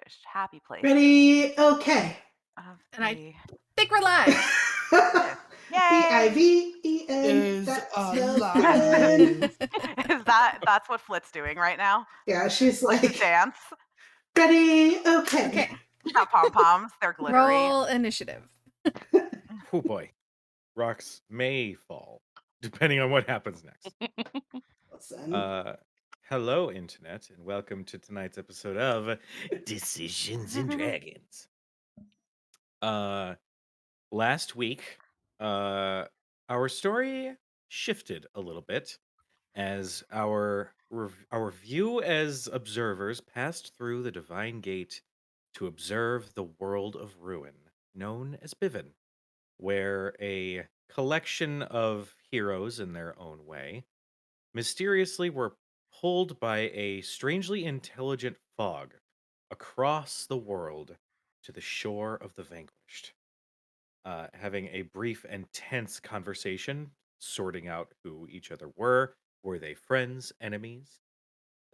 vanquished. Happy place. Ready? Okay. Of And I the think we're live. Yay! Biven. Is That smells good. alive. That's what Flit's doing right now? Yeah, she's Like his like, dance. ready? Okay. Okay. Got pom-poms. They're glittery. Roll initiative. Oh boy. Rocks may fall, depending on what happens next. Listen. Hello, Internet, and welcome to tonight's episode of Decisions and Dragons. Last week, our story shifted a little bit as our view as observers passed through the divine gate to observe the world of ruin, known as Biven, where a collection of heroes in their own way mysteriously were pulled by a strangely intelligent fog across the world to the shore of the vanquished, having a brief and tense conversation, sorting out who each other were they friends, enemies?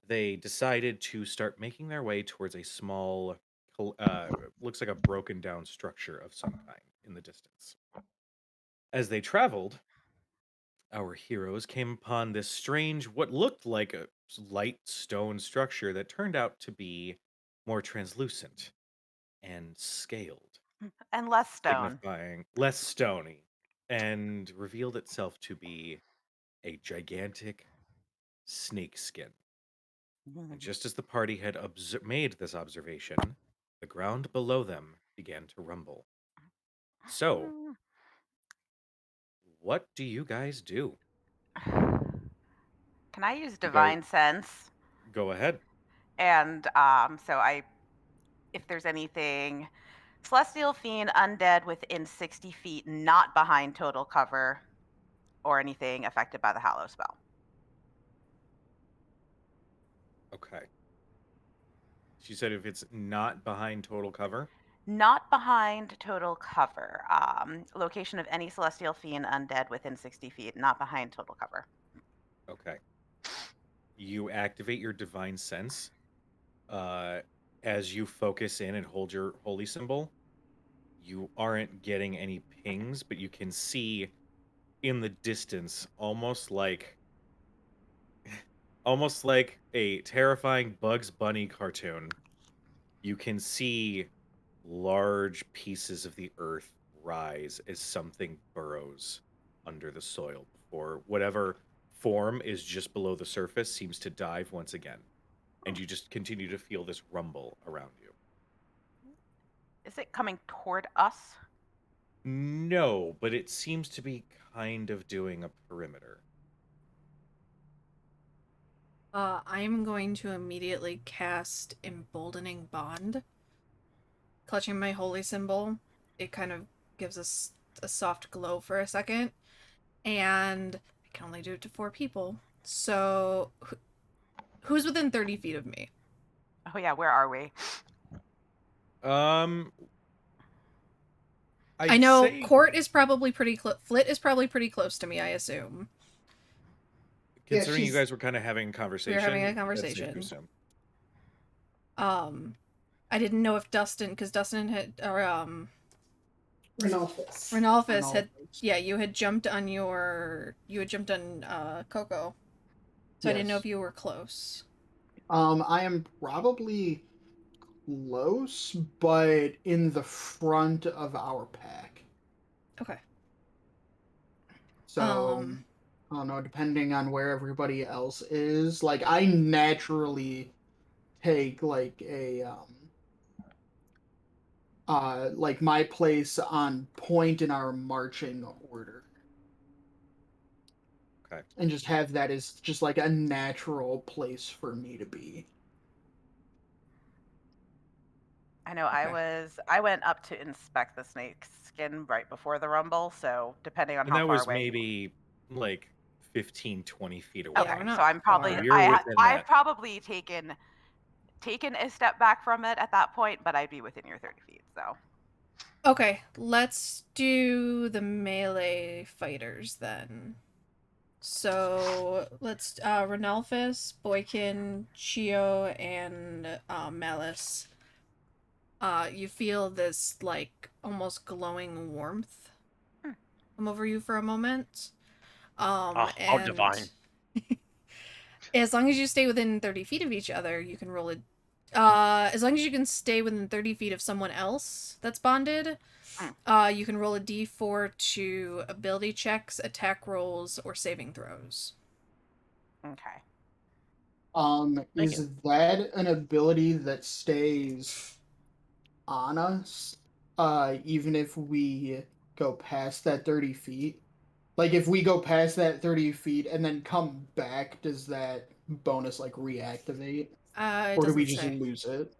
They decided to start making their way towards a small, looks like a broken down structure of some kind in the distance. As they traveled, our heroes came upon this strange, what looked like a light stone structure that turned out to be more translucent and scaled, And less stone. signifying less stony, and revealed itself to be a gigantic snake skin. And just as the party had made this observation, the ground below them began to rumble. So, what do you guys do? Can I use Go, divine sense? go ahead. And if there's anything celestial fiend undead within 60 feet, not behind total cover, or anything affected by the Hallow spell. Okay. She said if it's not behind total cover. Not behind total cover. Location of any celestial fiend undead within 60 feet, not behind total cover. Okay. You activate your divine sense uh, as you focus in and hold your holy symbol. You aren't getting any pings, but you can see in the distance, almost like a terrifying Bugs Bunny cartoon. You can see large pieces of the earth rise as something burrows under the soil before whatever form is just below the surface seems to dive once again. And you just continue to feel this rumble around you. Is it coming toward us? No, but it seems to be kind of doing a perimeter. I'm going to immediately cast Emboldening Bond. Clutching my holy symbol, it kind of gives us a soft glow for a second. And I can only do it to 4 people. So, who's within 30 feet of me? Oh yeah, where are we? I know Say, Court is probably pretty Flit is probably pretty close to me, I assume. considering you she's- guys were kind of having a conversation. We were having a that's safe to conversation. assume. I didn't know if Dustin, because Dustin had, or Renalphus had, yeah, you had jumped on Coco. So I didn't know Yes. if you were close. I am probably close, but in the front of our pack. Okay. So, I don't know, depending on where everybody else is, like, I naturally take, like, like my place on point in our marching order. Okay. And just have that as just like a natural place for me to be. I know Okay. I went up to inspect the snake skin right before the rumble, so depending on And how that far was away. maybe like 15, 20 feet away. Yeah, Okay, we're not so I'm probably far. You're within I've that. probably taken a step back from it at that point, but I'd be within your 30 feet. So Okay, let's do the melee fighters then. So let's Renalphus, Boykin, Chio, and Malice. you feel this like almost glowing warmth Hmm. come over you for a moment. Oh, how divine. And as long as you stay within 30 feet of each other, you can roll it. As long as you can stay within 30 feet of someone else that's bonded, you can roll a d4 to ability checks, attack rolls, or saving throws. Okay. Thank Is you. that an ability that stays on us, even if we go past that 30 feet? Like, if we go past that 30 feet and then come back, does that bonus, like, reactivate? It Or do we doesn't just say. lose it?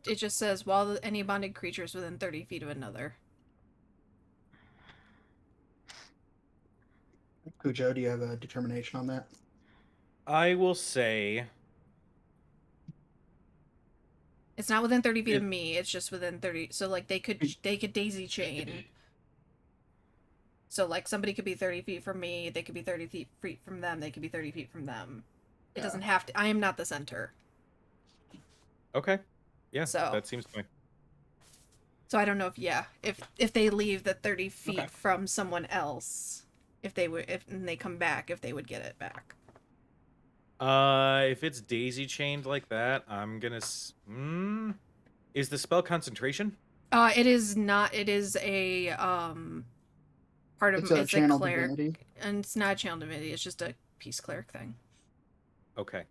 It just says while any bonded creature is within 30 feet of another. Cujo, do you have a determination on that? I will say It's not within 30 feet of it, me. It's just within 30. So like they could daisy chain. So like somebody could be 30 feet from me. They could be 30 feet from them. They could be 30 feet from them. It Yeah. doesn't have to. I am not the center. okay. Yeah, So that seems fine. so I don't know if they leave the 30 Okay. feet from someone else, if they would and they come back, if they would get it back. If it's daisy chained like that, I'm gonna. Is the spell concentration? It is not. It is a part of It's a it's a channel cleric, divinity. and it's not a channel divinity. It's just a peace cleric thing. Okay.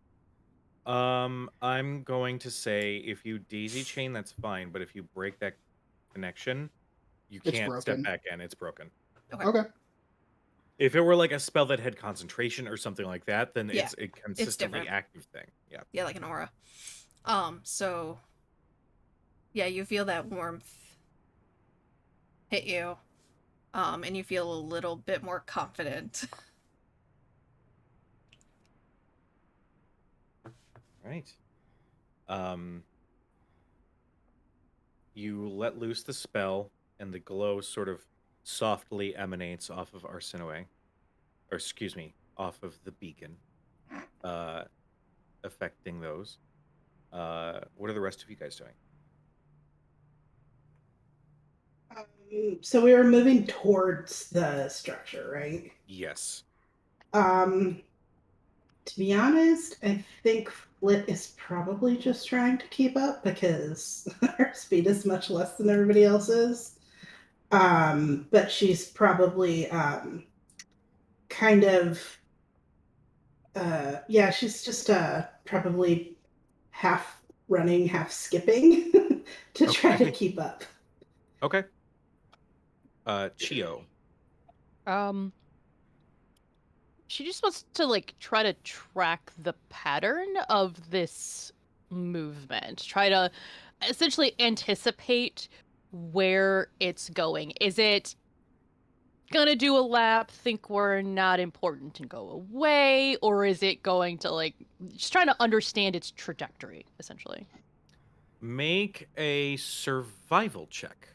I'm going to say if you daisy chain, that's fine, but if you break that connection, you It's can't step broken. back in. It's broken. Okay. Okay. If it were like a spell that had concentration or something like that, then Yeah, it's a consistently different. active thing. Yeah. Yeah, like an aura. So yeah, you feel that warmth hit you. And you feel a little bit more confident. Right. You let loose the spell, and the glow sort of softly emanates off of Arsinoe, or excuse me, off of the beacon, uh, affecting those. What are the rest of you guys doing? So we were moving towards the structure, right? Yes. Um, to be honest, I think Flit is probably just trying to keep up because her speed is much less than everybody else's. But she's probably kind of yeah, she's just probably half running, half skipping to try to Okay. keep up. Okay. Chio. Um, she just wants to like try to track the pattern of this movement. Try to essentially anticipate where it's going. Is it gonna do a lap, think we're not important and go away, or is it going to like just trying to understand its trajectory, essentially? Make a survival check.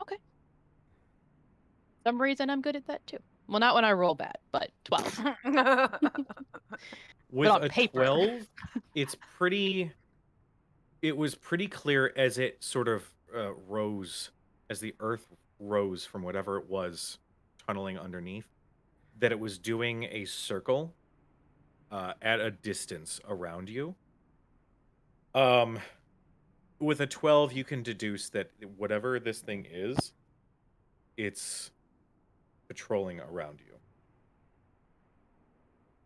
Okay. Some reason I'm good at that too. Well, not when I roll bad, but 12. With on a paper. 12, it's pretty. It was pretty clear as it sort of rose, as the earth rose from whatever it was tunneling underneath, that it was doing a circle at a distance around you. Um, with a 12, you can deduce that whatever this thing is, it's patrolling around you.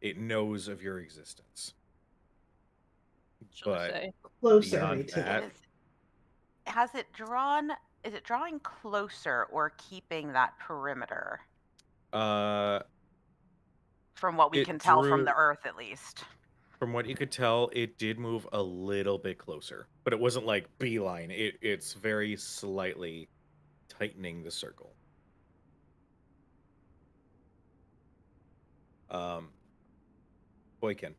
It knows of your existence. Shall we But say? Closer beyond to that, Has it drawn? Is it drawing closer or keeping that perimeter? uh, From what we it can tell from the drew, Earth, at least. from what you could tell, it did move a little bit closer, but it wasn't like beeline. It's very slightly tightening the circle. Boykin.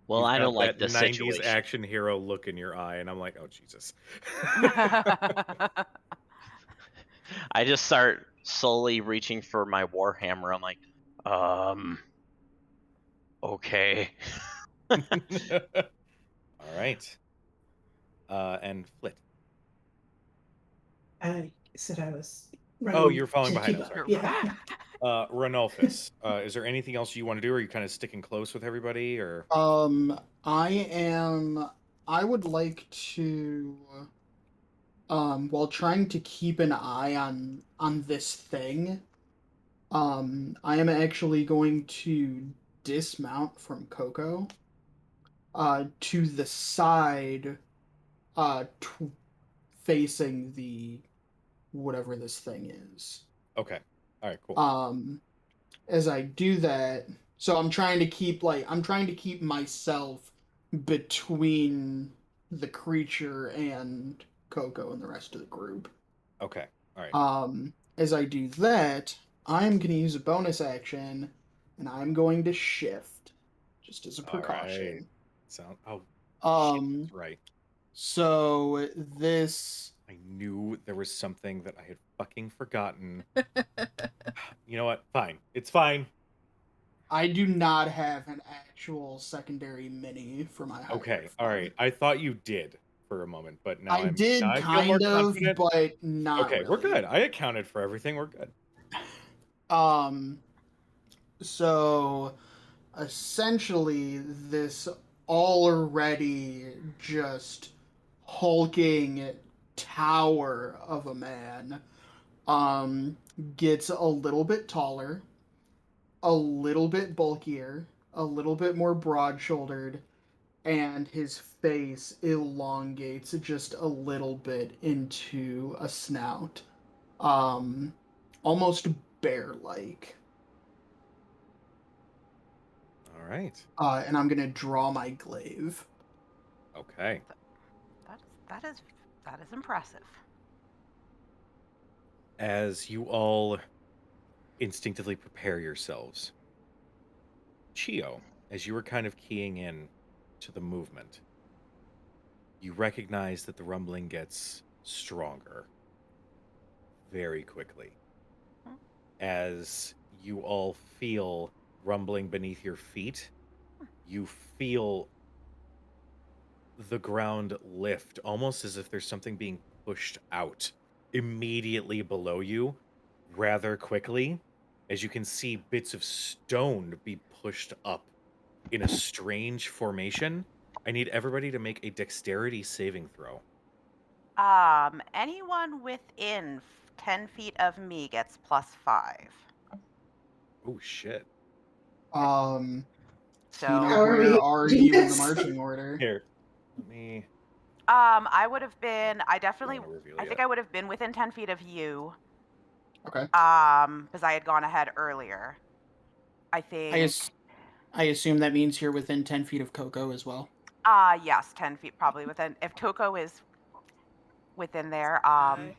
Well, You've I don't got like that the 90s situation. action hero look in your eye, and I'm like, oh, Jesus. I just start slowly reaching for my warhammer. I'm like, okay. All right. And Flit. I said I was Oh, running you're falling to behind. keep I'm up. sorry. Yeah. Ranulphus, is there anything else you want to do? Or are you kind of sticking close with everybody, or? I would like to, while trying to keep an eye on this thing, I am actually going to dismount from Coco, to the side, facing the whatever this thing is. Okay. All right. Cool. As I do that, so I'm trying to keep myself between the creature and Coco and the rest of the group. Okay. All right. As I do that, I'm going to use a bonus action and I'm going to shift just as a All right. precaution. Oh, shit, Um that's right. so this I knew there was something that I had fucking forgotten. You know what? Fine. It's fine. I do not have an actual secondary mini for my Okay. hybrid All form. right. I thought you did for a moment, but now I did I feel more kind of, confident. but not Okay, we're really. good. I accounted for everything. We're good. Um, so essentially, this already just hulking tower of a man um gets a little bit taller, a little bit bulkier, a little bit more broad-shouldered, and his face elongates just a little bit into a snout. Um, almost bear-like. All right. And I'm gonna draw my glaive. Okay. That is that is that is impressive. As you all instinctively prepare yourselves, Chio, as you were kind of keying in to the movement, you recognize that the rumbling gets stronger very quickly. Hmm. As you all feel rumbling beneath your feet, you feel the ground lift, almost as if there's something being pushed out immediately below you rather quickly, as you can see bits of stone be pushed up in a strange formation. I need everybody to make a dexterity saving throw. Anyone within 10 feet of me gets +5. Oh shit. Um, Tina, How So, are where we are doing you in the this? marching order? Here. Let me I would have been. I don't definitely. want to reveal I think yet. I would have been within 10 feet of you. Okay. Because I had gone ahead earlier. I I think. as- I assume that means you're within 10 feet of Coco as well. Yes, 10 feet probably within. If Toko is within there, I'm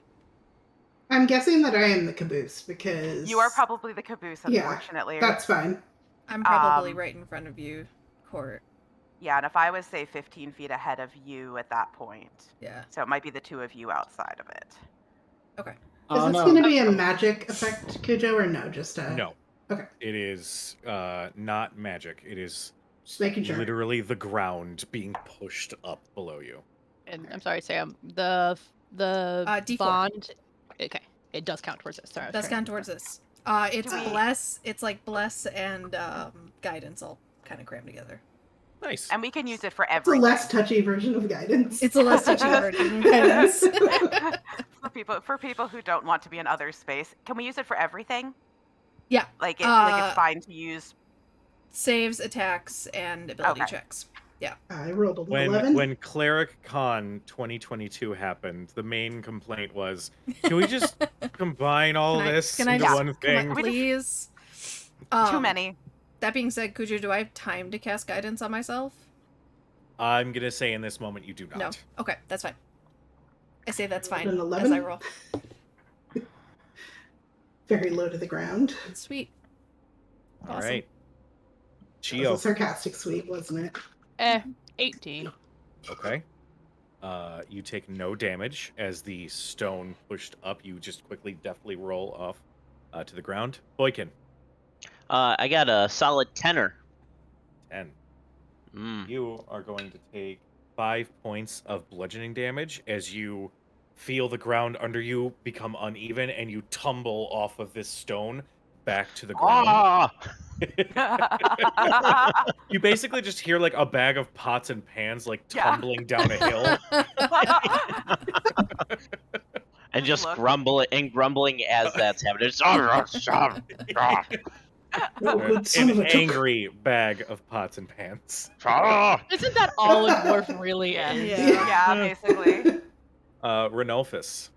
guessing that I am the caboose you are because, probably the caboose, yeah, unfortunately. that's fine. I'm probably Um, right in front of you, Court. yeah, and if I was say 15 feet ahead of you at that point, Yeah. so it might be the two of you outside of it. Okay. Is Oh this no. going to be a Oh, magic effect, Cujo, or no? Just No, okay. it is not magic. It is Just making sure. literally the ground being pushed up below you. And I'm sorry, Sam. The D4. bond. Okay, it does count towards this. Sorry, I was That's trying gone to towards confirm. this. It's Do we- bless. It's like bless and guidance all kind of crammed together. Nice. and we can use it for It's a everything. less touchy version of guidance. It's a less touchy version of guidance. for people who don't want to be in other space, can we use it for everything? Yeah. Like it's fine to use. Saves, attacks, and ability Okay. checks. Yeah. I rolled an When 11. Cleric Con 2022 happened, the main complaint was, can we just combine all this Can I into just, one thing? please? Too many. That being said, Kuju, do I have time to cast guidance on myself? I'm gonna say in this moment you do not. No. Okay, that's fine. I say that's rolled fine an as 11. I roll. Very low to the ground. Sweet. All Awesome. right. That was Chio. a sarcastic sweep, wasn't it? 18. Okay. You take no damage as the stone pushed up. You just quickly, deftly roll off to the ground. Boykin, I got a solid tenor. 10. You are going to take 5 points of bludgeoning damage as you feel the ground under you become uneven and you tumble off of this stone back to the ground. Ah! You basically just hear like a bag of pots and pans like Yeah. tumbling down a hill. And just look. grumbling as that's happening. It's, Good son An of a angry bag of pots and pans. Isn't that all a dwarf really Yeah. is? Yeah. Yeah, basically. Renulphus.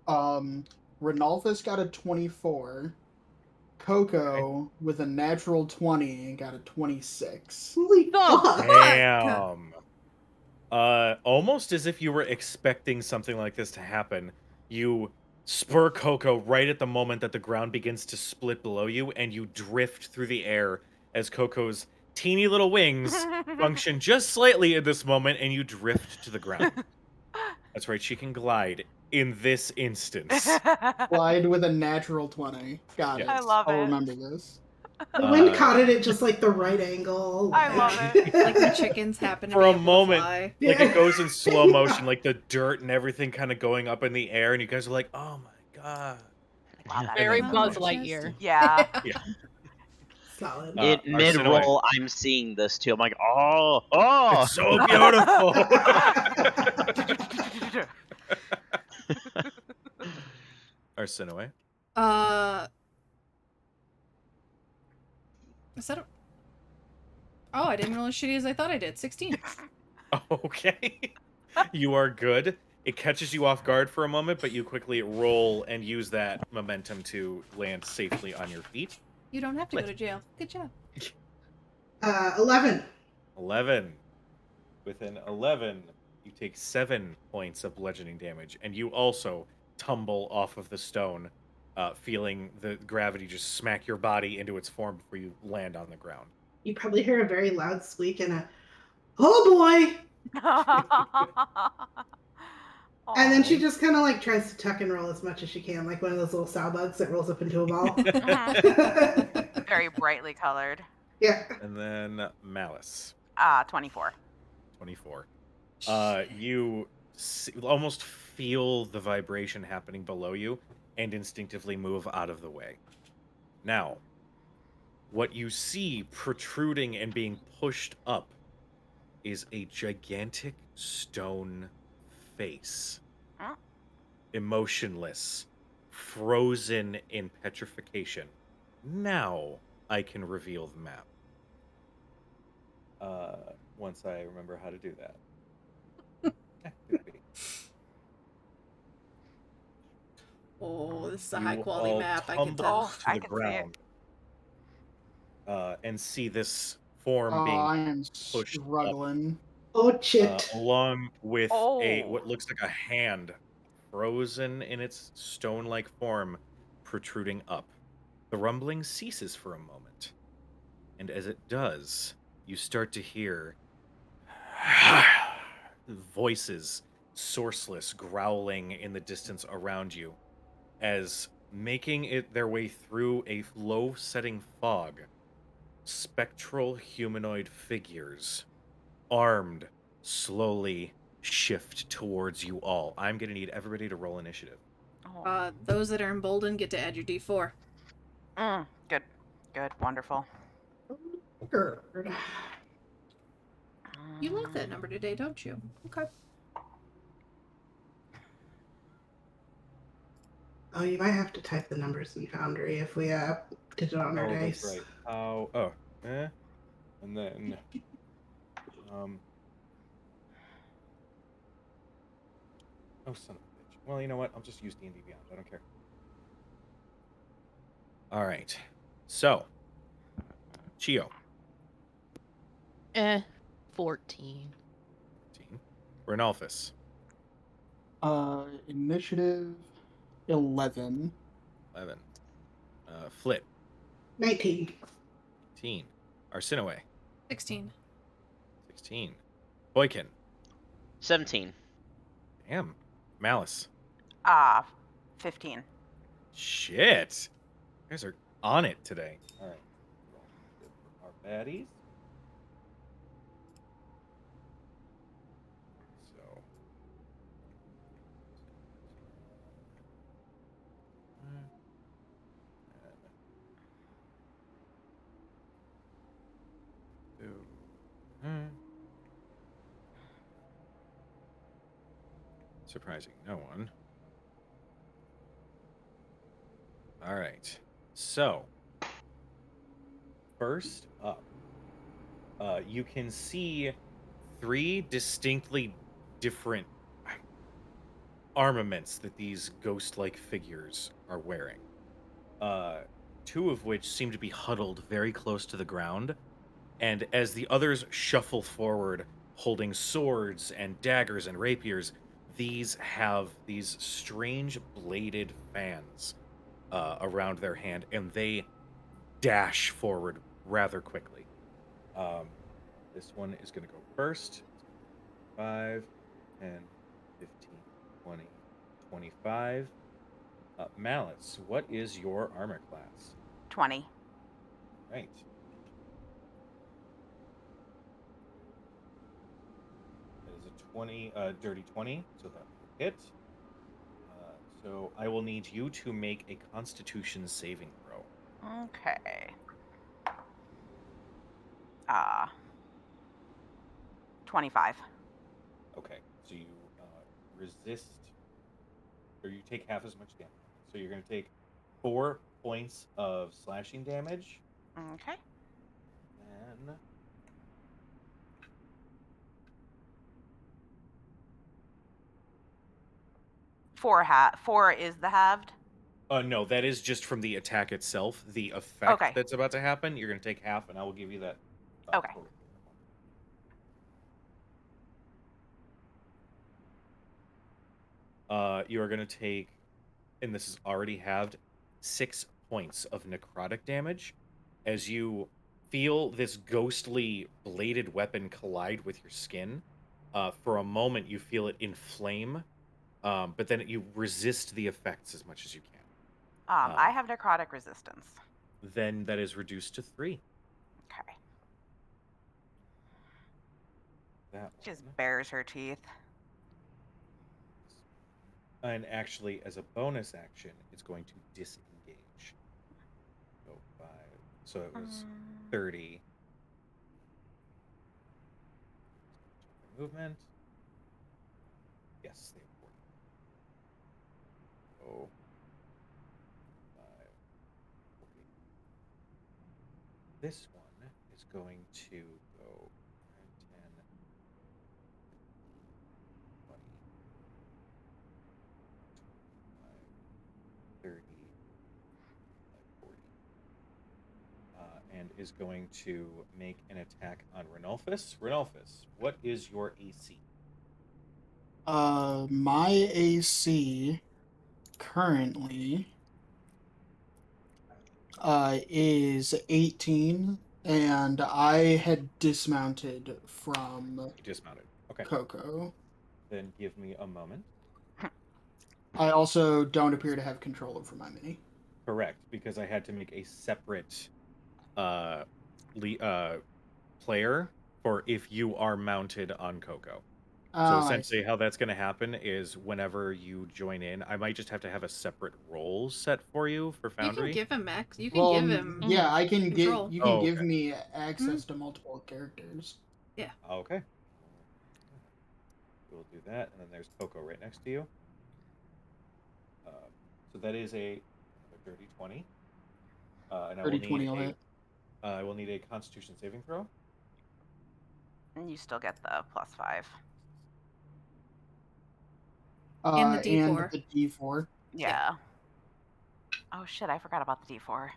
Renalphus got a 24. Coco with a natural 20 got a 26. Holy fuck! Damn. Almost as if you were expecting something like this to happen. You spur Coco right at the moment that the ground begins to split below you, and you drift through the air as Coco's teeny little wings function just slightly in this moment, and you drift to the ground. That's right, she can glide in this instance. Glide with a natural 20. Got Yeah. it. I love I'll it. remember this. The wind caught it at just like the right angle. I love it. Like the chickens happen to For be a able moment, to fly. like Yeah. it goes in slow motion, like the dirt and everything kind of going up in the air, and you guys are like, "Oh my god!" Wow, that Very is then- Buzz so Lightyear. Yeah. Yeah. Solid. It Arsinoe. mid-roll, I'm seeing this too. I'm like, oh! It's so beautiful. Arsinoe. Is that a... Oh, I didn't roll as shitty as I thought I did. 16. Okay. You are good. It catches you off guard for a moment, but you quickly roll and use that momentum to land safely on your feet. You don't have to go to jail. Good job. 11. 11. With an 11, you take 7 points of bludgeoning damage, and you also tumble off of the stone, feeling the gravity just smack your body into its form before you land on the ground. You probably hear a very loud squeak and a, oh boy! And then she just kind of like tries to tuck and roll as much as she can, like one of those little sow bugs that rolls up into a ball. Very brightly colored. Yeah. And then Malice, 24. 24. You almost feel the vibration happening below you and instinctively move out of the way. Now, what you see protruding and being pushed up is a gigantic stone face. Huh? Emotionless, frozen in petrification. Now I can reveal the map. Once I remember how to do that. Activate. Oh, this is a You high quality all map, I can tumble tell. Oh, to I the can see it. ground, and see this form Oh, being I am pushed up, struggling. Oh shit. along with a Oh. what looks like a hand frozen in its stone-like form protruding up. The rumbling ceases for a moment, and as it does, you start to hear voices, sourceless, growling in the distance around you, as making it their way through a low-setting fog, spectral humanoid figures, armed, slowly shift towards you all. I'm gonna need everybody to roll initiative. Oh. Those that are emboldened get to add your D4. Good. Good. Wonderful. Good. You like that number today, don't you? Okay. Oh, you might have to type the numbers in Foundry if we did it on our Oh, dice. that's right. And then oh, son of a bitch. Well, you know what? I'll just use D&D Beyond. I don't care. All right. So, Chio, 14. 14. Renalphus, Initiative 11. 11. Flit, 19. 18. Arsinoe, 16. 16. Boykin, 17. damn. Malice, 15. shit. You guys are on it today. All right. Roll initiative for our baddies. Surprising no one. All right. So, first up, you can see three distinctly different armaments that these ghost-like figures are wearing. Uh, two of which seem to be huddled very close to the ground, and as the others shuffle forward, holding swords and daggers and rapiers, these have these strange bladed fans around their hand, and they dash forward rather quickly. Um, this one is going to go first. It's gonna go 5, 10, 15, 20, 25. Malice, what is your armor class? 20. Right. That is a 20, dirty 20, so that will hit. So I will need you to make a Constitution saving throw. Okay. Uh 25. Okay, so you resist, or you take half as much damage. So you're going to take 4 points of slashing damage, Okay. and 4 is the halved. no, that is just from the attack itself. The effect Okay. that's about to happen, you're going to take half, and I will give you that Okay. total. You are going to take, and this is already halved, 6 points of necrotic damage as you feel this ghostly bladed weapon collide with your skin. For a moment, you feel it inflame, but then you resist the effects as much as you can. I have necrotic resistance. Then that is reduced to 3. Okay. That Just one. bares her teeth. And actually, as a bonus action, it's going to disengage. So 5. So it was 30. Movement. Yes, they have 40. So 5, 40. This one is going to go 10, 20, 25, 30, 40. And is going to make an attack on Renolphus. Renolphus, what is your AC? My AC currently is 18, and I had dismounted from You dismounted. Okay. Coco. Then give me a moment. I also don't appear to have control over my mini. Correct, because I had to make a separate uh, player for if you are mounted on Coco. So Oh, I essentially, see. how that's going to happen is whenever you join in, I might just have to have a separate role set for you for You can Foundry. give him X. You can Well, give him yeah, I can get. control. You can Oh, give okay. me access to multiple characters. Yeah. Okay. We'll do that, and then there's Coco right next to you. So that is another dirty 20. And I will 30, need 20 will hit. I will need a Constitution saving throw. And you still get the +5. And the And D4. the D4. Yeah. Oh shit, I forgot about the D4.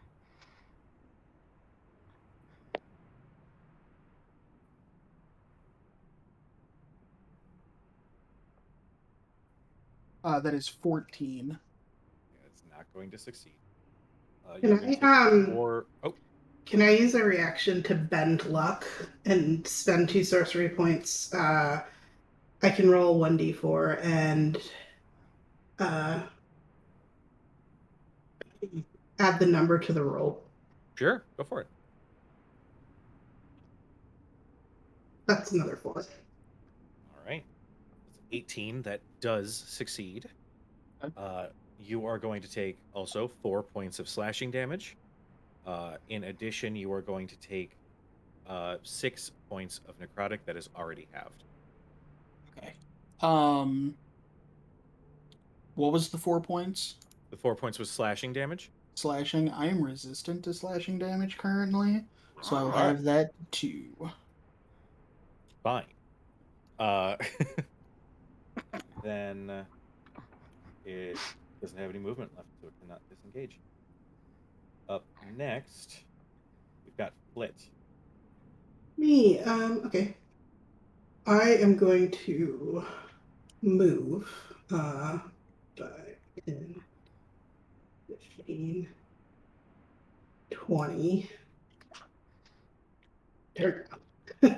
That is 14. Yeah, it's not going to succeed. You're going to Can take I 4. Oh, can I use a reaction to bend luck and spend 2 sorcery points? I can roll 1d4 and uh, add the number to the roll. sure. Go for it. That's another 4. All right. It's 18. That does succeed. Okay. You are going to take also 4 points of slashing damage. In addition, you are going to take 6 points of necrotic that is already halved. Okay. Um, What was the 4 points? The 4 points was slashing damage. Slashing. I am resistant to slashing damage currently, so I'll Alright. have that too. Fine. Then it doesn't have any movement left, so it cannot disengage. Up next, we've got Flit. Me, okay. I am going to move 5, 10, 15, 20. There we go.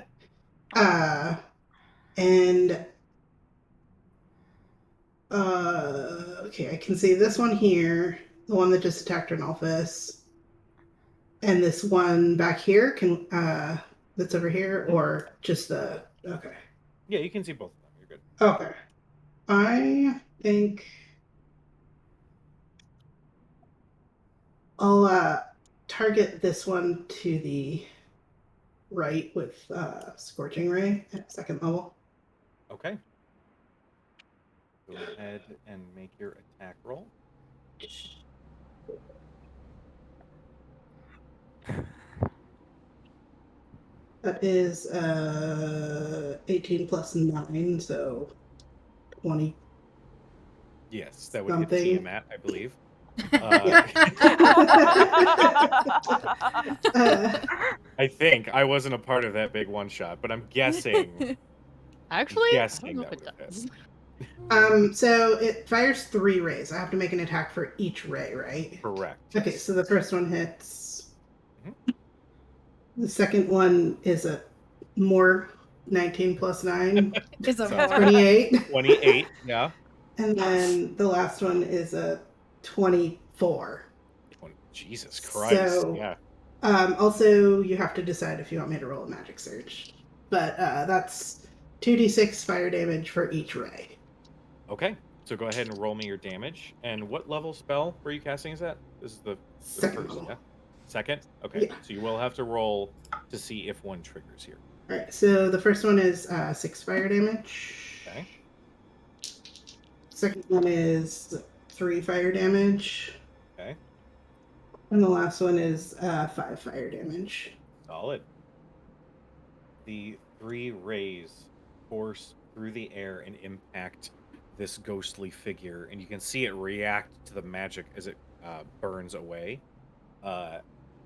And okay, I can see this one here, the one that just attacked Renalphus, and this one back here can that's over here, or just the okay. Yeah, you can see both of them. You're good. Okay. I think I'll target this one to the right with Scorching Ray at 2nd level. Okay. Go ahead and make your attack roll. That is 18 plus 9, so 20 Yes, that would hit something. Tiamat, I believe. I think I wasn't a part of that big one shot, but I'm guessing. Actually, I don't guessing know that if it would have does. So it fires 3 rays. I have to make an attack for each ray, right? Correct. Okay, yes. so the first one hits. Mhm. The second one is a more 19 plus 9, Is a So- more. 28. 28, yeah. And then the last one is a 24. Jesus Christ, So, yeah. Also, you have to decide if you want me to roll a magic surge. But that's 2d6 fire damage for each ray. Okay, so go ahead and roll me your damage. And what level spell were you casting? Is that? This is the Second first, level. yeah? Second? Okay, Yeah. so you will have to roll to see if one triggers here. All right, so the first one is 6 fire damage. Okay. Second one is 3 fire damage. Okay, And the last one is 5 fire damage. solid. The 3 rays force through the air and impact this ghostly figure, and you can see it react to the magic as it burns away.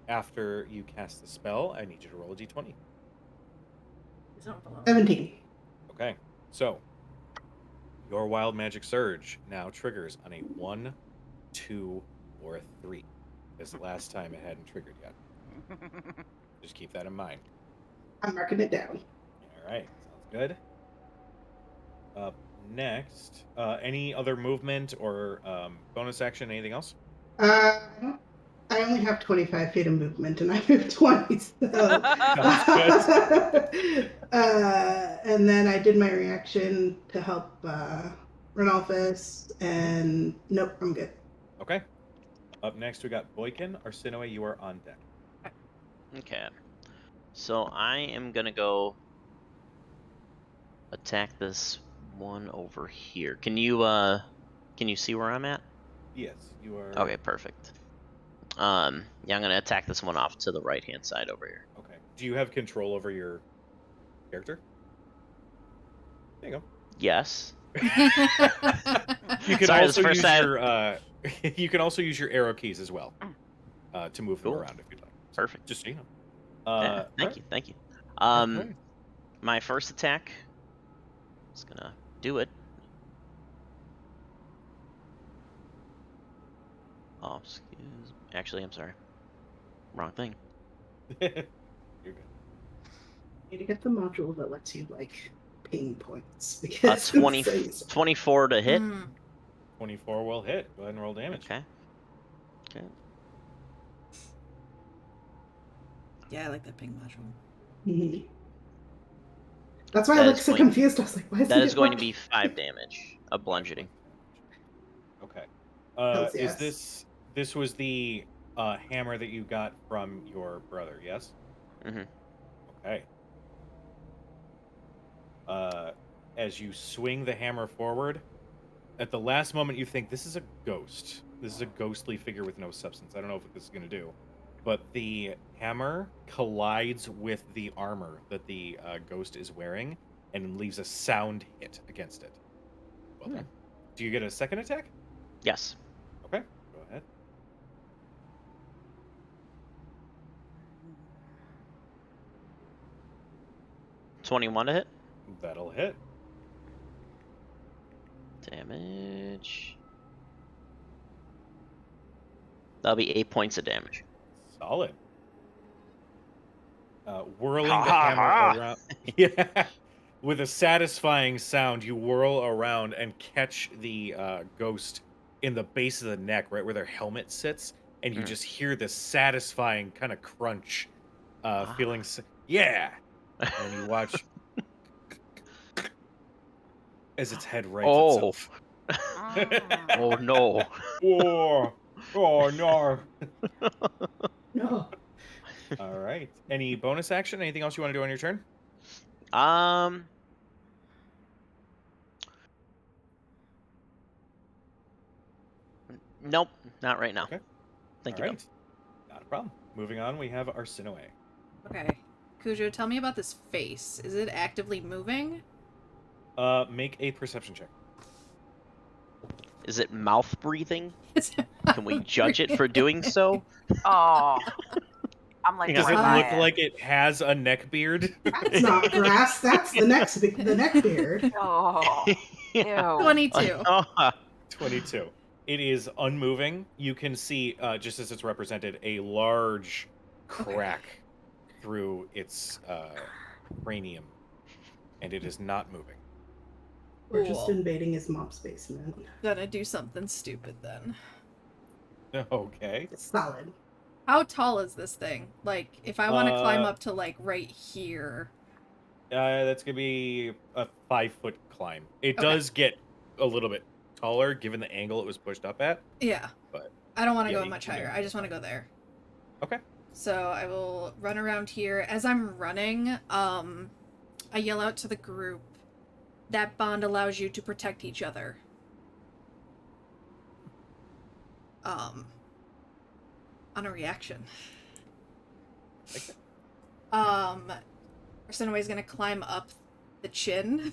After you cast the spell, I need you to roll a d20. 17. Okay, so your wild magic surge now triggers on a 1, 2, or a 3. This last time it hadn't triggered yet. Just keep that in mind. I'm marking it down. All right, sounds good. Up next, any other movement or bonus action? Anything else? I only have 25 feet of movement and I move 20. So. Sounds good. And then I did my reaction to help Renalphus, and nope, I'm good. Okay. Up next, we got Boykin. Arsinoe, you are on deck. Okay. So I am gonna go attack this one over here. Can you see where I'm at? Yes, you are. Okay, perfect. Yeah, I'm gonna attack this one off to the right hand side over here. Okay. Do you have control over your character? There you go. Yes. You can Sorry, also this use first your you can also use your arrow keys as well to move them Cool. around if you'd like. Perfect. Just so you know. Yeah, thank you, thank you. My first attack is gonna do it. Oh, excuse. Actually, I'm sorry. Wrong thing. You're good. Need to get the module that lets you like ping points because 20, it's so useful. 24 to hit. 24 will hit. Go ahead and roll damage. Okay. Okay. Yeah, I like that ping module. Mhm. That's why I That looked is so going- confused. I was like, why is That it is going to working? be 5 damage of bludgeoning. Okay. Hells Is yes. this was the hammer that you got from your brother? Yes. Mm-hmm. Okay. As you swing the hammer forward, At the last moment, you think this is a ghost. This is a ghostly figure with no substance. I don't know what this is going to do. But the hammer collides with the armor that the ghost is wearing and leaves a sound hit against it. Well done. Do you get a second attack? Yes. Okay, go ahead. $21 to hit. That'll hit. Damage. That'll be 8 points of damage. Solid. Whirling the hammer around. Yeah. With a satisfying sound, you whirl around and catch the ghost in the base of the neck, right where their helmet sits, and you just hear this satisfying kind of crunch, feeling. Yeah. And then you watch as its head rights itself. Oh no. Oh no. No. All right. Any bonus action? Anything else you want to do on your turn? Nope, not right now. Okay. Thank All you, right. Not a problem. Moving on, we have Arsinoe. Okay. Cujo, tell me about this face. Is it actively moving? Make a perception check. Is it mouth breathing? It's Can we judge it for doing so? Oh, I'm like, Does it where's look my- like it has a neck beard? That's not grass. That's the neck beard. Oh, ew. 22. 22. It is unmoving. You can see, just as it's represented, a large crack through its cranium, and it is not moving. We're just Cool. invading his mom's basement. Gonna do something stupid then. Okay. It's solid. How tall is this thing? Like, if I want to climb up to, like, right here. That's gonna be a 5-foot climb. It Okay. does get a little bit taller given the angle it was pushed up at. Yeah. But I don't want to yeah, go you much can do higher. it. I just want to go there. Okay. So I will run around here. As I'm running, I yell out to the group, that bond allows you to protect each other. On a reaction. Okay. Arsinoe is gonna climb up the chin.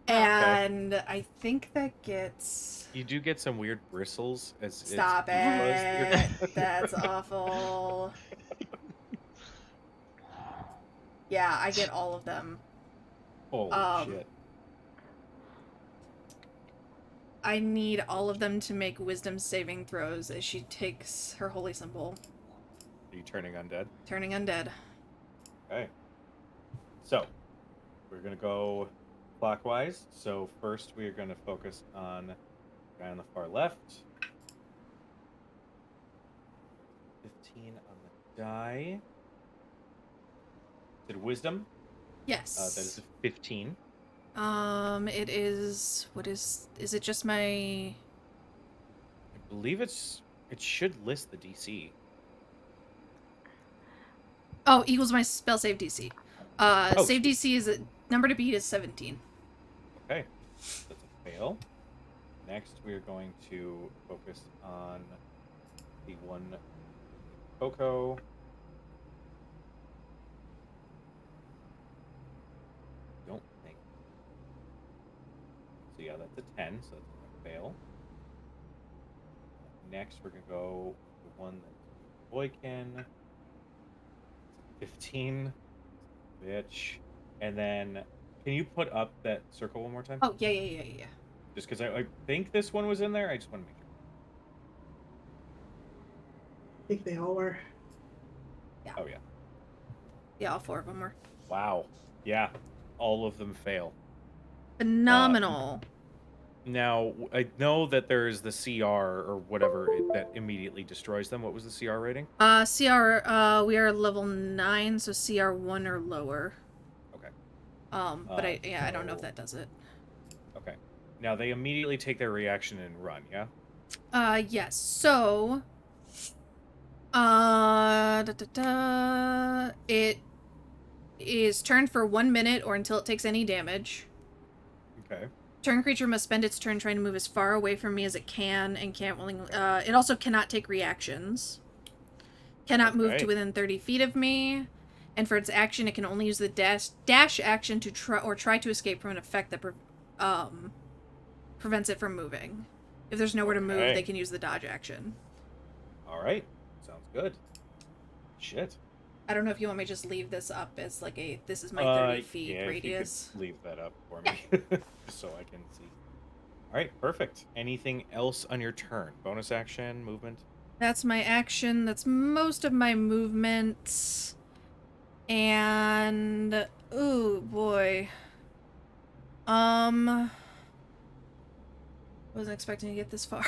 And I think that gets... You do get some weird bristles as Stop it's it. That's awful. Yeah, I get all of them. Holy shit. I need all of them to make wisdom saving throws as she takes her holy symbol. Are you turning undead? Turning undead. Okay. So, we're going to go clockwise. So, first we are going to focus on the guy on the far left. 15 on the die. Did wisdom? Yes. That is a 15. It is... What is... Is it just my... I believe it should list the DC. Oh, equals my spell save DC. Oh, Save DC is... Number to beat is 17. Okay. That's a fail. Next, we are going to focus on the one Coco. Don't think. So yeah, that's a 10, so that's gonna fail. Next, we're gonna go with the one that Boykin. 15. Bitch. And then, can you put up that circle one more time? Oh, yeah. Just because I think this one was in there, I just want to make sure. I think they all were. Oh, yeah. Yeah, all 4 of them were. Wow. Yeah. All of them fail. Phenomenal. Now, I know that there's the CR or whatever that immediately destroys them. What was the CR rating? CR, we are level 9, so CR 1 or lower. Okay. But I don't know if that does it. Okay. Now, they immediately take their reaction and run, yeah? Yes. So, it is turned for 1 minute or until it takes any damage. Okay. Turn creature must spend its turn trying to move as far away from me as it can and can't willingly. It also cannot take reactions. Cannot move to within 30 feet of me. And for its action, it can only use the dash action to try to escape from an effect that prevents it from moving. If there's nowhere to move, they can use the dodge action. All right. Sounds good. Shit. I don't know if you want me to just leave this up as like this is my 30 feet radius. If you could leave that up for me, just so I can see. All right, perfect. Anything else on your turn? Bonus action, movement? That's my action. That's most of my movement. And ooh boy. Wasn't expecting to get this far.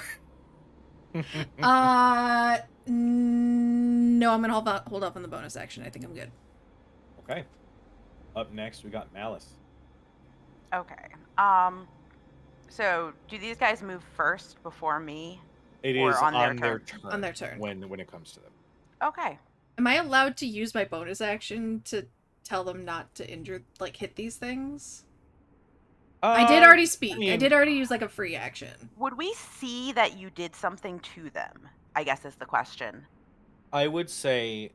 No, I'm gonna hold off on the bonus action. I think I'm good. Okay. Up next, we got Malice. Okay. So do these guys move first before me? It Or is on their their turn? turn. On their turn. When it comes to them. Okay. Am I allowed to use my bonus action to tell them not to hit these things? I did already speak. I did already use like a free action. Would we see that you did something to them? I guess is the question. I would say,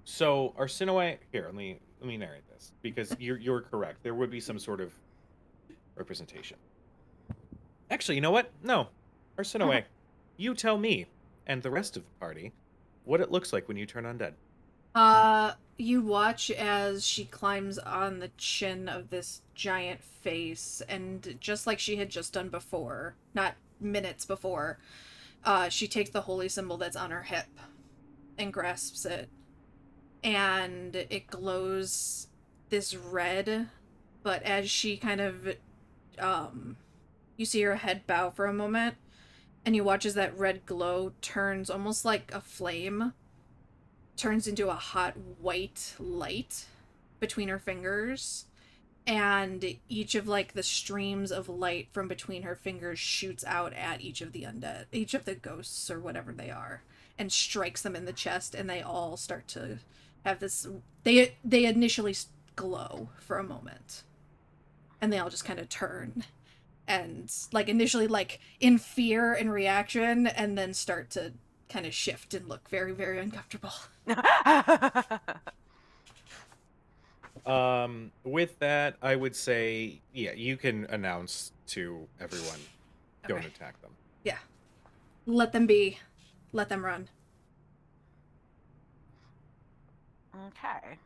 so Arsinoe. Here, let me narrate this because you're correct. There would be some sort of representation. Actually, you know what? No, Arsinoe, you tell me and the rest of the party what it looks like when you turn undead. You watch as she climbs on the chin of this giant face, and just like she had just done before, not minutes before, she takes the holy symbol that's on her hip and grasps it, and it glows this red, but as she kind of, you see her head bow for a moment, and you watch as that red glow turns almost like a flame, turns into a hot white light between her fingers, and each of like the streams of light from between her fingers shoots out at each of the ghosts or whatever they are, and strikes them in the chest, and they all start to have this, they initially glow for a moment, and they all just kind of turn and like initially like in fear and reaction, and then start to kind of shift and look very, very uncomfortable. With that, I would say, yeah, you can announce to everyone, don't attack them. Yeah. Let them be. Let them run. Okay.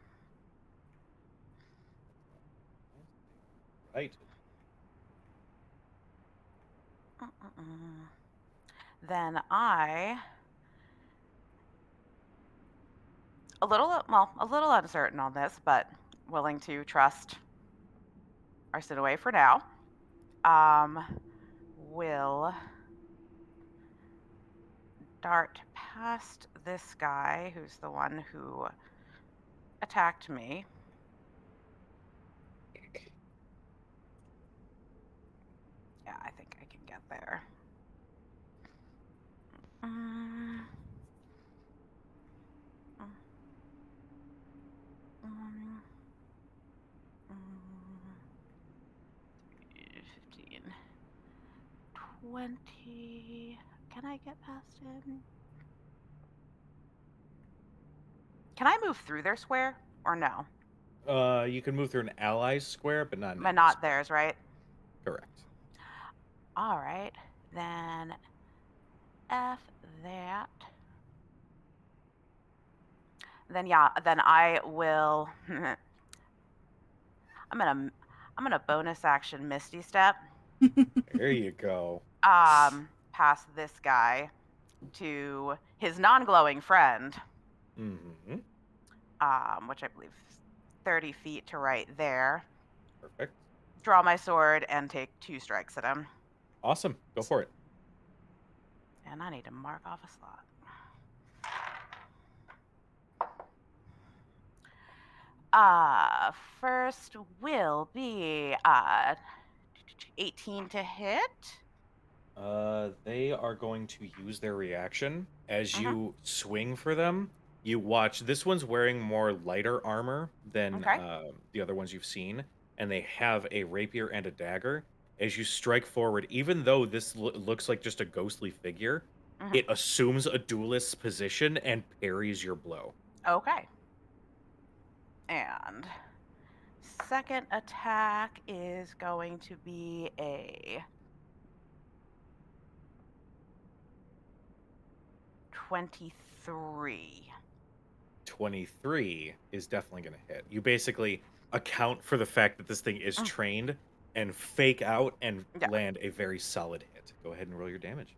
Right. Then a little uncertain on this, but willing to trust Arsinoe for now. Will dart past this guy who's the one who attacked me. Yeah, I think I can get there. Mm. 15. 20. Can I get past him? Can I move through their square or no? You can move through an ally's square, but not an But enemy's not square. theirs, right? Correct. All right. Then F that. Then yeah, then I will I'm gonna bonus action Misty Step. There you go. Past this guy to his non-glowing friend. Mm-hmm. Which I believe is 30 feet to right there. Perfect. Draw my sword and take 2 strikes at him. Awesome. Go for it. And I need to mark off a slot. First will be 18 to hit. They are going to use their reaction as you swing for them. You watch. This one's wearing more lighter armor than the other ones you've seen, and they have a rapier and a dagger. as you strike forward, even though this looks like just a ghostly figure, Mhm. it assumes a duelist's position and parries your blow. Okay. And second attack is going to be a 23. 23 is definitely going to hit. You basically account for the fact that this thing is Mm. trained and fake out and Yeah. land a very solid hit. Go ahead and roll your damage.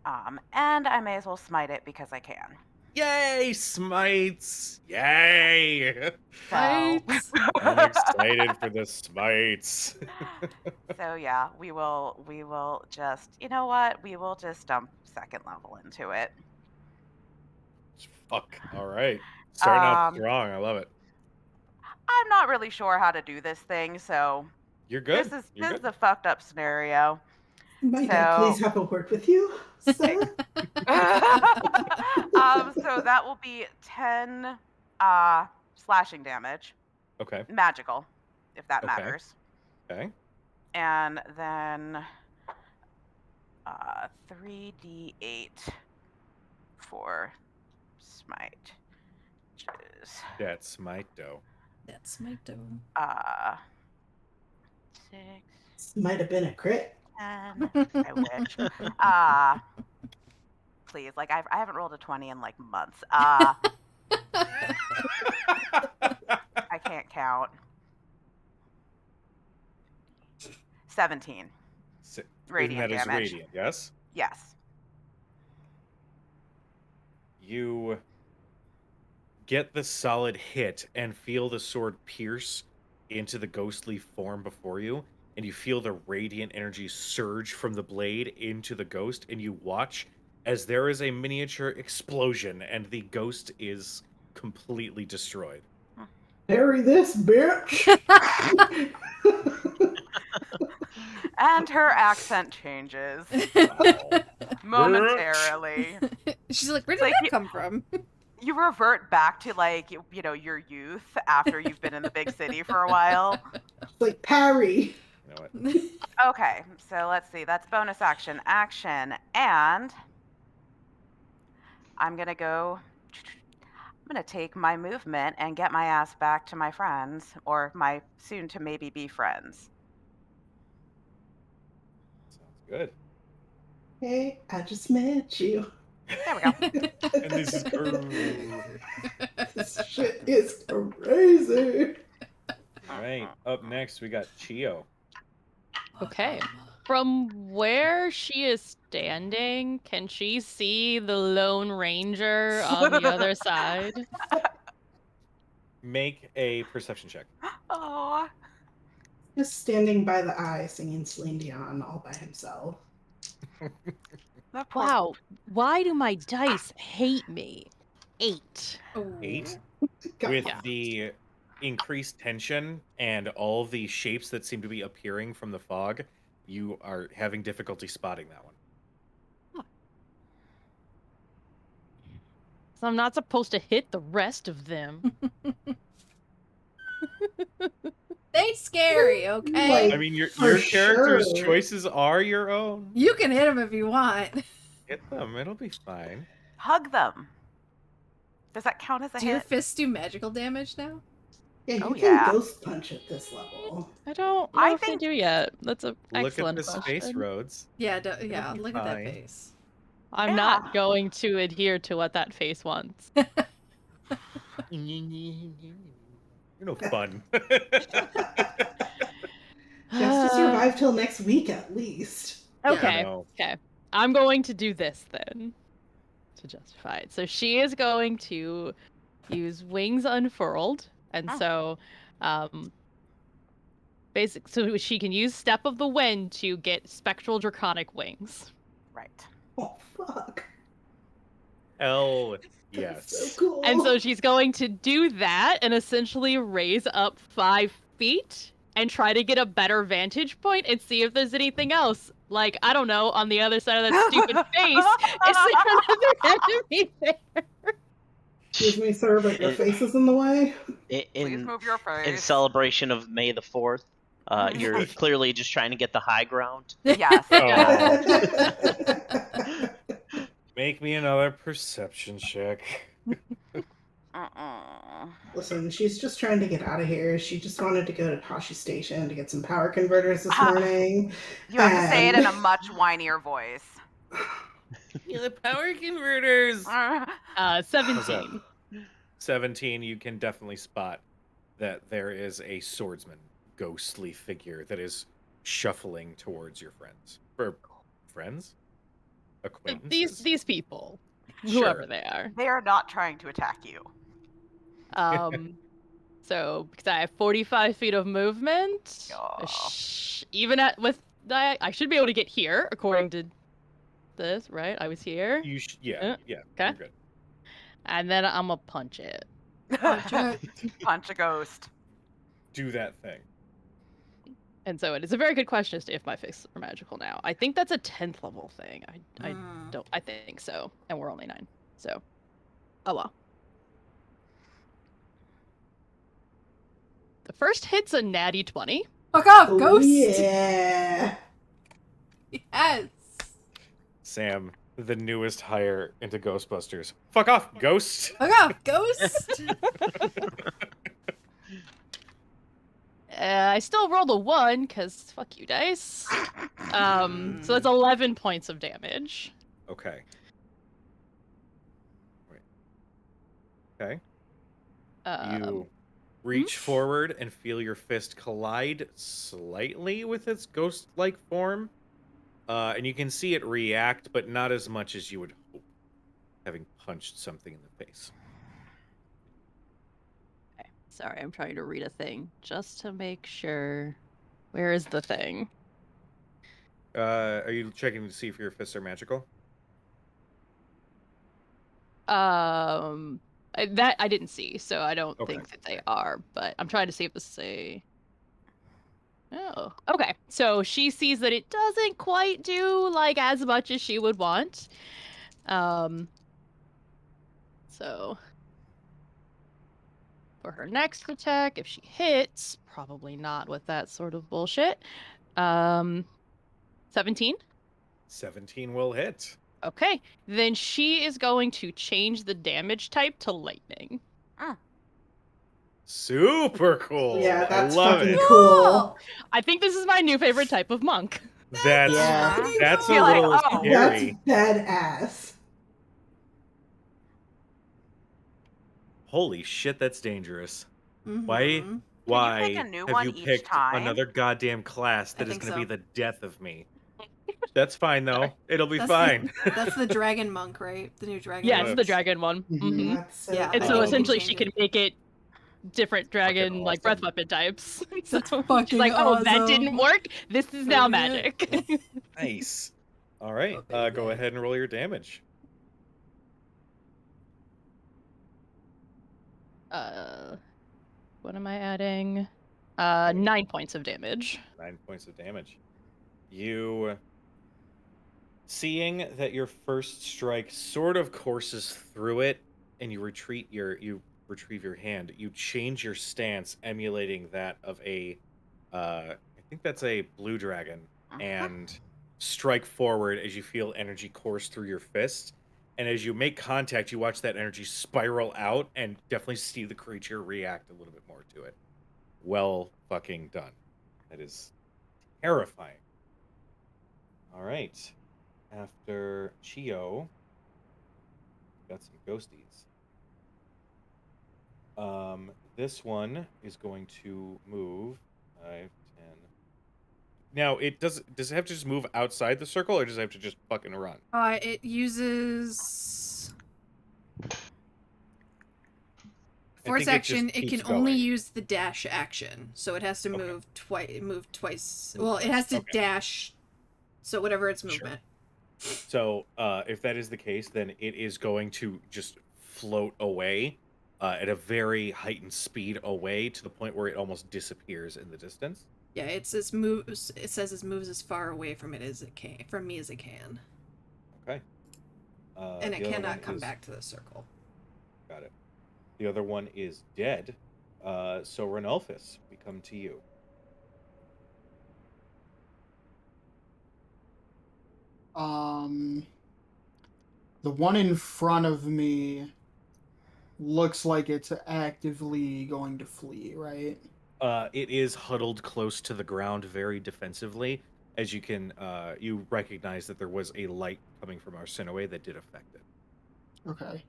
And I may as well smite it because I can. Yay, smites! Yay! So, I'm excited for the smites. so yeah, we will just, you know what? We will just dump second level into it. Fuck. All right. Starting out Um, strong. I love it. I'm not really sure how to do this thing, so You're good. this You're is good. a fucked up scenario. Might I So please have a word with you, sir? so that will be 10 slashing damage. Okay. Magical, if that Okay. matters. Okay. And then 3d8 for smite. Which is That's smite dough. That's my doom. 6, This might have been a crit. 10. I wish. Please, like I haven't rolled a 20 in like months. I can't count. 17 And radiant that is damage. radiant, yes? Yes. You get the solid hit and feel the sword pierce into the ghostly form before you, and you feel the radiant energy surge from the blade into the ghost, and you watch as there is a miniature explosion and the ghost is completely destroyed. Parry this, bitch! And her accent changes Wow. momentarily. She's like, where It's did like that come from? you revert back to like your youth after you've been in the big city for a while. It's like parry. You know what? Okay, so let's see. That's bonus action, and I'm gonna go. I'm gonna take my movement and get my ass back to my friends, or my soon to maybe be friends. Sounds good. Hey, I just met you. There we go. And this is cool. This shit is crazy. All right. Up next, we got Chio. Okay. From where she is standing, can she see the Lone Ranger on the other side? Make a perception check. Oh, Just standing by the eye singing Celine Dion all by himself. that poor. Wow. Why do my dice hate me? 8. Oh. 8. God. With Yeah. the increased tension and all the shapes that seem to be appearing from the fog, you are having difficulty spotting that one. So I'm not supposed to hit the rest of them. They scary, okay? Like, I mean, your For character's sure. choices are your own. You can hit them if you want. Hit them; it'll be fine. Hug them. Does that count as a Do your hit? fists do magical damage now? Yeah, you Oh, can yeah. ghost punch at this level. I don't know I if they think- do yet. That's an Look excellent at the question. space roads. Yeah, yeah. be Look at that fine. face. I'm Yeah. not going to adhere to what that face wants. You're no fun. She has to survive till next week at least. Okay. No. Okay. I'm going to do this then to justify it. So she is going to use wings unfurled, and Oh. so so she can use Step of the Wind to get spectral draconic wings. Right. Oh, fuck. Hell That's so yes. cool. And so she's going to do that and essentially raise up 5 feet and try to get a better vantage point and see if there's anything else. Like, I don't know, on the other side of that stupid face, is there another enemy there? Excuse me, sir, but your It- face is in the way. Please In move your face. celebration of May the 4th, You're clearly just trying to get the high ground. Yes. Oh. Make me another perception check. Listen, she's just trying to get out of here. She just wanted to go to Toshi Station to get some power converters this morning. You have to say it in a much whinier voice. Yeah, the power converters. 17. 17, you can definitely spot that there is a swordsman, ghostly figure that is shuffling towards your friends. Or friends? Acquaintances? These people, Sure. whoever they are. They are not trying to attack you. So because I have 45 feet of movement, even I should be able to get here according to this, right? I was here. Yeah, okay. You're good. And then I'm gonna punch it. Punch it. Punch a ghost. Do that thing. And so it is a very good question as to if my fists are magical now. I think that's a 10th level thing. I think so. And we're only 9. So, oh well. The first hit's a natty 20. Fuck off, Oh, ghost! yeah. Yes! Sam, the newest hire into Ghostbusters. Fuck off, ghost! Fuck off, ghost! I still rolled a 1, because fuck you, dice. So that's 11 points of damage. Okay. Wait. Okay. You reach forward and feel your fist collide slightly with its ghost-like form. And you can see it react, but not as much as you would hope, having punched something in the face. Okay. Sorry, I'm trying to read a thing just to make sure. Where is the thing? Are you checking to see if your fists are magical? That I didn't see, so I don't Okay. think that they are, but I'm trying to see if this is a... Oh, okay. So she sees that it doesn't quite do, like, as much as she would want. So for her next attack, if she hits, probably not with that sort of bullshit. 17? 17 will hit. Okay. Then she is going to change the damage type to lightning. Super cool. Yeah, that's I love fucking it. cool. I think this is my new favorite type of monk. That's a You're like, little oh. scary. That's badass. Holy shit, that's dangerous. Mhm. Why Can you pick a new have one you each picked time? another goddamn class that is think going to be so. the death of me? That's fine though. It'll be That's fine. That's the dragon monk, right? The new dragon Yeah, monk. it's the dragon one. Mm-hmm. That's so Yeah, And I so think you can essentially change she it. can make it different dragon, Fucking like breath awesome. weapon types. That's So fucking she's like, oh, that didn't awesome. work? This is now Okay. magic. Nice. All right, Oh, go baby. ahead and roll your damage. What am I adding? 9 points of damage. 9 points of damage. You, seeing that your first strike sort of courses through it, and you retrieve your hand. You change your stance, emulating that of a, I think that's a blue dragon, and strike forward as you feel energy course through your fist. And as you make contact, you watch that energy spiral out, and definitely see the creature react a little bit more to it. Well fucking done. That is terrifying. All right. After Chio, got some ghosties. This one is going to move 5, 10. Now, does it have to just move outside the circle, or does it have to just fucking run? It uses for its action. It can only use the dash action, so it has to move twice. Well, it has to dash. So whatever its movement. So, if that is the case, then it is going to just float away at a very heightened speed away to the point where it almost disappears in the distance. Yeah, it says it moves as far away from me as it can. Okay. And it cannot come back to the circle. Got it. The other one is dead. So Ranulphus, we come to you. The one in front of me looks like it's actively going to flee, right? It is huddled close to the ground very defensively. As you recognize that there was a light coming from Arsinoe that did affect it. Okay.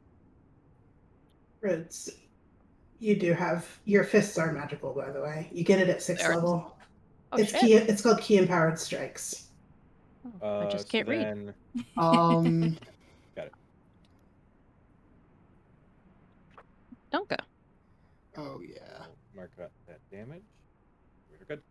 Roots. You do have your fists are magical, by the way. You get it at 6th There. level. Oh It's shit. key. It's called key empowered strikes. I just So can't read. then, Um, got it. Okay. oh yeah. I'll mark out that damage. We're good.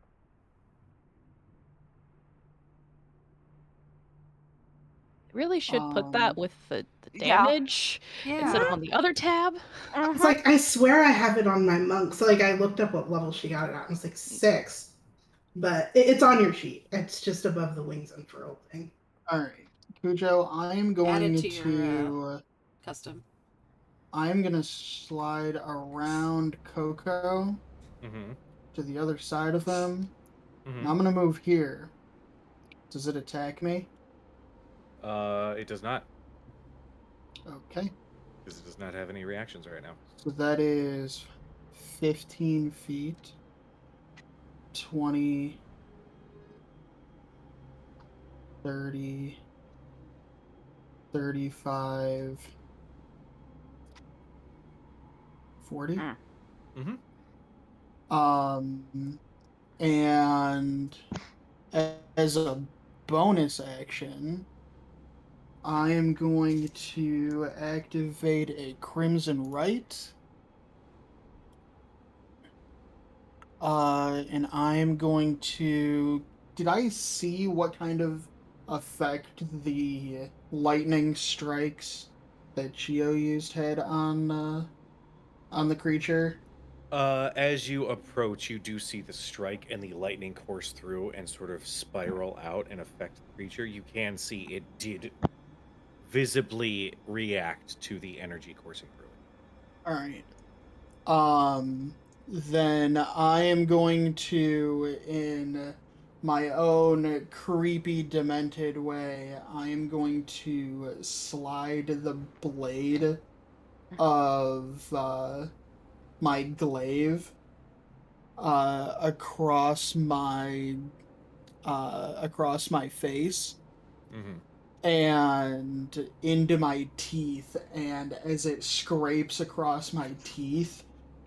Really should put that with the Yeah. damage instead Yeah. of on the other tab. It's Mhm. like I swear I have it on my monk. So like I looked up what level she got it at. And it's like 6, but it's on your sheet. It's just above the wings unfurled thing. All right, Cujo. I'm Add it going to your to. custom. I'm gonna slide around Coco Mm-hmm. to the other side of him, and Mm-hmm. I'm gonna move here. Does it attack me? It does not, Okay. because it does not have any reactions right now. So that is 15 feet, 20, 30, 35, 40. Mm. Mm-hmm. And as a bonus action, I am going to activate a Crimson Right. And I'm going to. Did I see what kind of effect the lightning strikes that Chio used had on the creature? As you approach, you do see the strike and the lightning course through and sort of spiral out and affect the creature. You can see it did visibly react to the energy coursing through it. All right. Then I am going to, in my own creepy, demented way, I am going to slide the blade of my glaive across my face Mm-hmm. and into my teeth, and as it scrapes across my teeth,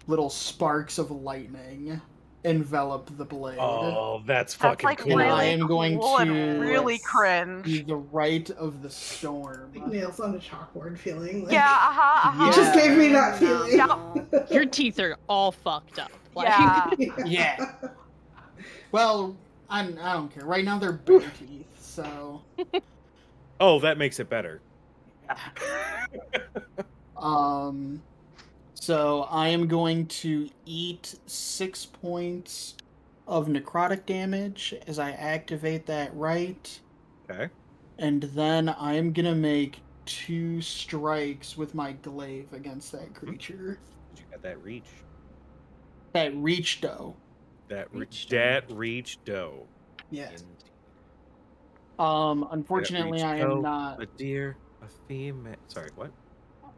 little sparks of lightning envelop the blade. Oh, that's That's fucking like And I cool. really am going cool and to really Yes. be cringe. the right of the storm. Like nails on a chalkboard feeling. Yeah. Like Uh-huh. you just Yeah. gave me that Yeah. feeling. Your teeth are all fucked up. Like, Yeah. Yeah. Well, I don't care. Right now they're bare teeth, so Oh, that makes it better. um so I am going to eat 6 points of necrotic damage as I activate that right, Okay. and then I am gonna make 2 strikes with my glaive against that creature. You got that reach. That reach though. That reach dough. Yes. Indeed. That Unfortunately reach I am dough. not A deer, a female. Sorry, what?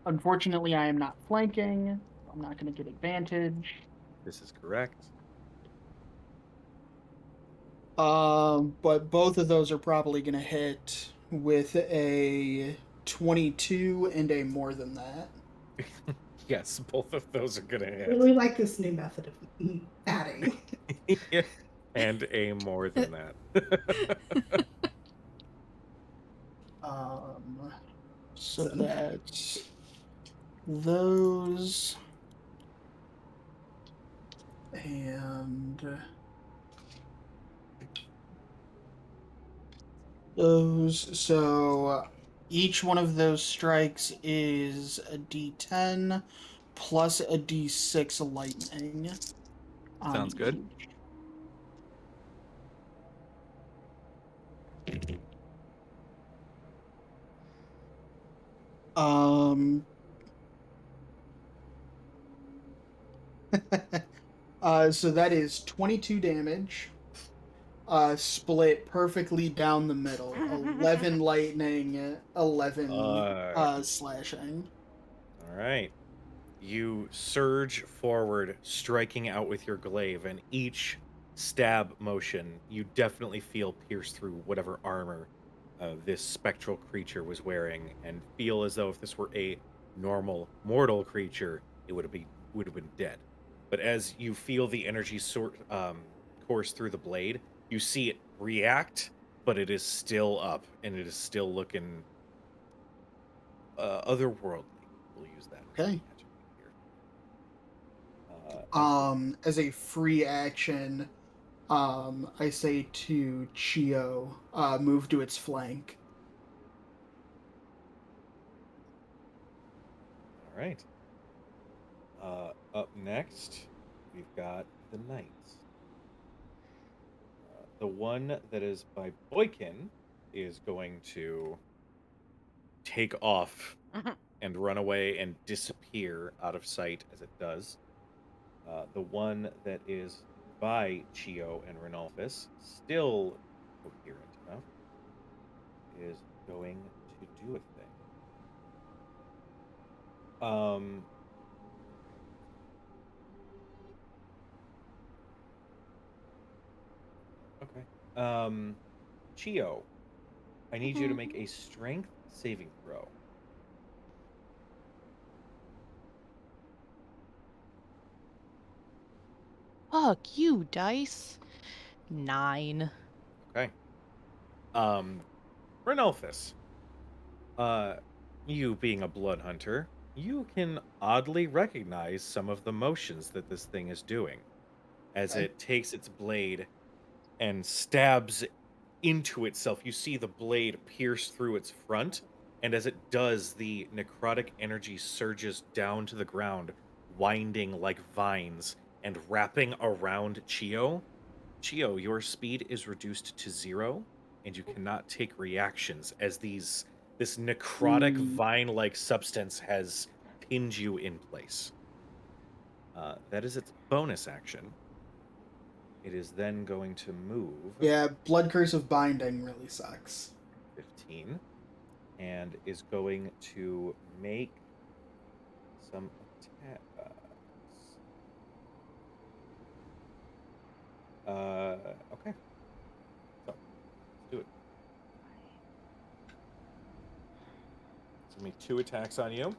unfortunately I am not flanking. I'm not gonna get advantage. This is correct. But both of those are probably gonna hit with a 22 and a more than that. Yes, both of those are gonna I hit. really like this new method of adding. And a more than that. So that's those and those. So each one of those strikes is a D10 plus a D6 lightning on Sounds good. each. Um, so that is 22 damage. split perfectly down the middle. 11 lightning, 11 slashing. All right. You surge forward, striking out with your glaive, and each stab motion, you definitely feel pierce through whatever armor this spectral creature was wearing, and feel as though if this were a normal mortal creature, it would have been dead. But as you feel the energy course through the blade, you see it react, but it is still up, and it is still looking otherworldly. We'll use that as Okay. the adjective here. As As a free action, I say to Chio, move to its flank. All right. Up next, we've got the knights. The one that is by Boykin is going to take off and run away and disappear out of sight as it does. The one that is by Chio and Renalphus, still coherent enough, is going to do a thing. Um, okay. Chio, I need you to make a strength saving throw. Fuck you, dice. 9. Okay. Um, Renalphus, uh, you being a blood hunter, you can oddly recognize some of the motions that this thing is doing as Okay. it takes its blade and stabs into itself. You see the blade pierce through its front, and as it does, the necrotic energy surges down to the ground, winding like vines and wrapping around Chio. Chio, your speed is reduced to 0, and you cannot take reactions as this necrotic Mm, vine-like substance has pinned you in place. That is its bonus action. It is then going to move yeah, Blood Curse of Binding really sucks. 15 and is going to make some attacks. Okay. So let's do it. It's gonna make 2 attacks on you.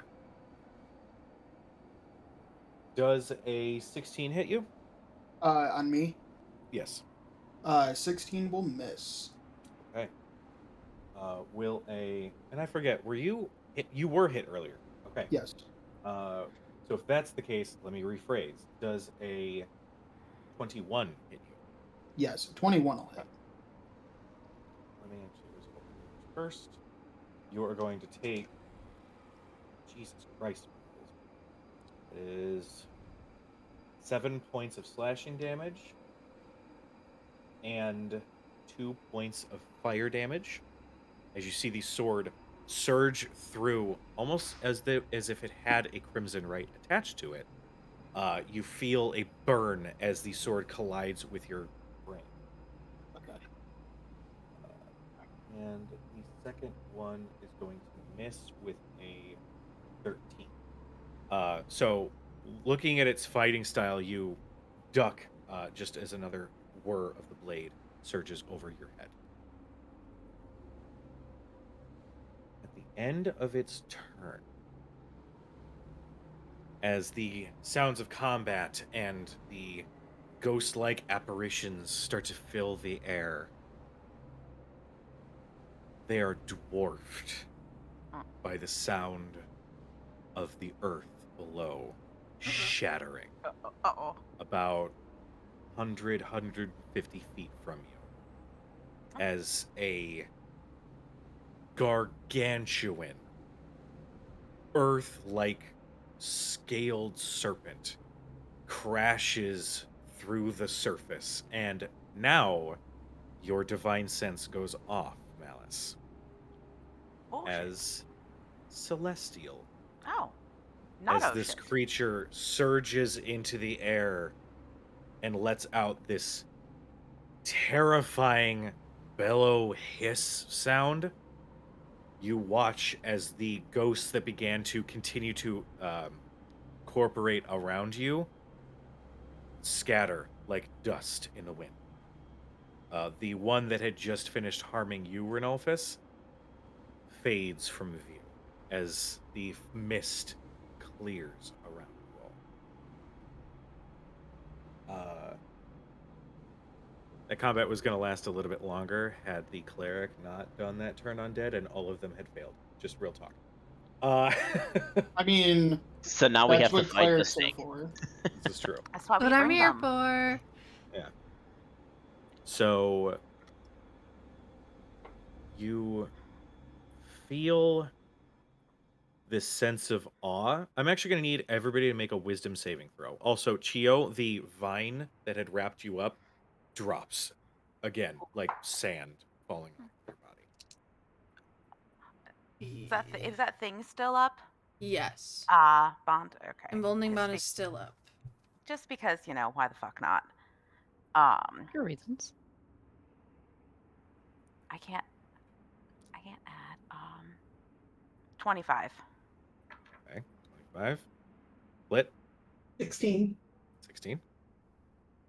Does a 16 hit you? On me, Yes. 16 will miss. Okay. Will a and I forget, were you hit? You were hit earlier. Okay. Yes. Uh, so if that's the case, let me rephrase. Does a 21 hit you? Yes, 21 will Okay. hit. Let me actually result first. You are going to take Jesus Christ. It is 7 points of slashing damage and 2 points of fire damage as you see the sword surge through almost as if it had a crimson right attached to it. You feel a burn as the sword collides with your brain. Okay. And the second one is going to miss with a 13. So looking at its fighting style, you duck just as another whir of the blade surges over your head. At the end of its turn, as the sounds of combat and the ghost-like apparitions start to fill the air, they are dwarfed by the sound of the earth below shattering Uh-oh. about 150 feet from you as a gargantuan earth-like scaled serpent crashes through the surface, and now your divine sense goes off, Malice, Bullshit. as celestial. Oh. Not As this ocean. creature surges into the air and lets out this terrifying bellow hiss sound, you watch as the ghosts that began to continue to corporate around you scatter like dust in the wind. The one that had just finished harming you, Renolphus, fades from view as the mist clears around you all. That combat was going to last a little bit longer had the cleric not done that turn undead, and all of them had failed. Just real talk. I mean, So now we that's have to what fight the clerics are snake. for. This is true. That's why we What I'm bring here them. for. Yeah. So you feel this sense of awe. I'm actually going to need everybody to make a wisdom saving throw. Also, Chio, the vine that had wrapped you up drops again, like sand falling off of your body. Is that thing still up? Yes. Bond. Okay. Emboldening Just bond is still up. just because, why the fuck not? Your reasons. I can't add 25. Okay, 25. Split, 16. 16.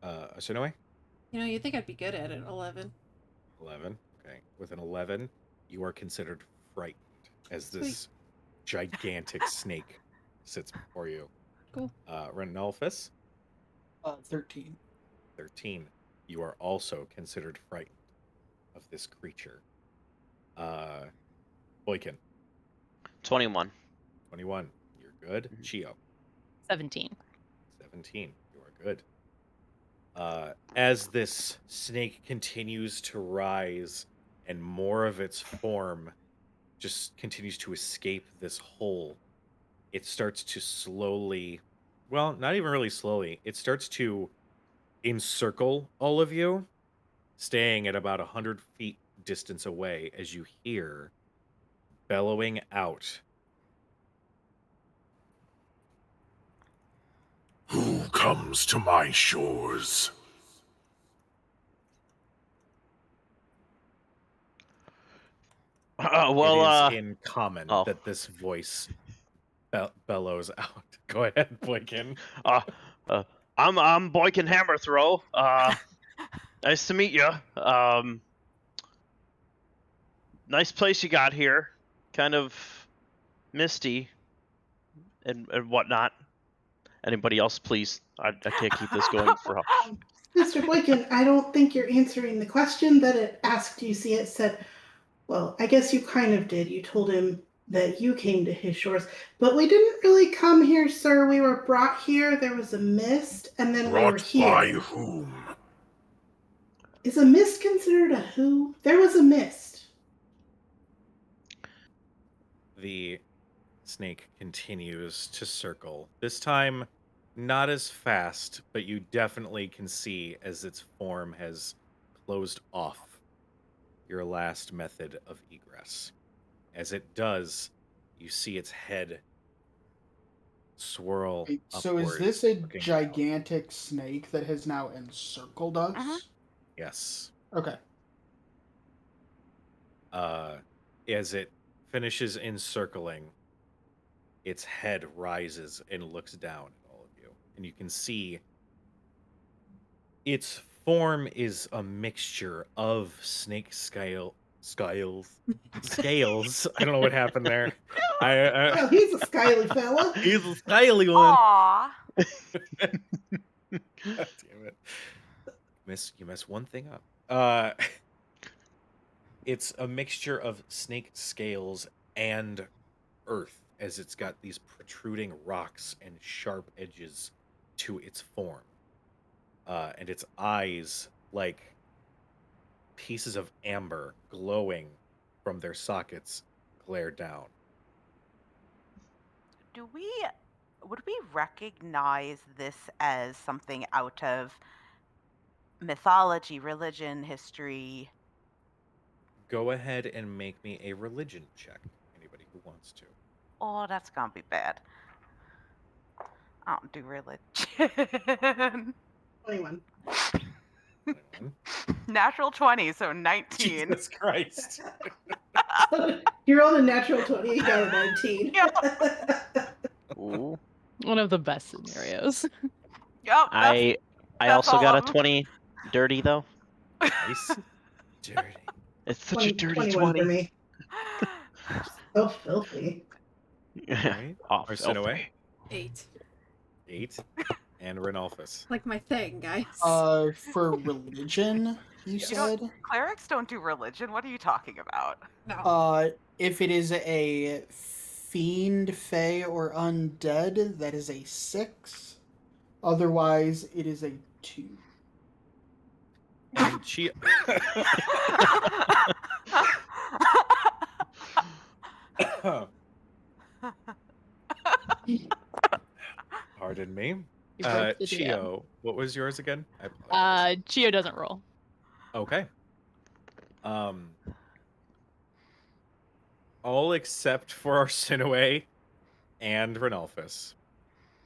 Asunoi, You think I'd be good at it. 11. 11. Okay, with an 11, you are considered frightened as Sweet. this gigantic snake sits before you. Cool. Renolphus, 13. 13. You are also considered frightened of this creature. Boykin, 21. 21. You're good. Mhm. Chio, 17. 17. You are good. As this snake continues to rise and more of its form just continues to escape this hole, it starts to slowly, well, not even really slowly, it starts to encircle all of you, staying at about 100 feet distance away as you hear bellowing out. Who comes to my shores? It is in common Oh. that this voice bellows out. Go ahead, Boykin. I'm Boykin Hammerthrow. Nice to meet you. Nice place you got here. Kind of misty and whatnot. Anybody else, please? I can't keep this going for. Mr. Boykin, I don't think you're answering the question that it asked you. See, it said, well, I guess you kind of did. You told him that you came to his shores. But we didn't really come here, sir. We were brought here. There was a mist, and then we were Brought by here. whom? Is a mist considered a who? There was a mist. The snake continues to circle. This time, not as fast, but you definitely can see as its form has closed off your last method of egress. As it does, you see its head swirl Wait, so is upwards, this a looking down. gigantic snake that has now encircled us? Mhm. Yes. Okay. As it finishes encircling, its head rises and looks down at all of you. And you can see its form is a mixture of snake scales. I don't know what happened there. Oh, he's a skyly fella. He's a scaly one. Aw. God damn it. You mess one thing up. It's a mixture of snake scales and earth, as it's got these protruding rocks and sharp edges to its form. And its eyes, like pieces of amber glowing from their sockets, glare down. Would we recognize this as something out of mythology, religion, history? Go ahead and make me a religion check. Anybody who wants to. Oh, that's gonna be bad. I don't do religion. 21. 21. Natural 20, so 19. Jesus Christ. You rolled a natural 20, you got a 19. Ooh. One of the best scenarios. Yep, I that's also all got of a them. 20 dirty though. Nice. Dirty. It's such a dirty 21 for 20. me. So filthy. Alright. Oh, Arsenaway, 8. 8. And Renalphus. Like my thing, guys. For religion, you You said? Clerics don't do religion. What are you talking about? No. If it is a fiend, fey, or undead, that is a 6. Otherwise, it is a 2. And she Pardon me. You broke the DM. Chio, what was yours again? I apologize. Chio doesn't roll. Okay. All except for Arsinoe and Renalphus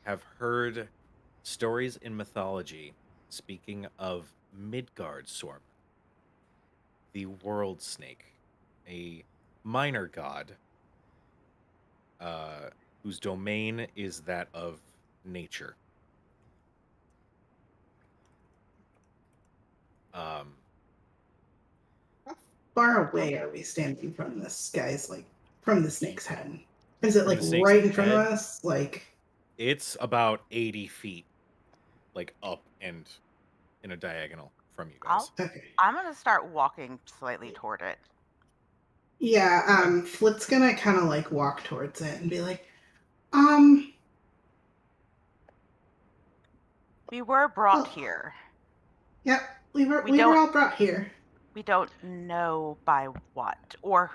have heard stories in mythology speaking of Midgard Sorm, the world snake, a minor god whose domain is that of nature. How far away are we standing from this, guys? Like, from the snake's head? Is it From like the snake's right in front of head? us? Like, It's about 80 feet, like up and in a diagonal from you guys. okay. I'm gonna start walking slightly toward it. Yeah, Flit's gonna kind of like walk towards it and be like, We were brought Oh. here. Yep, we were don't- all brought here. We don't know by what or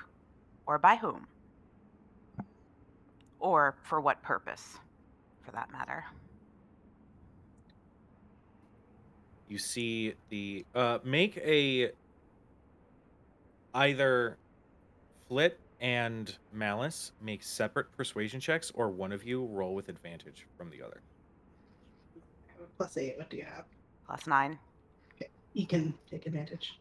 by whom. Or for what purpose, for that matter. You see the make a either Flit and Malice make separate persuasion checks, or one of you roll with advantage from the other. I have a +8. What do you have? +9. Okay, you can take advantage.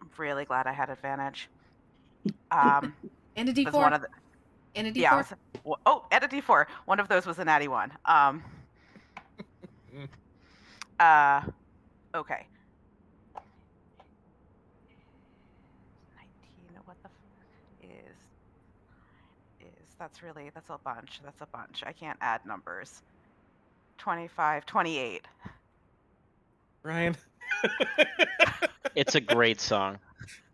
I'm really glad I had advantage. And a was D4. one of the, And a D4. yeah. And a D4. One of those was a natty 1. Okay. 19. What the is that's a bunch. That's a bunch. I can't add numbers. 25, 28. Ryan. It's a great song.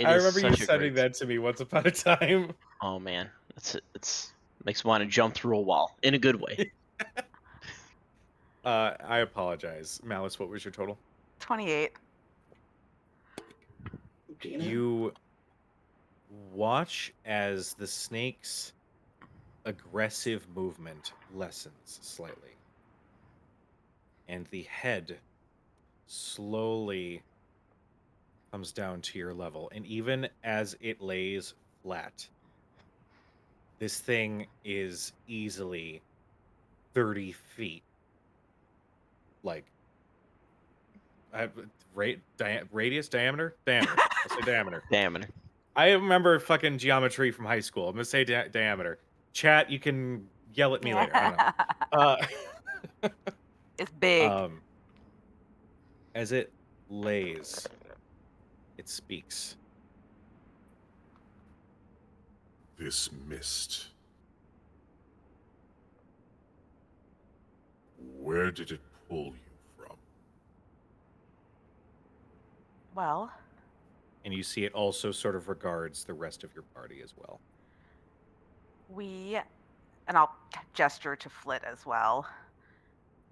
I remember you sending that to me once upon a time. Oh man, it's makes me want to jump through a wall in a good way. I apologize. Malice, what was your total? 28. Gina? You watch as the snake's aggressive movement lessens slightly, and the head slowly comes down to your level. And even as it lays flat, this thing is easily 30 feet. Like, radius, diameter? Diameter. I'll say diameter. Diameter. I remember fucking geometry from high school. I'm gonna say diameter. Chat, you can yell at me later. I don't know. It's big. As it lays, it speaks. This mist. Where did it pull you from? Well, And you see it also sort of regards the rest of your party as well. and I'll gesture to Flit as well,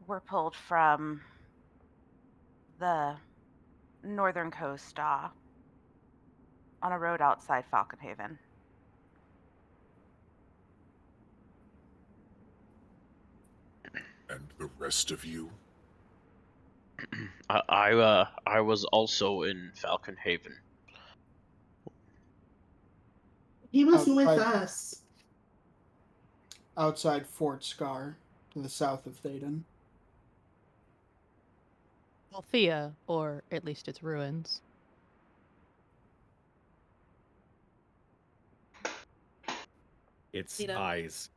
we're pulled from the northern coast on a road outside Falconhaven. And the rest of you? I was also in Falcon Haven. He wasn't with Outside- us. Outside Fort Scar, to the south of Thaden. Althea, or at least its ruins. Its Lita. eyes.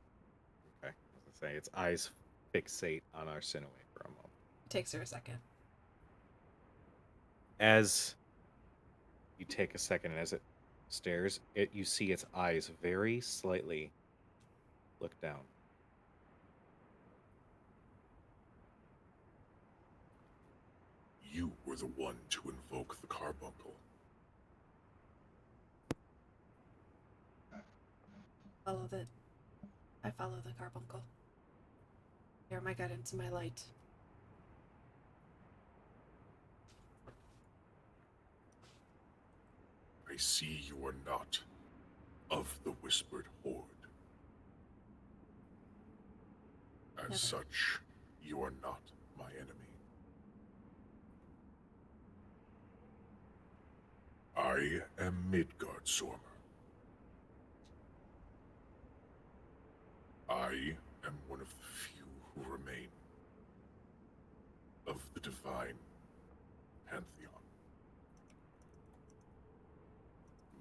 Okay, I was gonna say its eyes fixate on Arsinoe for a moment. Takes her a second. As you take a second, and as it stares, you see its eyes very slightly look down. You were the one to invoke the carbuncle. I follow the carbuncle. You're my guidance and my light. I see you are not of the Whispered Horde. As Never. such, you are not my enemy. I am Midgard Sormer. I am one of the few who remain of the divine pantheon.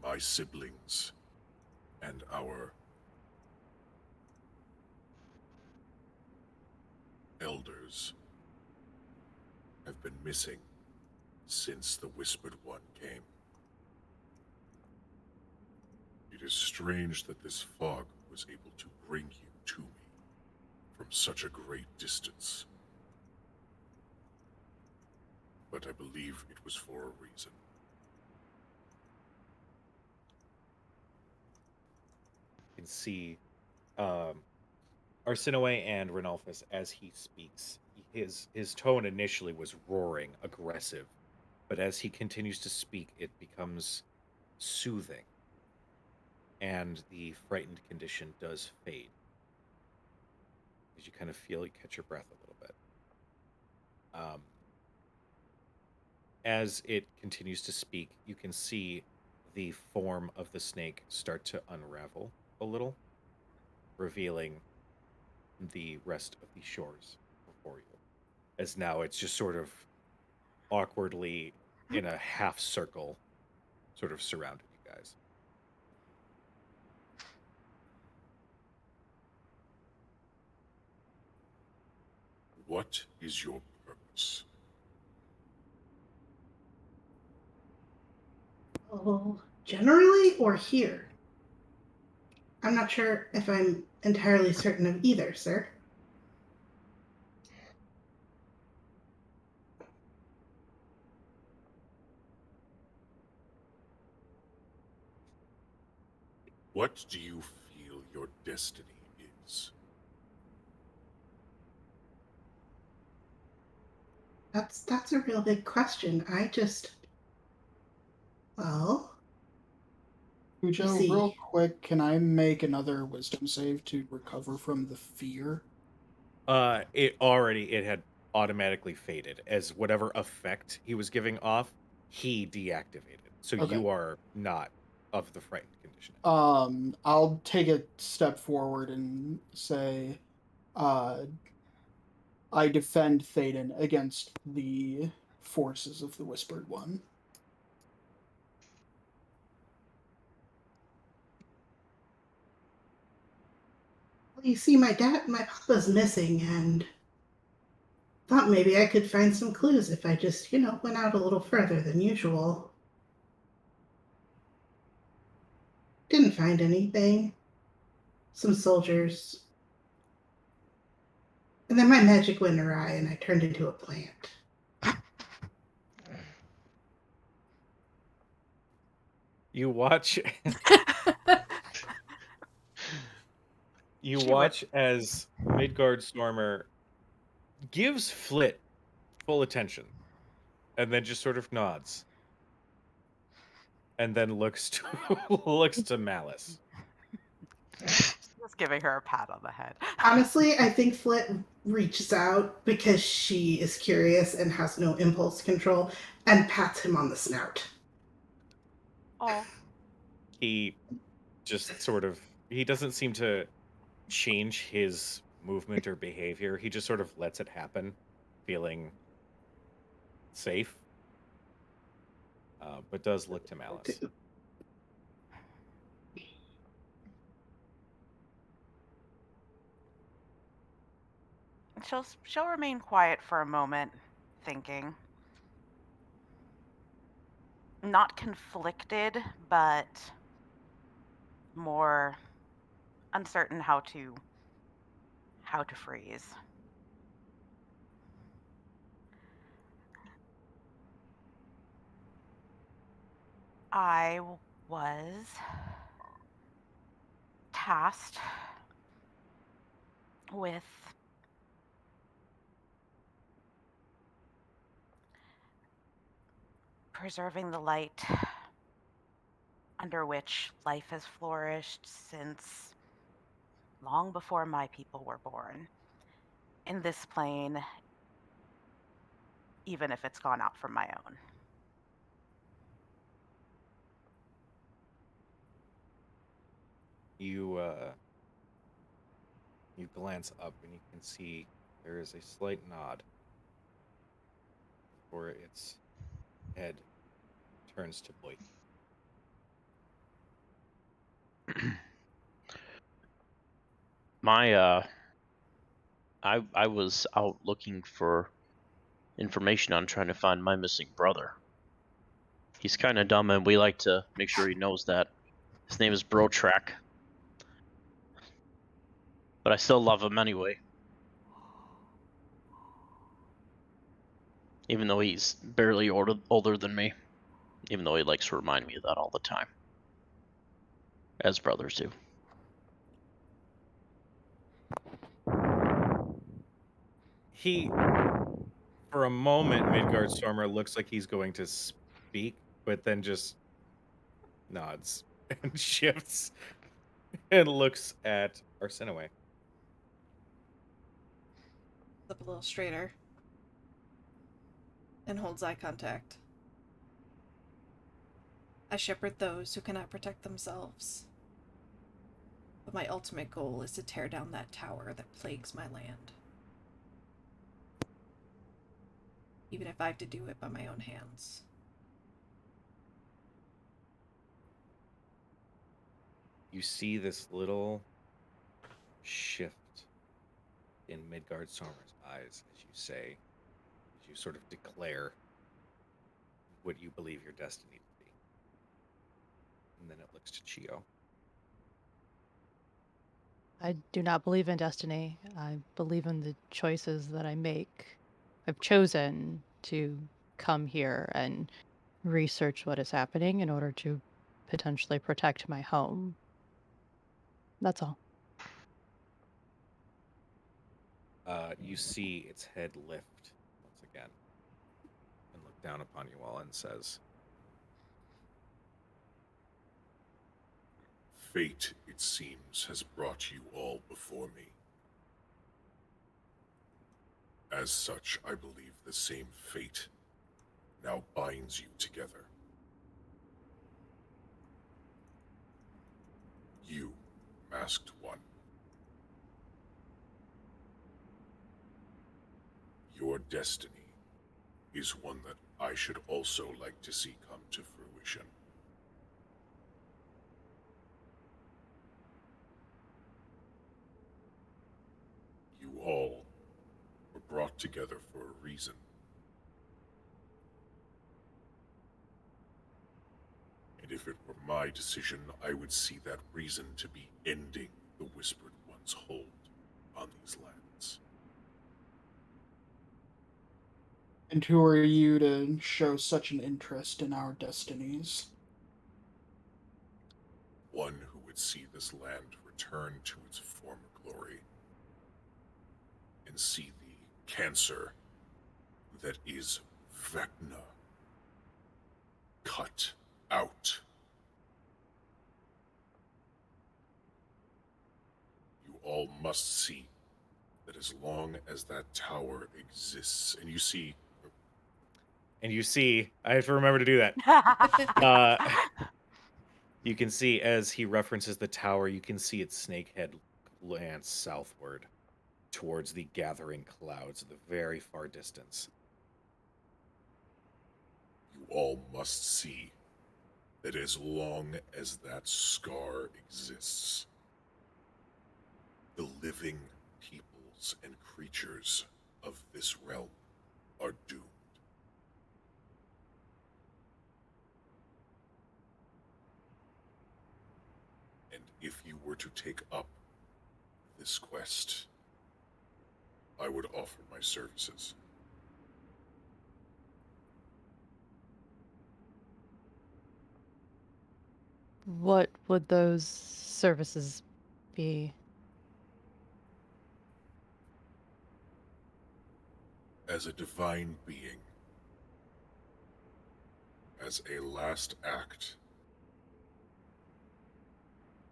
My siblings and our elders have been missing since the Whispered One came. It is strange that this fog was able to bring you to me from such a great distance. But I believe it was for a reason. You can see Arsinoe and Renalphus as he speaks. His tone initially was roaring, aggressive, but as he continues to speak, it becomes soothing, and the frightened condition does fade. As you kind of feel, you catch your breath a little bit. As it continues to speak, you can see the form of the snake start to unravel a little, revealing the rest of the shores before you. As now it's just sort of awkwardly in a half circle, sort of surrounding you guys. What is your purpose? Oh, generally or here? I'm not sure if I'm entirely certain of either, sir. What do you feel your destiny is? That's a real big question. Well, Ujo, see. real quick, can I make another wisdom save to recover from the fear? It had automatically faded as whatever effect he was giving off, he deactivated. So Okay. you are not of the frightened condition. I'll take a step forward and say, I defend Thaden against the forces of the Whispered One. Well, you see, my papa's missing, and thought maybe I could find some clues if I just, went out a little further than usual. Didn't find anything. Some soldiers. And then my magic went awry and I turned into a plant. You watch you She would. watch as Midgard Stormer gives Flit full attention and then just sort of nods. And then looks to looks to Malice. Just giving her a pat on the head. Honestly, I think Flit reaches out because she is curious and has no impulse control and pats him on the snout. Oh. He just sort of he doesn't seem to change his movement or behavior. He just sort of lets it happen, feeling safe, but does look to Malice. She'll remain quiet for a moment, thinking. Not conflicted, but more uncertain how to freeze. I was tasked with preserving the light under which life has flourished since long before my people were born. In this plane, even if it's gone out from my own. You you glance up and you can see there is a slight nod before its head turns to Boyd. I was out looking for information on trying to find my missing brother. He's kind of dumb, and we like to make sure he knows that. His name is Brotrack. But I still love him anyway. Even though he's barely older than me. Even though he likes to remind me of that all the time. As brothers do. He, for a moment, Midgard Stormer looks like he's going to speak, but then just nods and shifts and looks at Arsinoe. Up a little straighter. And holds eye contact. I shepherd those who cannot protect themselves. But my ultimate goal is to tear down that tower that plagues my land. Even if I have to do it by my own hands. You see this little shift in Midgard Stormer's eyes as you say, as you sort of declare what you believe your destiny to be. And then it looks to Chio. I do not believe in destiny. I believe in the choices that I make. I've chosen to come here and research what is happening in order to potentially protect my home. That's all. You see its head lift once again and look down upon you all and says, Fate, it seems, has brought you all before me. As such, I believe the same fate now binds you together. You, Masked One. Your destiny is one that I should also like to see come to fruition. You all were brought together for a reason. And if it were my decision, I would see that reason to be ending the Whispered One's hold on these lands. And who are you to show such an interest in our destinies? One who would see this land return to its former glory. And see the cancer that is Vecna cut out. You all must see that as long as that tower exists, and you see, I have to remember to do that. You can see as he references the tower, you can see its snake head glance southward towards the gathering clouds in the very far distance. You all must see that as long as that scar exists, the living peoples and creatures of this realm are doomed. And if you were to take up this quest, I would offer my services. What would those services be? As a divine being, as a last act,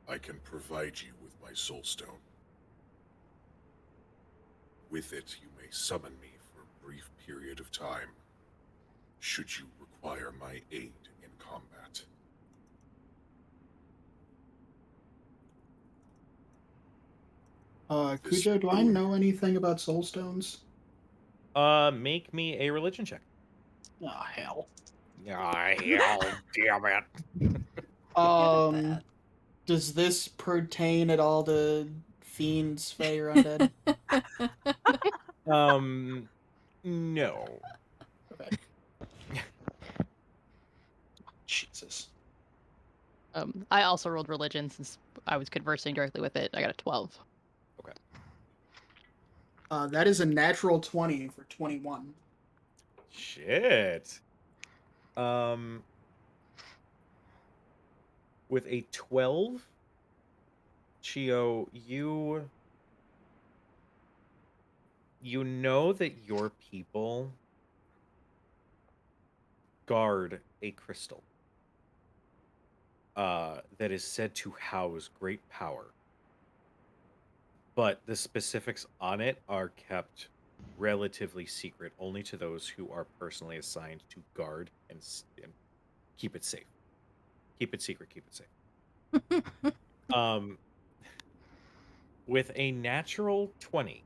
I can provide you with my soul stone. With it, you may summon me for a brief period of time, should you require my aid in combat. This Cujo, do I know anything about soul stones? Make me a religion check. Oh, hell. Ah, hell, damn it. Good at that. Does this pertain at all to fiends, fae, or undead? No. Okay. Jesus. I also rolled religion since I was conversing directly with it. I got a 12. Okay. That is a natural 20 for 21. Shit. With a 12, Chio, you know that your people guard a crystal that is said to house great power, but the specifics on it are kept relatively secret only to those who are personally assigned to guard and keep it safe. Keep it secret, keep it safe. um with a natural 20,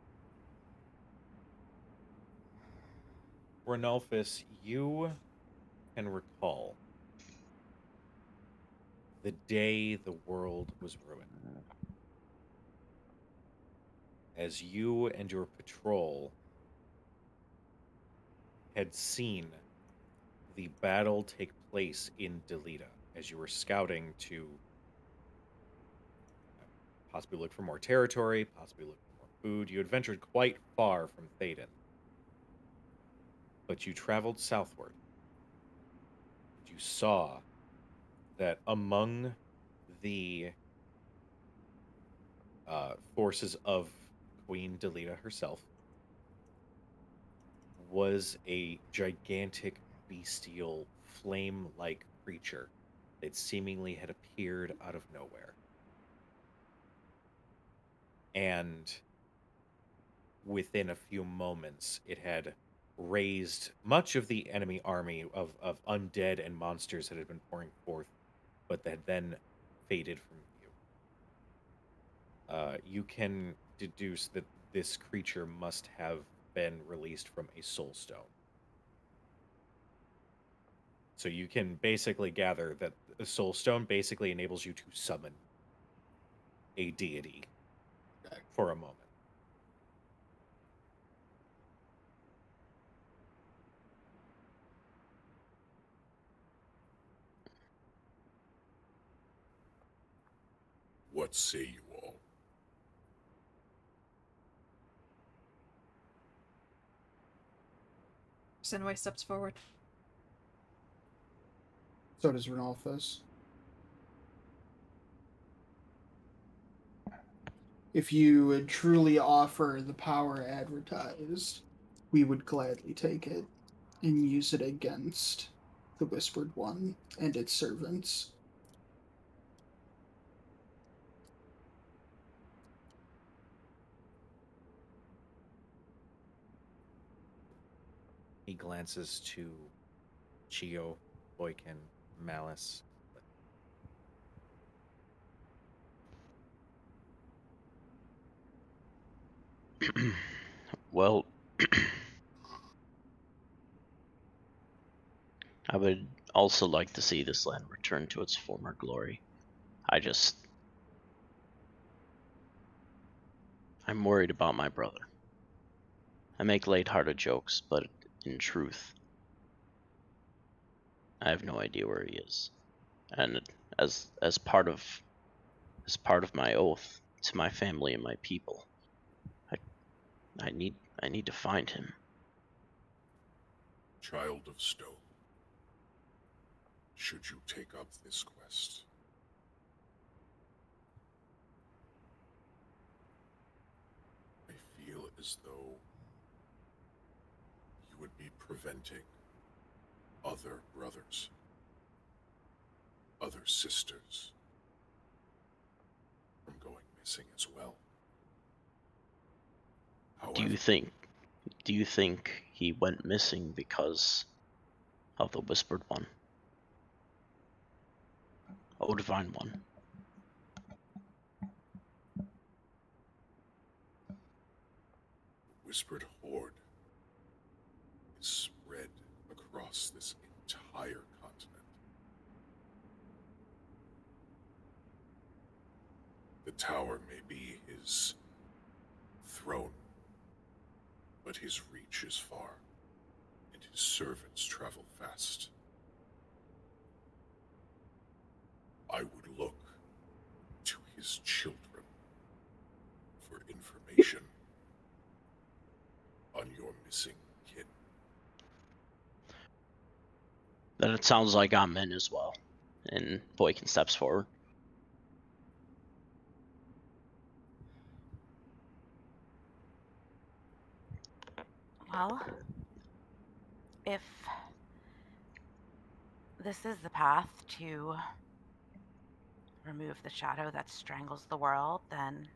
Renalphus, you can recall the day the world was ruined. As you and your patrol had seen the battle take place in Delita, as you were scouting to possibly look for more territory, possibly look for more food. You had ventured quite far from Thaden, but you traveled southward. And you saw that among the forces of Queen Delita herself was a gigantic bestial flame-like creature that seemingly had appeared out of nowhere. And within a few moments, it had raised much of the enemy army of undead and monsters that had been pouring forth, but that then faded from view. You can deduce that this creature must have been released from a soul stone. So you can basically gather that the soul stone basically enables you to summon a deity for a moment. What say you all? Senway steps forward. So does Renalphus. If you would truly offer the power advertised, we would gladly take it and use it against the Whispered One and its servants. He glances to Chio, Boykin, Malice. Well, I would also like to see this land return to its former glory. I'm worried about my brother. I make lighthearted jokes, but in truth, I have no idea where he is. And as part of my oath to my family and my people, I need to find him. Child of Stone, should you take up this quest, I feel as though you would be preventing other brothers, other sisters from going missing as well. Do However, you think he went missing because of the Whispered One? Oh, Divine One. the Whispered Horde is spread across this entire continent. The tower may be his throne, but his reach is far, and his servants travel fast. I would look to his children for information on your missing kin. Then it sounds like I'm in as well. And Boykin steps forward. Well, if this is the path to remove the shadow that strangles the world, then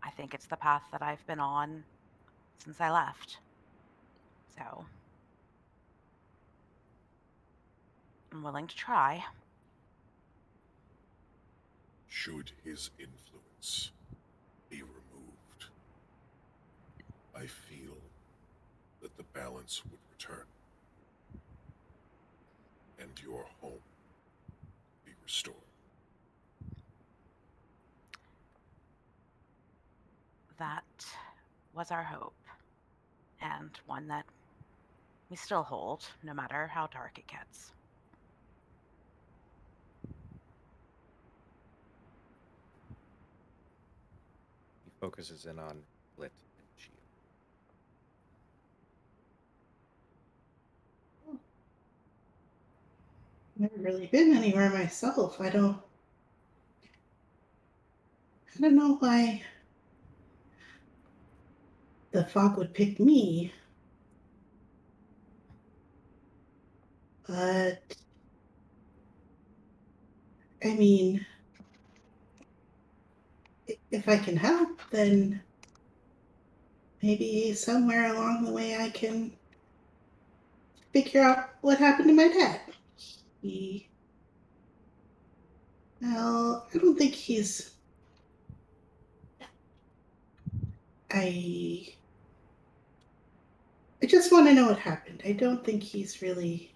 I think it's the path that I've been on since I left. So I'm willing to try. Should his influence be removed, I feel that the balance would return, and your home be restored. That was our hope, and one that we still hold, no matter how dark it gets. He focuses in on Flit and Geo. Never really been anywhere myself. I don't know why the fog would pick me. But I mean, if I can help, then maybe somewhere along the way I can figure out what happened to my dad. He, well, I don't think he's. I just want to know what happened. I don't think he's really,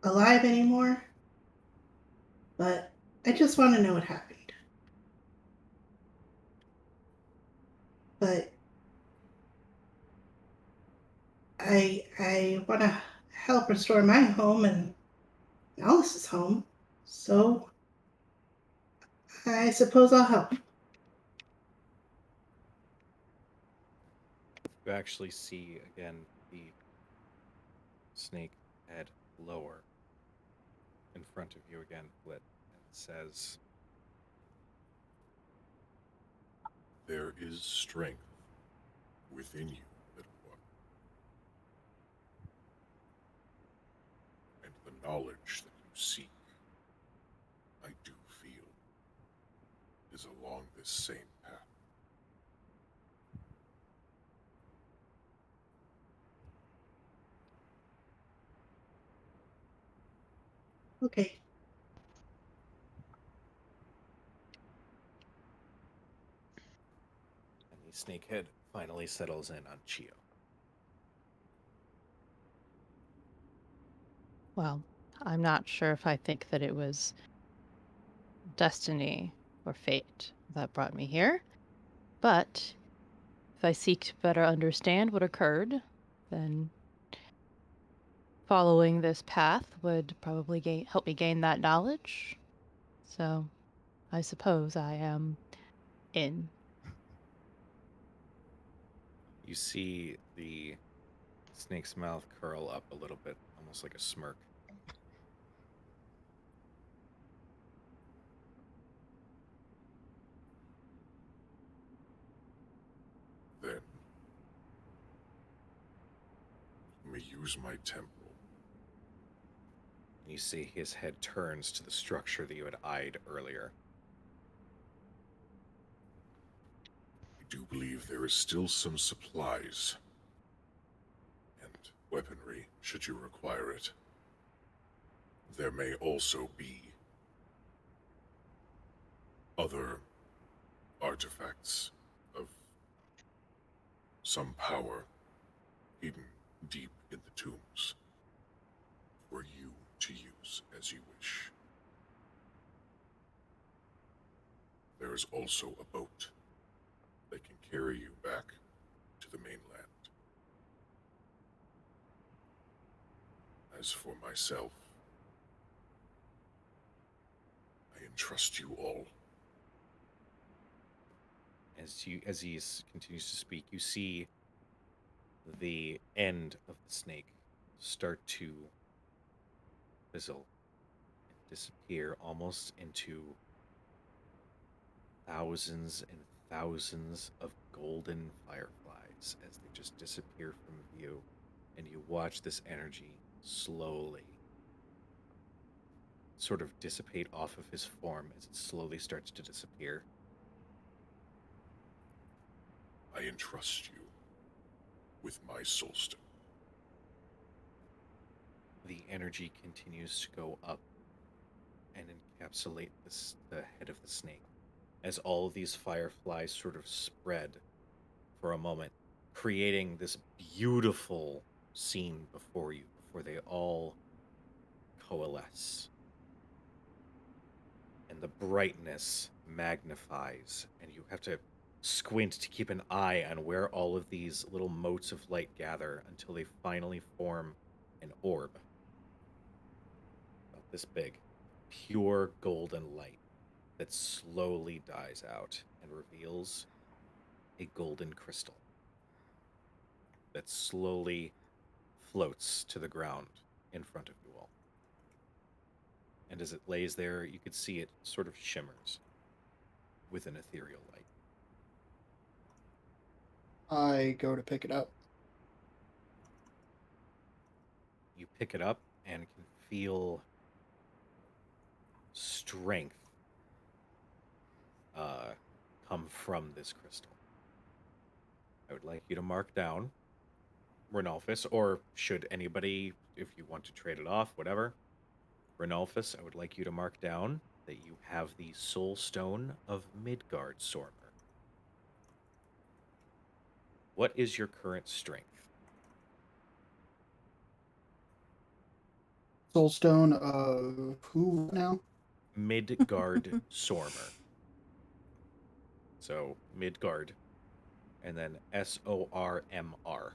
alive anymore. But I just want to know what happened. But I want to help restore my home and Alice's home. So I suppose I'll help. You actually see again the snake head lower in front of you again, Flit, and says, There is strength within you, little one, and the knowledge that you seek, I do feel, is along this same path. Okay. and he snakehead finally settles in on Chio. Well, I'm not sure if I think that it was destiny or fate that brought me here, but if I seek to better understand what occurred, then following this path would probably help me gain that knowledge. So, I suppose I am in. You see the snake's mouth curl up a little bit, almost like a smirk. Then, let me use my temple. And you see his head turns to the structure that you had eyed earlier. I do believe there is still some supplies and weaponry, should you require it. There may also be other artifacts of some power hidden deep in the tombs for you to use as you wish. There is also a boat that can carry you back to the mainland. As for myself, I entrust you all. As he continues to speak, you see the end of the snake start to fizzle and disappear almost into thousands and thousands of golden fireflies as they just disappear from view, and you watch this energy slowly sort of dissipate off of his form as it slowly starts to disappear. I entrust you with my soulstone. The energy continues to go up and encapsulate the head of the snake as all of these fireflies sort of spread for a moment, creating this beautiful scene before you before they all coalesce. And the brightness magnifies, and you have to squint to keep an eye on where all of these little motes of light gather until they finally form an orb about this big, pure golden light that slowly dies out and reveals a golden crystal that slowly floats to the ground in front of you all. And as it lays there, you could see it sort of shimmers with an ethereal light. I go to pick it up. You pick it up and can feel strength come from this crystal. I would like you to mark down Renalphus, or should anybody, if you want to trade it off, whatever. Renalphus, I would like you to mark down that you have the Soul Stone of Midgard Sormer. What is your current strength? Soulstone of who now? Midgard Sormer. So Midgard, and then Sormr.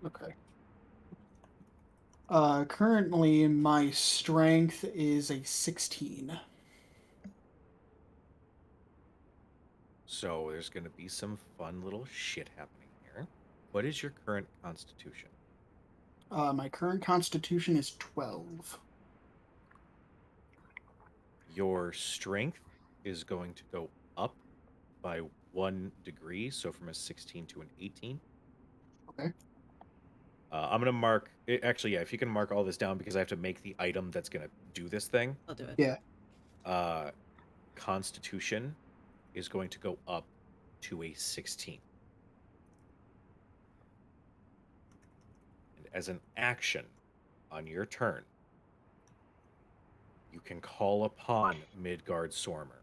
Okay. Currently my strength is a 16. So there's going to be some fun little shit happening here. What is your current constitution? My current constitution is 12. Your strength is going to go up by 1 degree, so from a 16 to an 18. Okay. I'm gonna mark. Actually, yeah. If you can mark all this down, because I have to make the item that's gonna do this thing. I'll do it. Yeah. Constitution is going to go up to a 16. And as an action on your turn, you can call upon Midgard Sormer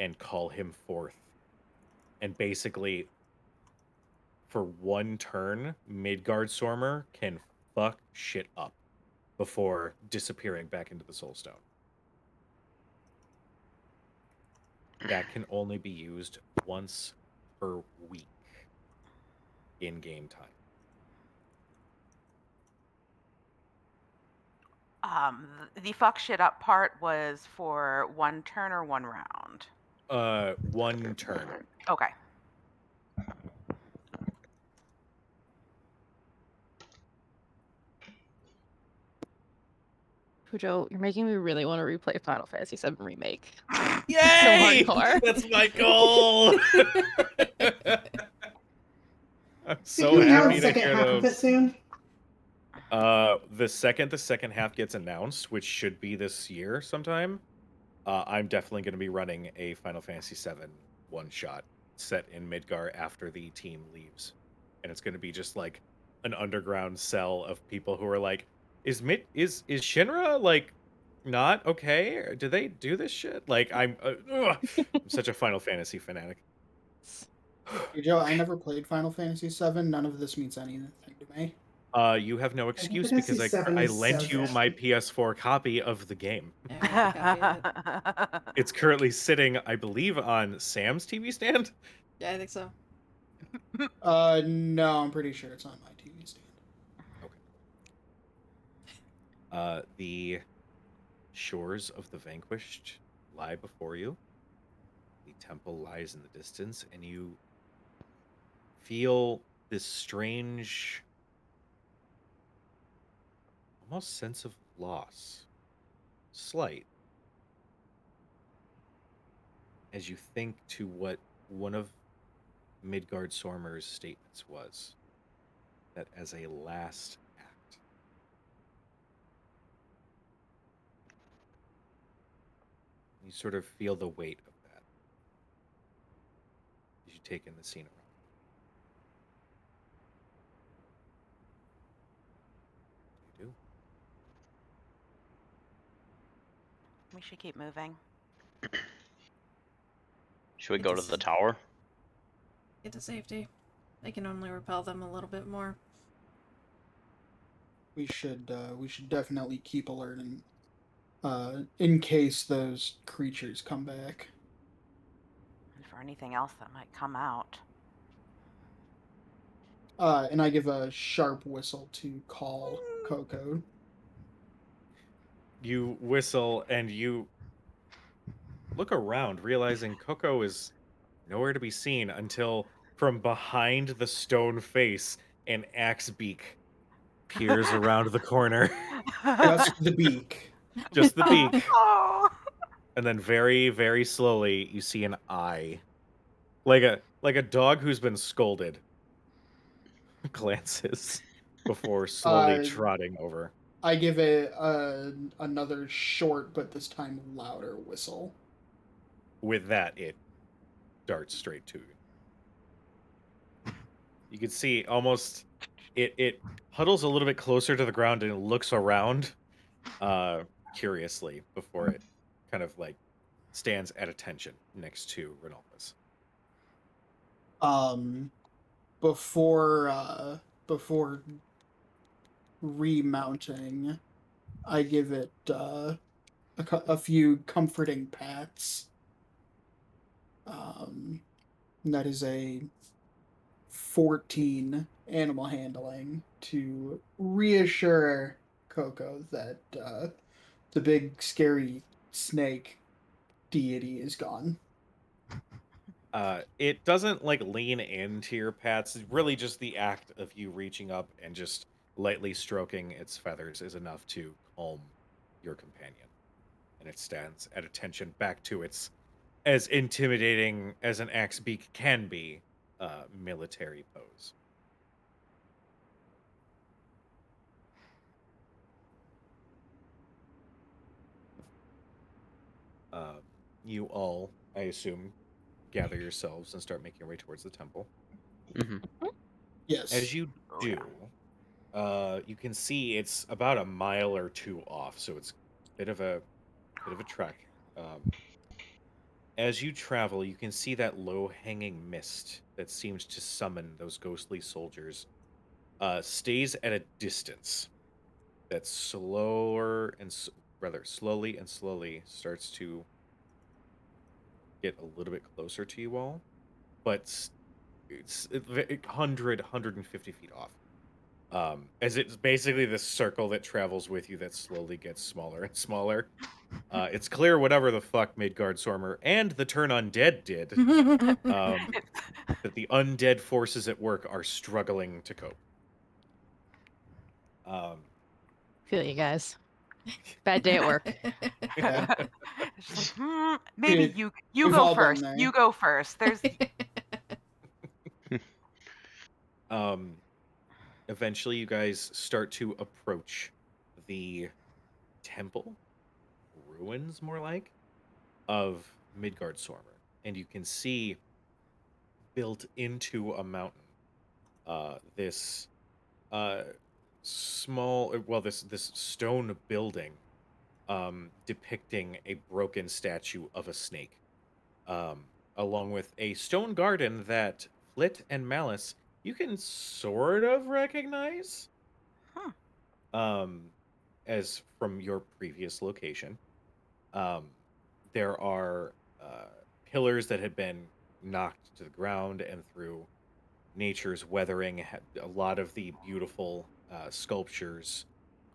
and call him forth. And basically, for one turn, Midgard Stormer can fuck shit up before disappearing back into the Soul Stone. That can only be used once per week in game time. The fuck shit up part was for one turn or one round. One turn. Okay. Pujo, you're making me really want to replay Final Fantasy VII Remake. Yay! So hardcore. That's my goal. I'm so Coming out happy to second hear half of it those. soon. The second half gets announced, which should be this year sometime, I'm definitely going to be running a Final Fantasy VII one-shot set in Midgar after the team leaves. And it's going to be just like an underground cell of people who are like, is Shinra like not okay? Do they do this shit? Like I'm such a Final Fantasy fanatic. Hey, Joe, I never played Final Fantasy VII. None of this means anything to me. You have no Final excuse Fantasy because VII I is so lent you good. my PS4 copy of the game. Yeah, I have a copy of it. It's currently sitting, I believe, on Sam's TV stand. Yeah, I think so. No, I'm pretty sure it's on my TV stand. The shores of the vanquished lie before you. The temple lies in the distance, and you feel this strange, almost sense of loss. Slight. As you think to what one of Midgard Sormer's statements was, that as a last act, you sort of feel the weight of that as you take in the scene around. You do. We should keep moving. Should we It go to is- the tower? Get to safety. I can only repel them a little bit more. We should definitely keep alert in case those creatures come back. And for anything else that might come out. And I give a sharp whistle to call Coco. You whistle and you look around, realizing Coco is nowhere to be seen until from behind the stone face, an axe beak peers around the corner. Just the beak. Just the beak. Oh. And then very, very slowly you see an eye. Like a dog who's been scolded. Glances before slowly Uh, trotting over. I give it another short but this time louder whistle. With that, it darts straight to you. You can see almost it huddles a little bit closer to the ground and it looks around curiously before it kind of like stands at attention next to Renaldus. Before remounting, I give it a few comforting pats. That is a 14 animal handling to reassure Coco that the big scary snake deity is gone. It doesn't like lean into your pats. It's really just the act of you reaching up and just lightly stroking its feathers is enough to calm your companion. And it stands at attention back to its as intimidating as an axe beak can be military pose. You all, I assume, gather yourselves and start making your way towards the temple. Mm-hmm. Yes. As you Oh, do, you can see it's about a mile or two off, so it's a bit of a trek. as you travel, you can see that low-hanging mist that seems to summon those ghostly soldiers stays at a distance that rather slowly and slowly starts to get a little bit closer to you all, but it's 150 feet off. As it's basically this circle that travels with you that slowly gets smaller and smaller. It's clear whatever the fuck Midgard Sormer and the Turn Undead did, um, that the undead forces at work are struggling to cope. Um, Feel you guys. Bad day at work. Yeah. It's just like, maybe Dude, you we've go all been first. there. You go first. There's um, eventually, you guys start to approach the temple ruins, more like, of Midgard Sormer, and you can see built into a mountain this uh this stone building depicting a broken statue of a snake, um along with a stone garden that Flit and Malice you can sort of recognize huh. um as from your previous location. um there are pillars that had been knocked to the ground, and through nature's weathering, a lot of the beautiful sculptures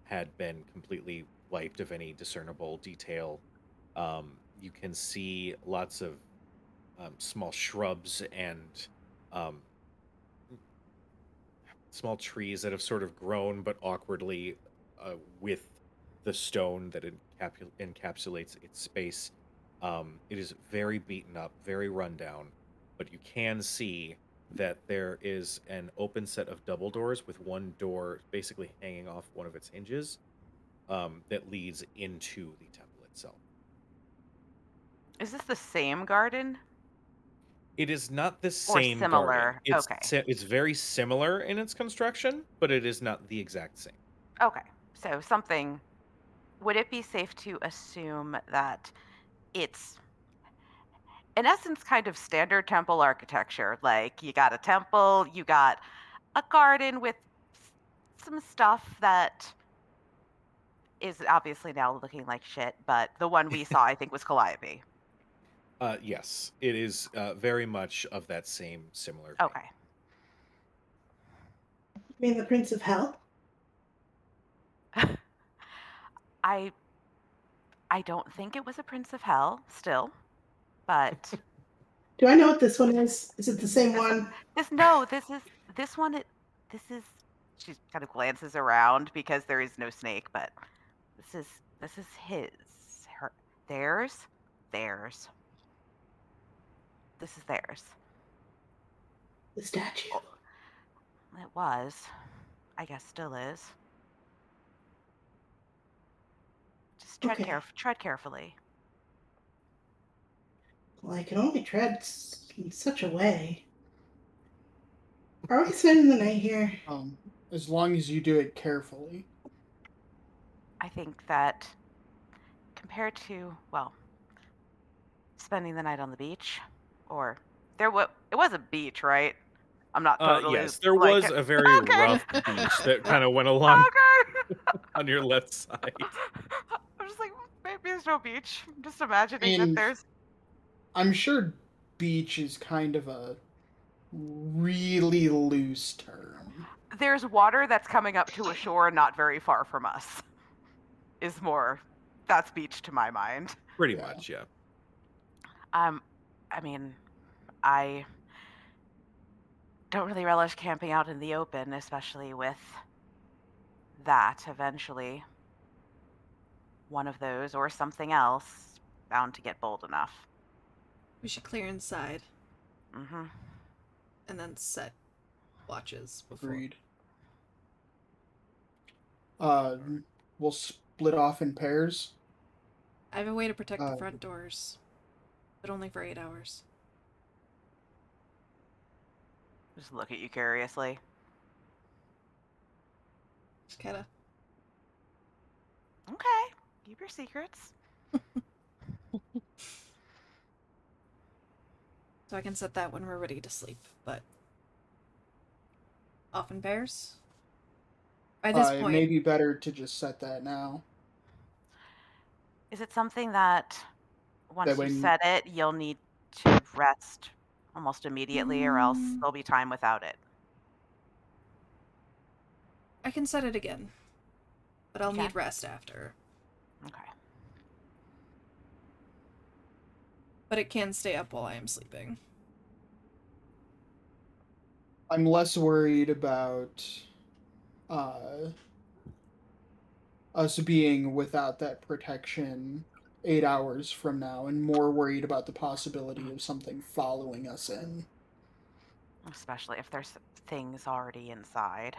had been completely wiped of any discernible detail. You can see lots of small shrubs and um, small trees that have sort of grown but awkwardly with the stone that encapsulates its space. It is very beaten up, very rundown, but you can see that there is an open set of double doors with one door basically hanging off one of its hinges, that leads into the temple itself. Is this the same garden It is not the or same garden. similar? Okay. It's very similar in its construction, but it is not the exact same. Okay. So something. Would it be safe to assume that it's in essence kind of standard temple architecture? Like you got a temple, you got a garden with s- some stuff that is obviously now looking like shit, but the one we saw I think was Calliope. Yes, it is very much of that same similar vein. Okay. You mean the Prince of Hell? I I don't think it was a Prince of Hell still, but Do I know what this one is? Is it the same this one? this no, this is this one this is she kind of glances around because there is no snake, but this is his her theirs theirs. This is theirs. The statue. Oh, it was. I guess still is. Just Okay. tread carefully. Well, I can only tread in such a way. Are we spending the night here? As long as you do it carefully. I think that compared to, well, spending the night on the beach, or it was a beach, right? I'm not totally Yes, there like was a very okay, rough beach that kind of went along okay. on your left side. I'm just like maybe there's no beach. I'm just imagining that And there's I'm sure beach is kind of a really loose term. water that's coming up to a shore not very far from us. Is more that's beach to my mind. Pretty Yeah. much, yeah. Um, I mean, I don't really relish camping out in the open, especially with that eventually one of those or something else bound to get bold enough. We should clear inside Hmm. and then set watches before. Agreed. Uh, we'll split off in pairs. I have a way to protect the Uh, front doors, but only for 8 hours. Just look at you curiously. Just kinda. Okay, keep your secrets. So I can set that when we're ready to sleep, but off in pairs? By this It point, may be better to just set that now. Is it something that That once you when set it, you'll need to rest almost immediately, or else Mm. there'll be time without it? I can set it again, but I'll You can? need rest after. Okay. But it can stay up while I am sleeping. I'm less worried about uh, us being without that protection 8 hours from now, and more worried about the possibility of something following us in. Especially if there's things already inside.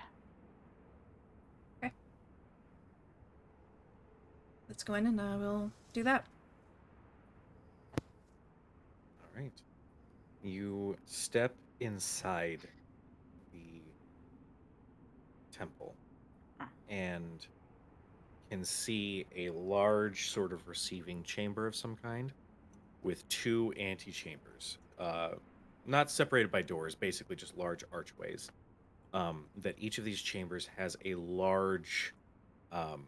Okay. Let's go in and I will do that. All right. You step inside the temple Mm. and can see a large sort of receiving chamber of some kind with two antechambers, not separated by doors, basically just large archways. That each of these chambers has a large, um,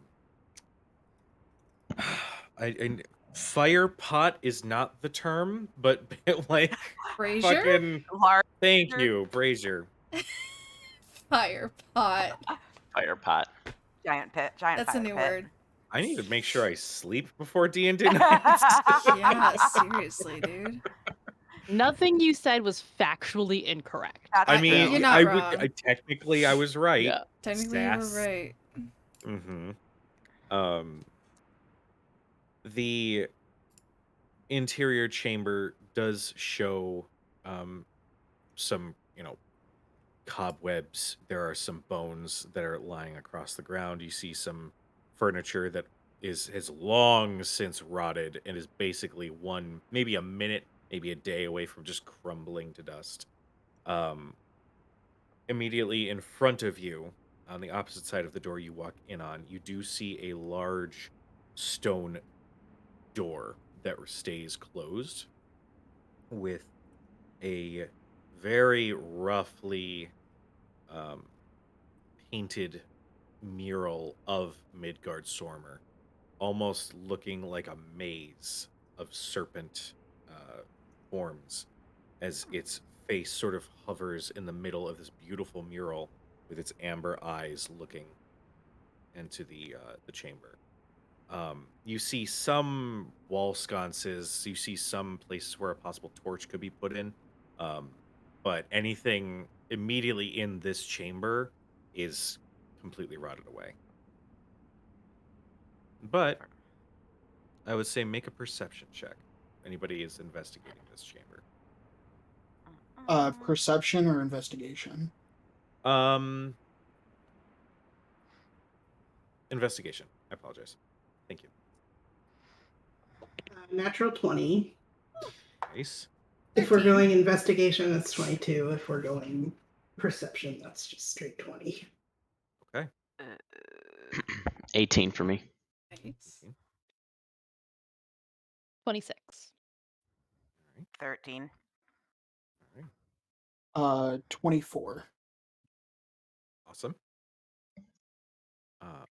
fire pot is not the term, but like Brazier? fucking Large. thank you, brazier. Fire pot. Fire pot. Giant pit. Giant That's a fire new pit. word. I need to make sure I sleep before D&D nights. Yeah, seriously, dude. Nothing you said was factually incorrect. That's I true. mean, You're I not would. wrong. Technically, I was right. Yeah. Technically, you were Sass. right. Mm-hmm. The interior chamber does show some, cobwebs. There are some bones that are lying across the ground. You see some furniture that has long since rotted and is basically maybe a minute, maybe a day away from just crumbling to dust. Um, Immediately in front of you, on the opposite side of the door you walk in on, you do see a large stone door that stays closed with a very roughly um, painted mural of Midgard Sormer, almost looking like a maze of serpent forms as its face sort of hovers in the middle of this beautiful mural with its amber eyes looking into the chamber. You see some wall sconces, you see some places where a possible torch could be put in, um, but anything immediately in this chamber is completely rotted away. But I would say make a perception check. Anybody is investigating this chamber. Perception or investigation? Um, Investigation. I apologize. Thank you. Natural 20. Nice. If we're 13. going investigation, that's 22. If we're going perception, that's just straight 20. Okay. 18 for me. Nice. 26. All right. 13. All right. 24. Awesome.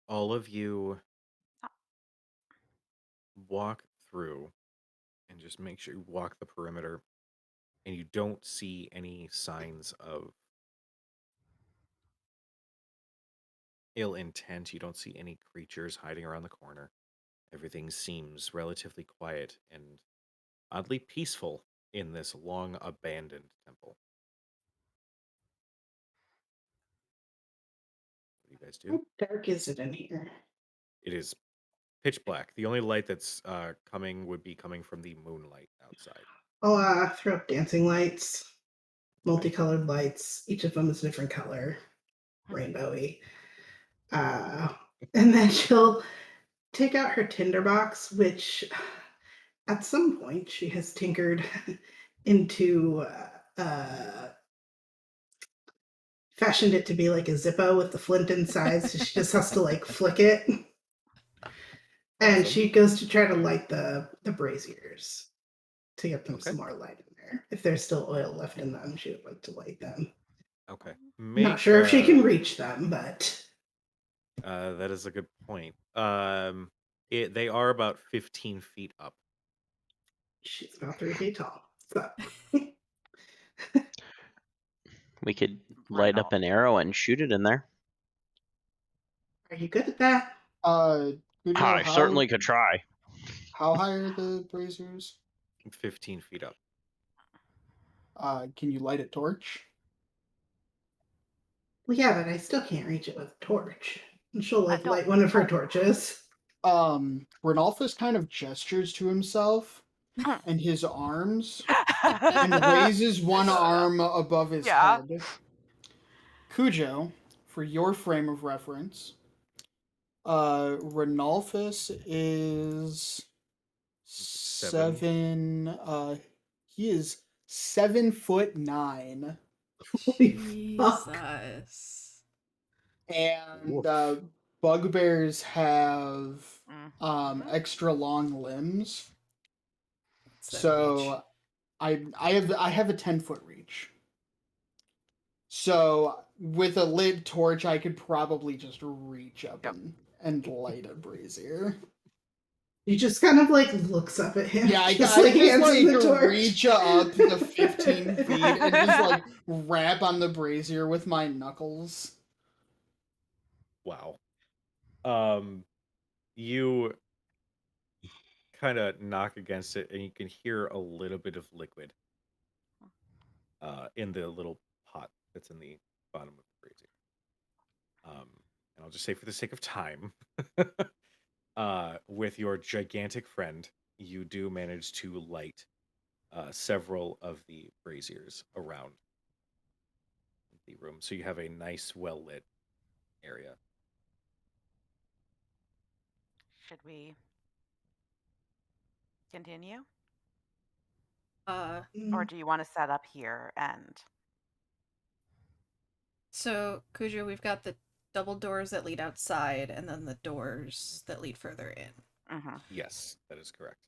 All of you walk through and just make sure you walk the perimeter and you don't see any signs of ill intent. You don't see any creatures hiding around the corner. Everything seems relatively quiet and oddly peaceful in this long abandoned temple. What do you guys do? How dark is it in here? It is pitch black. The only light that's coming would be coming from the moonlight outside. I'll throw up dancing lights, multicolored lights. Each of them is a different color, rainbowy. And then she'll take out her tinderbox, which at some point she has tinkered into fashioned it to be like a Zippo with the flint inside, so she just has to like flick it. And Awesome. she goes to try to light the braziers to get them Okay. some more light in there. fire. If there's still oil left in them, she would like to light them. Okay. Not sure if she can reach them, but That is a good point. They are about 15 feet up. she's about 3 feet tall. So We could Right light up an arrow and shoot it in there. are you good at that? Cujo, I certainly could try. how high are the braziers? 15 feet up. Can you light a torch? Well, yeah, but I still can't reach it with a torch. And she'll like don't- light one of her don't- torches. Renalphus kind of gestures to himself and his arms and and raises one arm above his Yeah. head. Cujo, for your frame of reference, Renalphus is Seven. he is 7'9", Holy fuck. Jesus. and Woof. bugbears have Mhm. extra long limbs. What's that So I have a 10-foot reach. So with a lit torch, I could probably just reach up Yep. and light a brazier. She just kind of like looks up at him. Yeah, I just just like hands like him the torch. reach up the 15 feet and just like rap on the brazier with my knuckles. Wow. You kind of knock against it, and you can hear a little bit of liquid in the little pot that's in the bottom of the brazier. And I'll just say, for the sake of time, with your gigantic friend, you do manage to light several of the braziers around the room, so you have a nice, well lit area. Should we continue? Or Mm, do you want to set up here and So, Cujo, we've got the double doors that lead outside and then the doors that lead further in. Mhm. Yes, that is correct.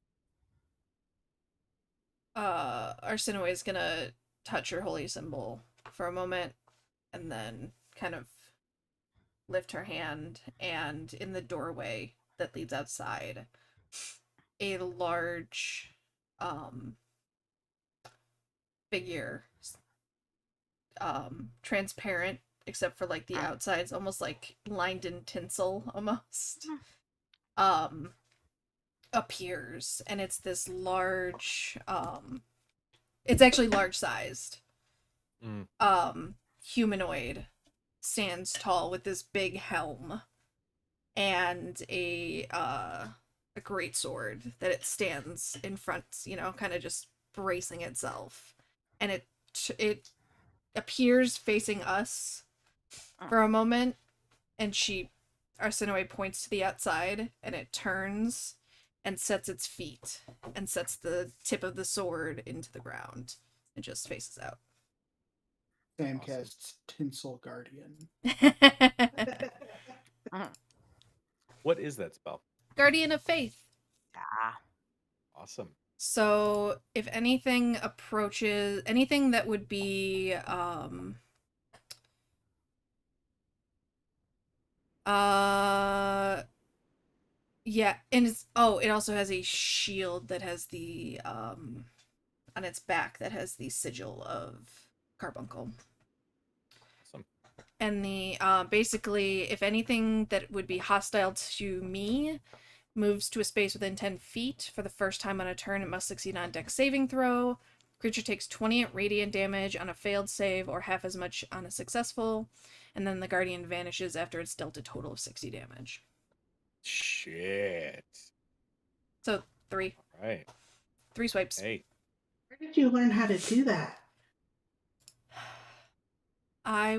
Arsinoe is gonna touch her holy symbol for a moment and then kind of lift her hand, and in the doorway that leads outside, a large figure, transparent except for like the outsides, almost like lined in tinsel almost, um appears, and it's this large, it's actually large sized, Mm. humanoid, stands tall with this big helm and a great sword that it stands in front, you know, kind of just bracing itself, and it appears facing us for a moment, and Arsinoe points to the outside, and it turns and sets its feet and sets the tip of the sword into the ground and just faces out. Sam Awesome. casts Tinsel Guardian. What is that spell? Guardian of Faith. Yeah. Awesome. So if anything approaches, anything that would be yeah, and it also has a shield that has the on its back that has the sigil of Carbuncle. Awesome. And the basically, if anything that would be hostile to me moves to a space within 10 feet for the first time on a turn, it must succeed on a dex saving throw. Creature takes 20 radiant damage on a failed save, or half as much on a successful, and then the guardian vanishes after it's dealt a total of 60 damage. Shit. So 3 Right. swipes. Hey. Where did you learn how to do that? I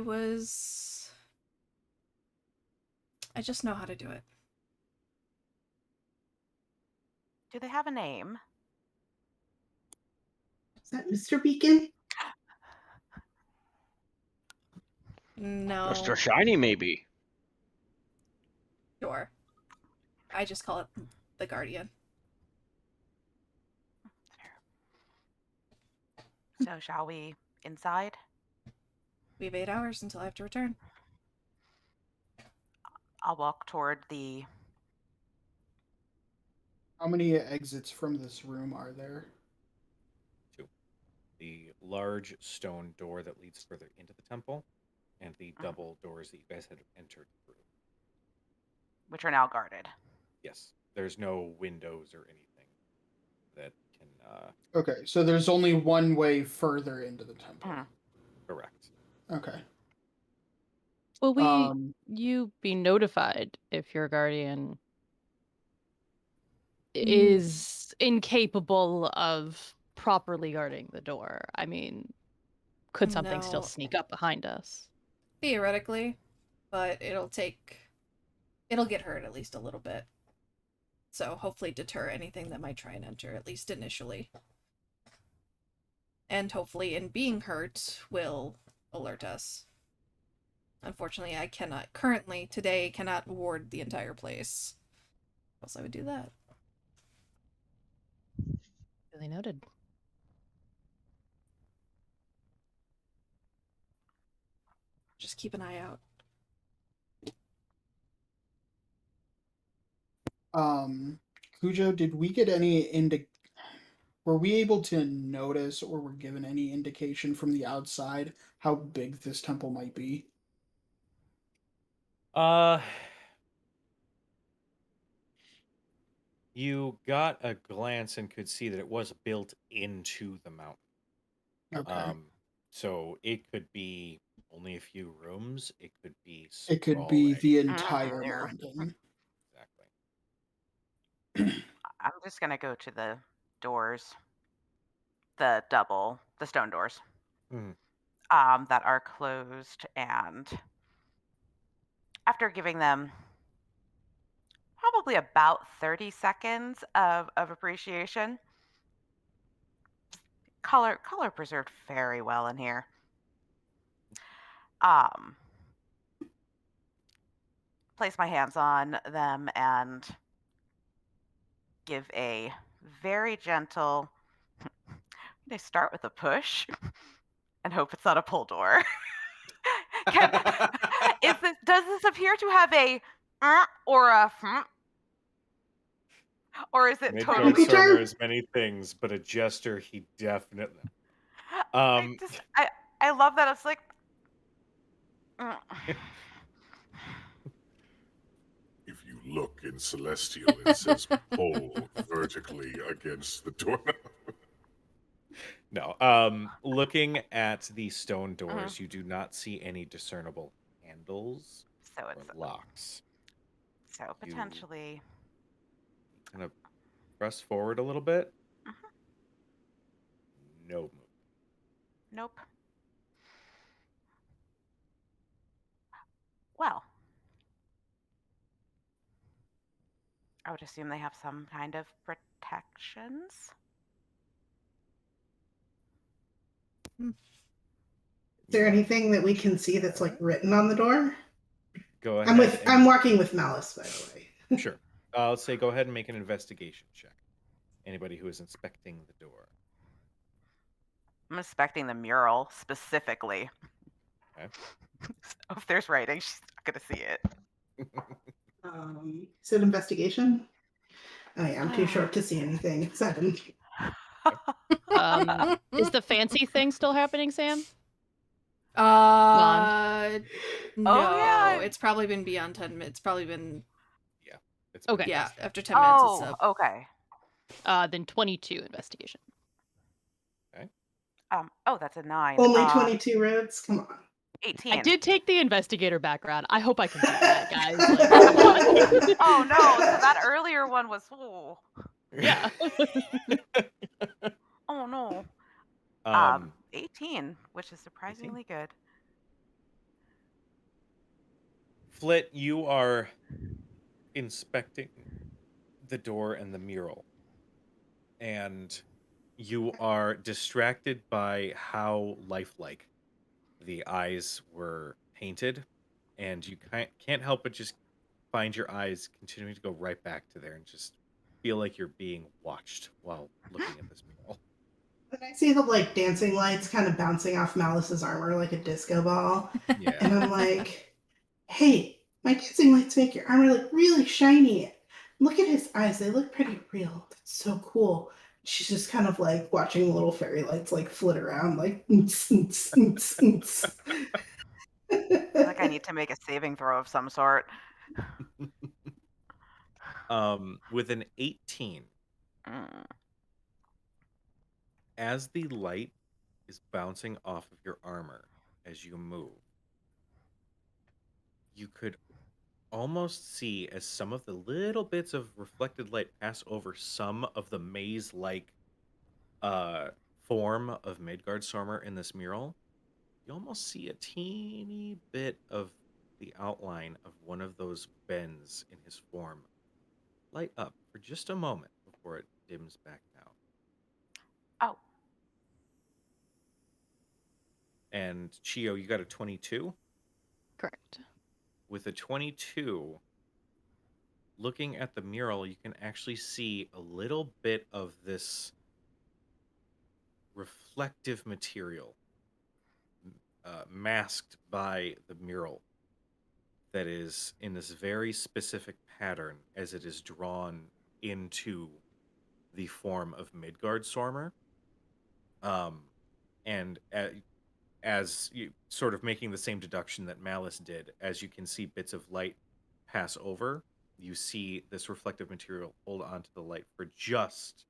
just know how to do it. Do they have a name? Is that Mr. Beacon? No. Mr. Shiny, maybe. Sure. I just call it the guardian. So shall we inside? We have 8 hours until I have to return. I'll walk toward the. How many exits from this room are there? 2. The large stone door that leads further into the temple, and the double doors that you guys had entered through. Which are now guarded. Yes, there's no windows or anything that can. Okay, so there's only one way further into the temple. Correct. Okay. Will you be notified if your guardian is incapable of properly guarding the door? I mean, could something still No. sneak up behind us? Theoretically, but it'll get hurt at least a little bit. So hopefully deter anything that might try and enter, at least initially. And hopefully in being hurt will alert us. Unfortunately, I cannot ward the entire place. Else I would do that. Really noted. Just keep an eye out. Cujo, did we get any were we able to notice or were given any indication from the outside how big this temple might be? You got a glance and could see that it was built into the mountain. Okay. So it could be only a few rooms. It could be It could be sprawling. the entire There. mountain. Exactly. I'm just gonna go to the doors, the stone doors, Mhm. that are closed, and after giving them probably about 30 seconds of appreciation, color preserved very well in here. Place my hands on them and give a very gentle. They start with a push and hope it's not a pull door. Does this appear to have a or a or is it Mid totally? Ghost are as many things, but a jester he definitely. I love that it's like. If you look in Celestial, it says pull vertically against the doorknob. No. Looking at the stone doors, you do not see any discernible handles So or it's locks. so potentially. Kind of press forward a little bit. No move. Nope. Well, I would assume they have some kind of protections. Is there anything that we can see that's like written on the door? Go ahead. I'm working with Malice, by the way. Sure. I'll say go ahead and make an investigation check. Anybody who is inspecting the door. I'm inspecting the mural specifically. Okay. So if there's writing, she's not gonna see it. Is it investigation? Oh yeah, I'm too short to see anything. 7. Is the fancy thing still happening, Sam? No. Oh, yeah. It's probably been beyond 10 minutes. It's probably been. Yeah. It's Okay. Yeah, after 10 minutes, it's Oh, up. okay. Then 22 investigation. Okay. Oh, that's a 9. Only 22 roads? Come on. 18. I did take the investigator background. I hope I can do that, guys. Like, come on. Oh no! So that earlier one was. Oh, Yeah. oh no. 18, which is surprisingly good. Flit, you are inspecting the door and the mural, and you are distracted by how lifelike the eyes were painted, and you can't help but just find your eyes continuing to go right back to there and just feel like you're being watched while looking at this mural. And I see the like dancing lights kind of bouncing off Malice's armor like a disco ball. Yeah. And I'm like, hey, my dancing lights make your armor look really shiny. Look at his eyes, they look pretty real. That's so cool. She's just kind of like watching the little fairy lights like flit around, like I think I need to make a saving throw of some sort. With an 18, Mm. as the light is bouncing off of your armor as you move, you could almost see as some of the little bits of reflected light pass over some of the maze-like uh form of Midgard Stormer in this mural. You almost see a teeny bit of the outline of one of those bends in his form light up for just a moment before it dims back down. Oh, And Chio, you got a 22? Correct. With a 22, looking at the mural, you can actually see a little bit of this reflective material masked by the mural that is in this very specific pattern as it is drawn into the form of Midgard Stormer. And as you sort of making the same deduction that Malice did, as you can see bits of light pass over, you see this reflective material hold on to the light for just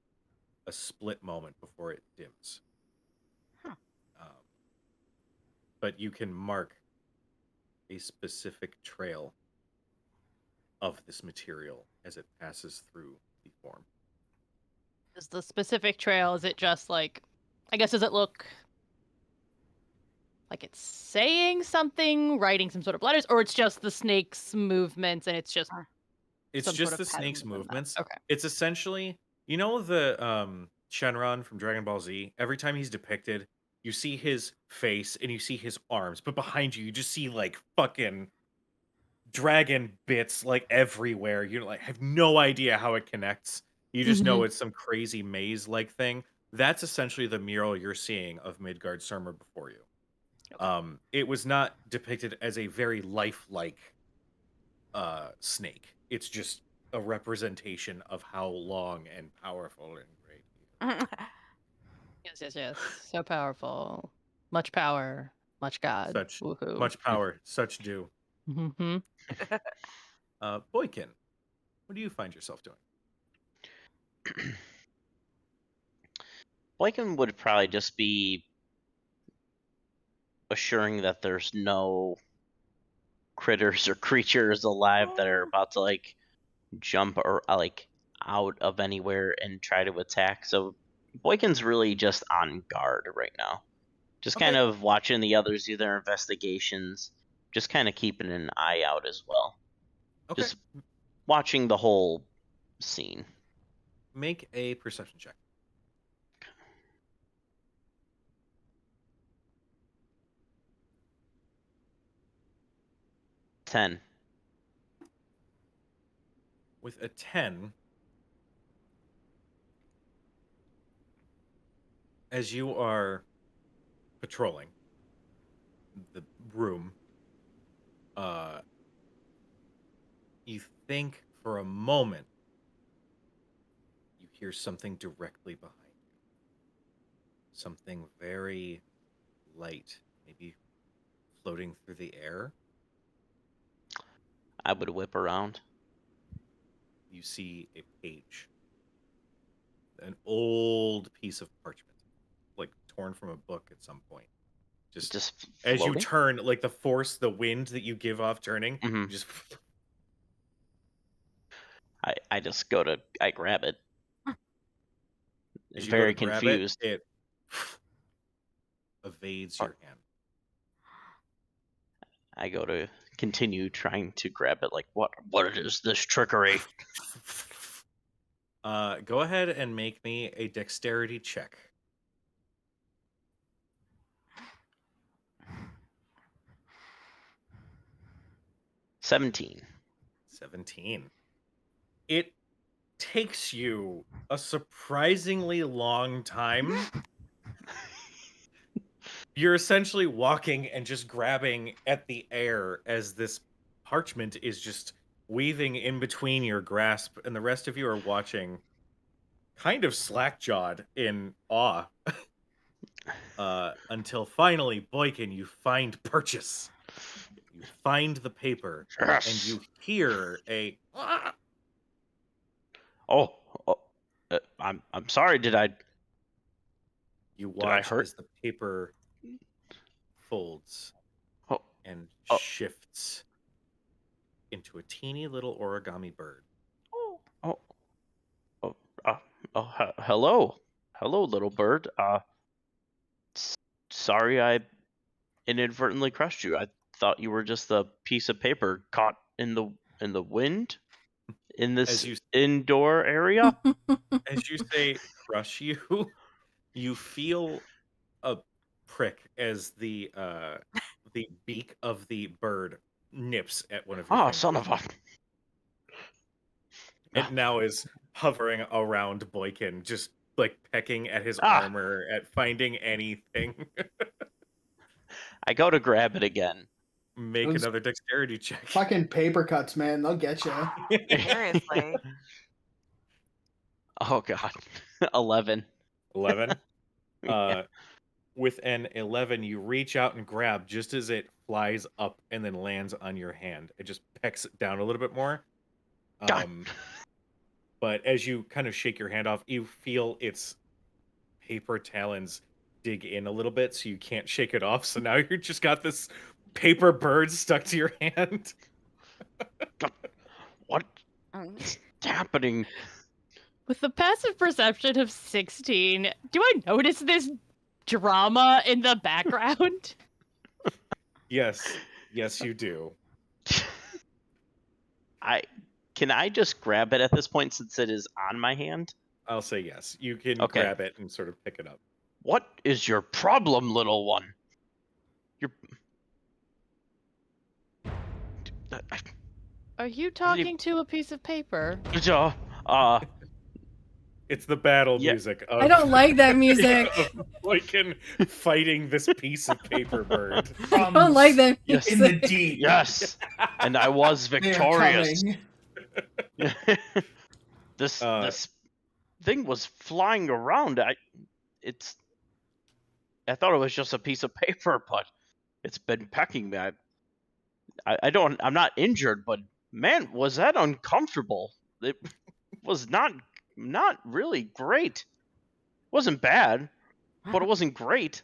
a split moment before it dims. Huh. Um, but you can mark a specific trail of this material as it passes through the form. Is the specific trail, is it just like, I guess, does it look like it's saying something, writing some sort of letters, or it's just the snake's movements and it's just It's some sort just of the pattern snake's within that? movements. Okay. It's essentially, you know, the Shenron from Dragon Ball Z. Every time he's depicted, you see his face and you see his arms, but behind you, you just see like fucking dragon bits like everywhere. You like have no idea how it connects. You just know Mm-hmm. it's some crazy maze-like thing. That's essentially the mural you're seeing of Midgard Surma before you. Okay. It was not depicted as a very lifelike snake. It's just a representation of how long and powerful and great he is. Yes, yes, yes. So powerful. Much power, much God. Such Woohoo. much power, such do. Mm-hmm. Boykin, what do you find yourself doing? Boykin would probably just be assuring that there's no critters or creatures alive that are about to like jump or like out of anywhere and try to attack. So Boykin's really just on guard right now. Just kind Okay. of watching the others do their investigations, just kind of keeping an eye out as well. Okay. Just watching the whole scene. Make a perception check. Ten. With a 10, as you are patrolling the room, uh, you think for a moment you hear something directly behind you. Something very light, maybe floating through the air. I would whip around. You see a page, an old piece of parchment, like torn from a book at some point. Just as you floating. turn, like the force, the wind that you give off turning, Mhm. you just I just go to I grab it. as you go to Very grab it, confused. it evades your hand. I go to continue trying to grab it. Like what is this trickery? Go ahead and make me a dexterity check. 17. 17. It takes you a surprisingly long time You're essentially walking and just grabbing at the air as this parchment is just weaving in between your grasp, and the rest of you are watching, kind of slack-jawed in awe. Until finally, Boykin, you find purchase. You find the paper, and Yes. you hear a Oh, oh I'm sorry. you Did I watch hurt? as the paper folds Oh, and oh, shifts into a teeny little origami bird. oh, oh, hello, little bird. Sorry, I inadvertently crushed you. I thought you were just a piece of paper caught in the wind in this As you indoor area. as you say crush you, you feel a prick as the beak of the bird nips at one of your Ah, fingers. son of a. It now is hovering around Boykin, just like pecking at his Ah, armor, at finding anything. I go to grab it again. Make Those another dexterity check. fucking paper cuts, man. They'll get you. Seriously. Oh god. 11. 11. Yeah. With an 11, you reach out and grab just as it flies up and then lands on your hand. It just pecks it down a little bit more. God. But as you kind of shake your hand off, you feel its paper talons dig in a little bit, so you can't shake it off. So now you just got this paper bird stuck to your hand. God. What Mm. is happening? With the passive perception of 16, do I notice this drama in the background? Yes, you do. Can I just grab it at this point since it is on my hand? I'll say yes. You can Okay. grab it and sort of pick it up. What is your problem, little one? You're. Are you talking to a piece of paper? It's the battle Yeah. music of I don't like that music. of Boykin fighting this piece of paper bird. I don't like that Yes. music. In the deep. Yes, and I was They are victorious. coming. This Uh, thing was flying around. I thought it was just a piece of paper, but it's been pecking me. I'm not injured, but man, was that uncomfortable. It was not really great. It wasn't bad, but it wasn't great.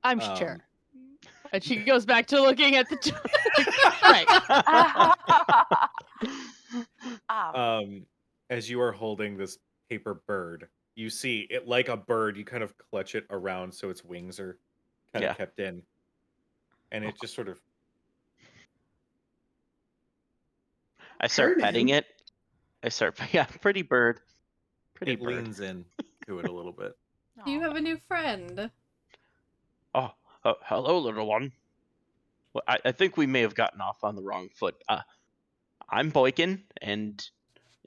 I'm sure. And she goes back to looking at the right. As you are holding this paper bird, you see it like a bird. You kind of clutch it around so its wings are kind Yeah. of kept in, and it just sort of I start Her petting name? it. Yeah, pretty bird. Pretty it bird. leans in to it a little bit. You have a new friend. Oh, hello, little one. Well, I think we may have gotten off on the wrong foot. I'm Boykin, and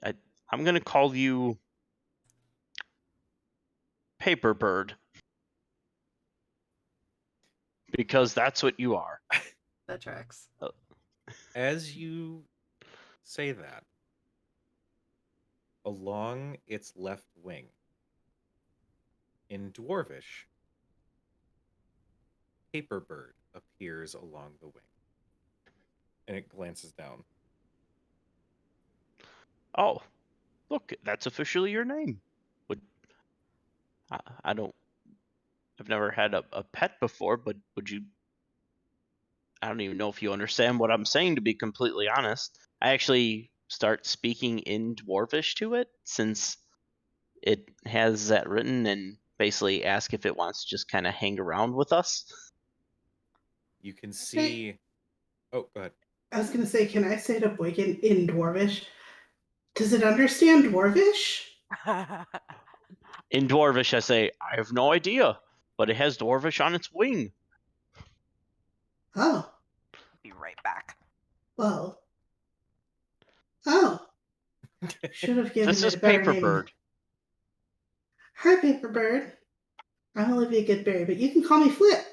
I'm gonna call you Paper Bird because that's what you are. That tracks. As you say that, along its left wing, in Dwarvish, Paper Bird appears along the wing, and it glances down. Oh, look, that's officially your name. I don't. I've never had a pet before, but would you? I don't even know if you understand what I'm saying, to be completely honest. I actually start speaking in Dwarvish to it since it has that written, and basically ask if it wants to just kind of hang around with us. You can see. Oh, go ahead. I was gonna say, can I say to Boykin in Dwarvish? Does it understand Dwarvish? In Dwarvish, I say, I have no idea, but it has Dwarvish on its wing. Oh, Be right back. well. Oh. Should have given This it is a better Paper name. Bird. Hi, Paper Bird. I'm Olivia Goodberry, but you can call me Flip.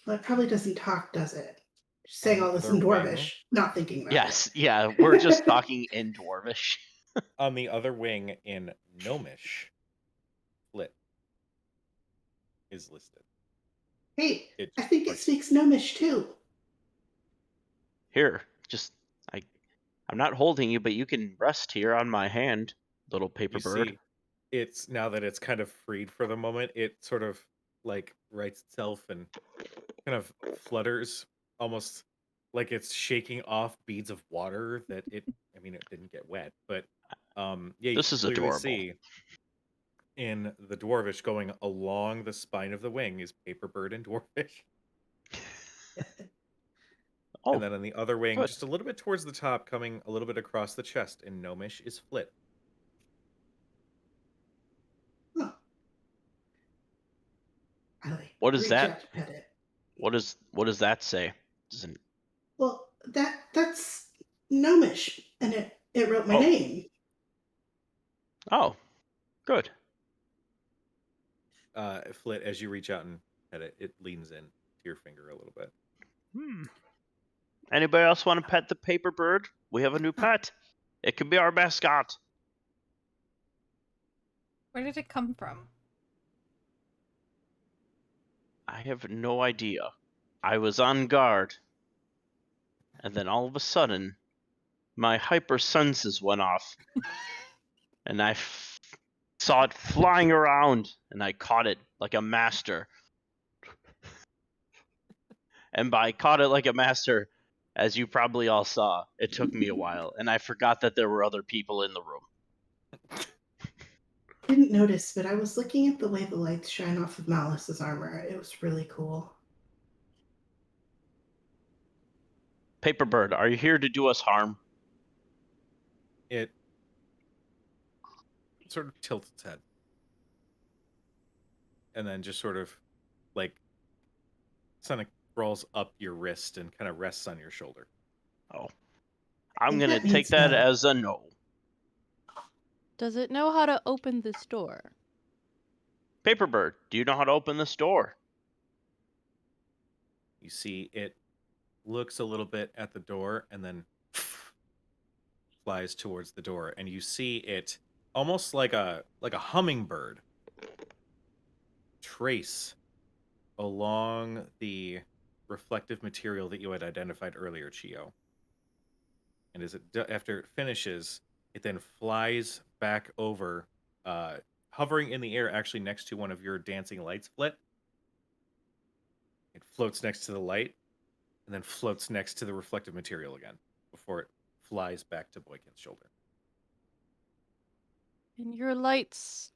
Well, it probably doesn't talk, does it? Just On saying the all this other in wing, Dwarvish, not thinking about Yes, yeah, we're just talking in Dwarvish. on the other wing in Gnomish, Flit is listed. Hey, It I just think it parts. speaks Gnomish too. Here, just I'm not holding you, but you can rest here on my hand, little paper You bird. see, it's now that it's kind of freed for the moment, it sort of like rights itself and kind of flutters, almost like it's shaking off beads of water that it. I mean, it didn't get wet, but yeah, you This can is clearly adorable. see in the dwarvish going along the spine of the wing is paper bird and dwarvish, and Oh, then on the other wing, good. just a little bit towards the top, coming a little bit across the chest in gnomish is flit. Huh. I like What is reach that? out to pet it. What does that say? Doesn't Well, that's Gnomish, and it wrote my Oh, name. oh, good. Flit, as you reach out and pet it, it leans in to your finger a little bit. Hmm. Anybody else want to pet the paper bird? We have a new pet. It could be our mascot. Where did it come from? I have no idea. I was on guard, and then all of a sudden, my hyper senses went off, and saw it flying around, and I caught it like a master. And by caught it like a master, as you probably all saw, it took me a while, and I forgot that there were other people in the room. Didn't notice, but I was looking at the way the lights shine off of Malice's armor. It was really cool. Paper bird, are you here to do us harm? It sort of tilts its head and then just sort of like kind of crawls up your wrist and kind of rests on your shoulder. Oh, I I'm think gonna that take means that no. as a no. Does it know how to open this door? Paper bird, do you know how to open this door? You see, it looks a little bit at the door and then flies towards the door, and you see it almost like a hummingbird trace along the reflective material that you had identified earlier, Chio. And after it finishes, it then flies back over, hovering in the air, actually next to one of your dancing lights. Flit. It floats next to the light, and then floats next to the reflective material again before it flies back to Boykin's shoulder. And your lights,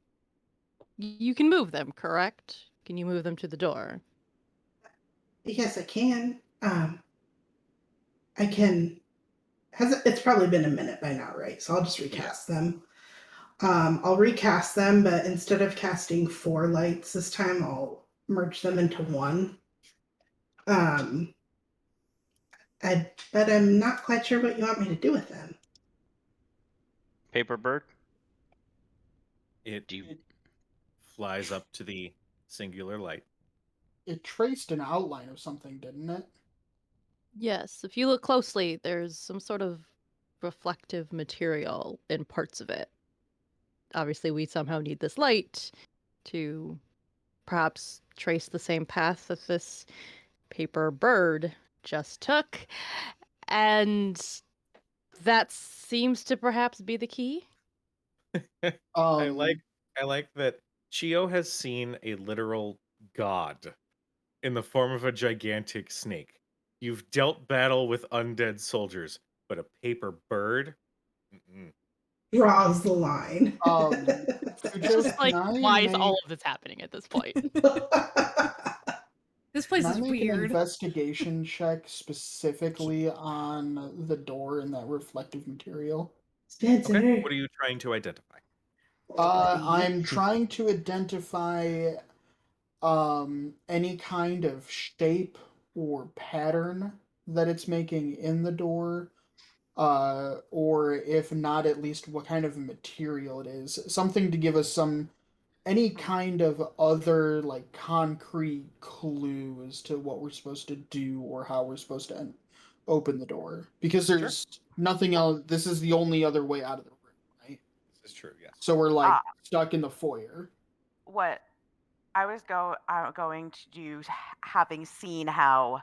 you can move them, correct? Can you move them to the door? Yes, I can. I can. It's probably been a minute by now, right? So I'll just recast them. I'll recast them, but instead of casting 4 lights this time, I'll merge them into one. Um, but I'm not quite sure what you want me to do with them. Paper bird, It do you It, flies up to the singular light. it traced an outline of something, didn't it? Yes, if you look closely, there's some sort of reflective material in parts of it. Obviously, we somehow need this light to perhaps trace the same path that this paper bird just took. And that seems to perhaps be the key. I like Um, I like that Chio has seen a literal god in the form of a gigantic snake. You've dealt battle with undead soldiers, but a paper bird? Mm-mm. Draws the line. It's Suja, just like, why is all of this happening at this point? This can place I is make an weird. investigation check specifically on the door and that reflective material? Okay. Spencer. What are you trying to identify? I'm trying to identify any kind of shape or pattern that it's making in the door, or if not, at least what kind of material it is. Something to give us some any kind of other like concrete clue as to what we're supposed to do or how we're supposed to open the door, because Sure. there's nothing else. This is the only other way out of the room, right? This is true. Yes. So we're like Ah, stuck in the foyer. what I was going to do, having seen how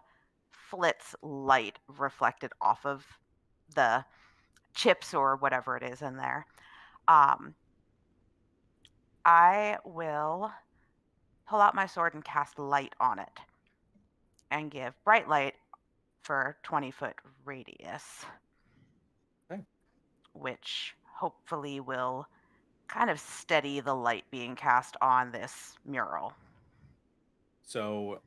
Flit's light reflected off of the chips or whatever it is in there. Um, I will pull out my sword and cast light on it and give bright light for 20-foot radius, Okay. which hopefully will kind of steady the light being cast on this mural. So,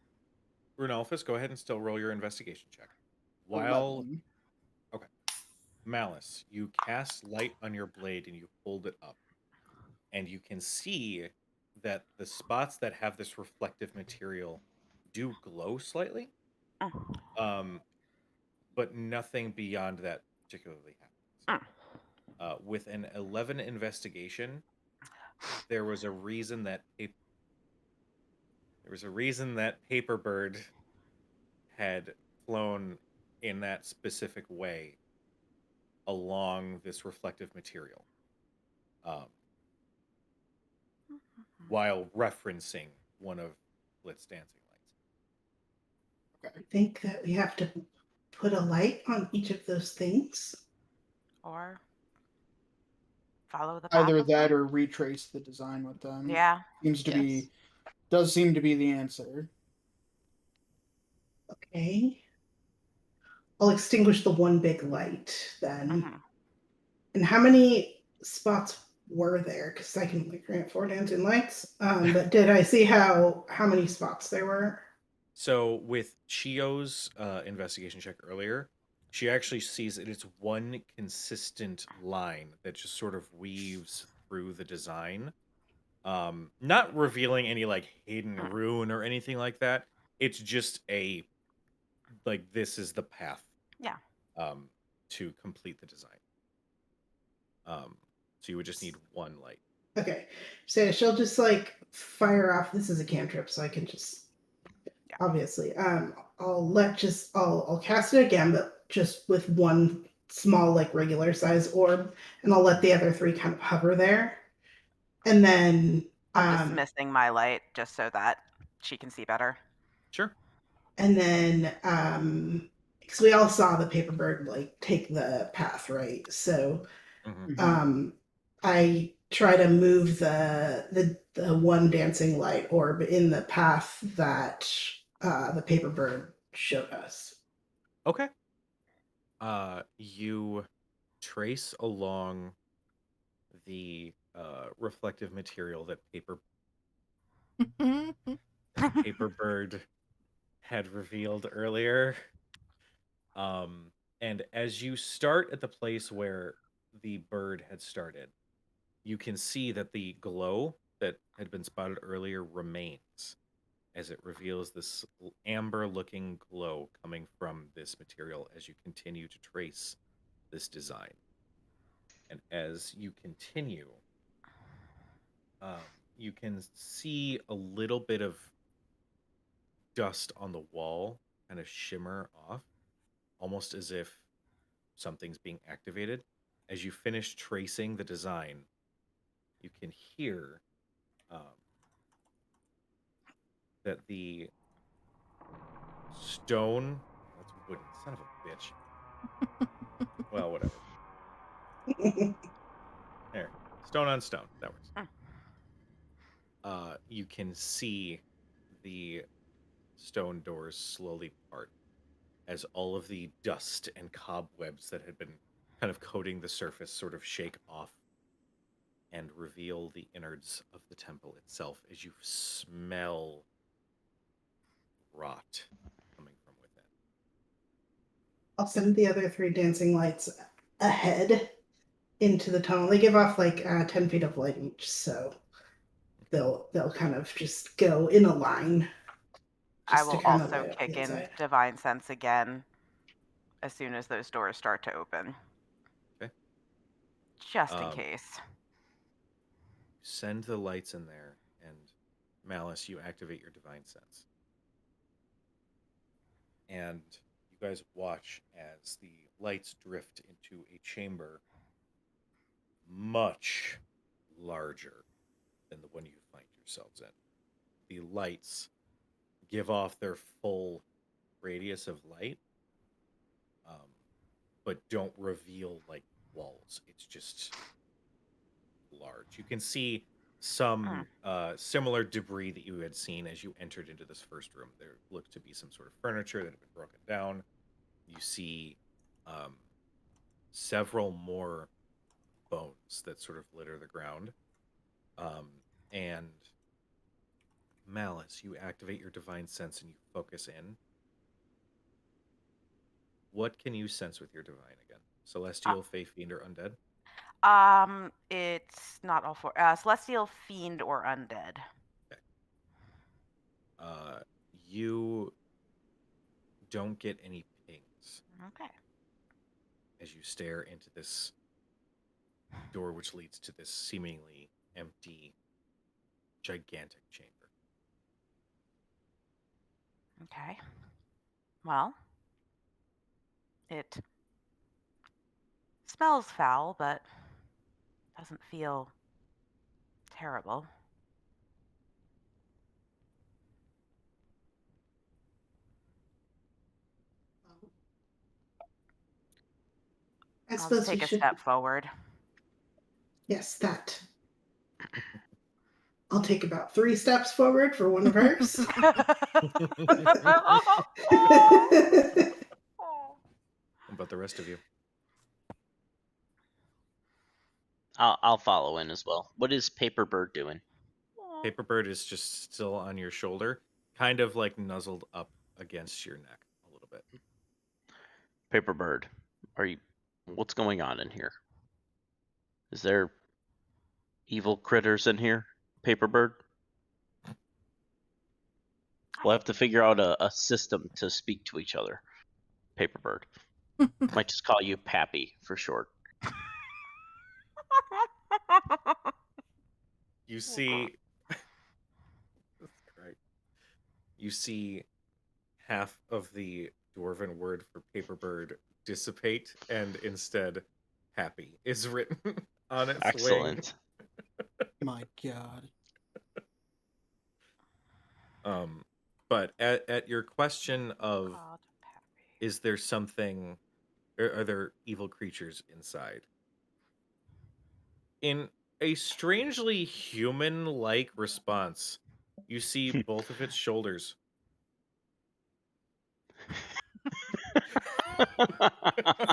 Brunelphus, go ahead and still roll your investigation check. While 11. okay, Malice, you cast light on your blade and you hold it up, and you can see that the spots that have this reflective material do glow slightly. Mm, Um, but nothing beyond that particularly happens. mm. With an 11 investigation, there was a reason that Paperbird had flown in that specific way along this reflective material, um, while referencing one of Blitz's dancing lights. I think that we have to put a light on each of those things. Or follow the path Either of that light. or retrace the design with them. Yeah. Seems to Yes. be does seem to be the answer. Okay. I'll extinguish the one big light then. Hmm. And how many spots were there? Because I can only grant 4 dancing lights. But did I see how many spots there were? So with Chio's investigation check earlier, she actually sees that it's one consistent line that just sort of weaves through the design. Not revealing any like hidden Mm. rune or anything like that. It's just a like this is the path Yeah. um to complete the design. So you would just need one light. Okay. So she'll just like fire off. This is a cantrip, so I can just Yeah. obviously. I'll cast it again, but just with one small, like regular size orb, and I'll let the other 3 kind of hover there. And then I'm dismissing my light just so that she can see better. Sure. and then because we all saw the paper bird like take the path, right? So Mm-hmm. um I try to move the one dancing light orb in the path that the paper bird showed us. Okay. You trace along the reflective material that Paperbird had revealed earlier. And as you start at the place where the bird had started, you can see that the glow that had been spotted earlier remains as it reveals this amber looking glow coming from this material as you continue to trace this design. And as you continue, you can see a little bit of dust on the wall kind of shimmer off, almost as if something's being activated. As you finish tracing the design, you can hear um, that the stone. That's wooden. Son of a bitch. Well, whatever. There. Stone on stone. That works. Mm. You can see the stone doors slowly part as all of the dust and cobwebs that had been kind of coating the surface sort of shake off and reveal the innards of the temple itself as you smell rot coming from within. I'll send the other 3 dancing lights ahead into the tunnel. They give off like 10 feet of light each, so they'll kind of just go in a line I just to will kind of also light up the kick in inside. divine sense again as soon as those doors start to open. Okay. Just in case. Send the lights in there, And Malice, you activate your divine sense. And you guys watch as the lights drift into a chamber much larger than the one you find yourselves in. The lights give off their full radius of light, um, but don't reveal like walls. It's just large. You can see some similar debris that you had seen as you entered into this first room. There looked to be some sort of furniture that had been broken down. You see um, several more bones that sort of litter the ground. And Malice, you activate your divine sense and you focus in. What can you sense with your divine again? Celestial, Fey, Fiend, or Undead? It's not all four. Celestial, Fiend, or Undead. Okay. You don't get any pings Okay. as you stare into this door, which leads to this seemingly empty, gigantic chamber. Okay. Well, it smells foul, but doesn't feel terrible. I I'll just suppose we take a should. step forward. Yes, that. I'll take about 3 steps forward for one of hers. What about the rest of you? I'll follow in as well. What is Paper Bird doing? Paperbird is just still on your shoulder, kind of like nuzzled up against your neck a little bit. Paper Bird, what's going on in here? Is there evil critters in here, Paper Bird? We'll have to figure out a system to speak to each other. Paper Bird. Might just call you Pappy for short. You see, right? You see half of the dwarven word for paperbird dissipate, and instead, happy is written on its wing. Excellent. My God. But at your question of God, Pappy. is there something, are there evil creatures inside? In a strangely human-like response, you see both of its shoulders.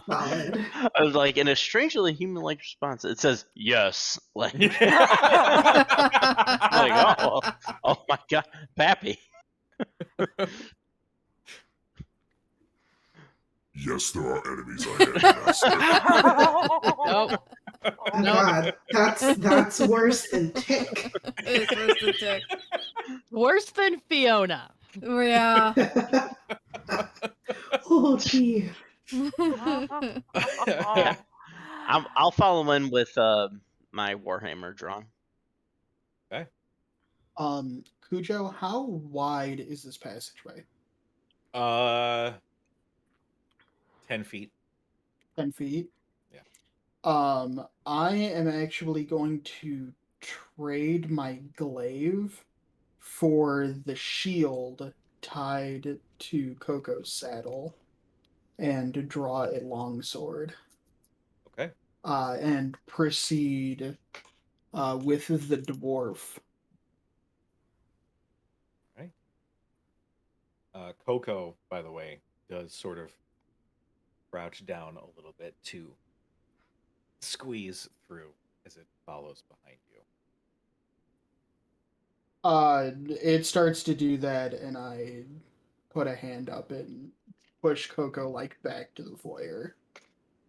Solid. I was like, in a strangely human-like response, it says yes. Like, like, oh my god, Pappy. Yes, there are enemies ahead, Master. Nope. Oh No. God, that's worse than tick. It's worse than tick. Worse than Fiona. Yeah. Oh dear. Yeah. I'll follow in with my Warhammer drawn. Okay. Cujo, how wide is this passageway? 10 feet. 10 feet? Yeah. I am actually going to trade my glaive for the shield tied to Coco's saddle and draw a longsword. Okay. And proceed with the dwarf. Right. Coco, by the way, does sort of crouch down a little bit to squeeze through as it follows behind you. It starts to do that, and I put a hand up and push Coco like back to the foyer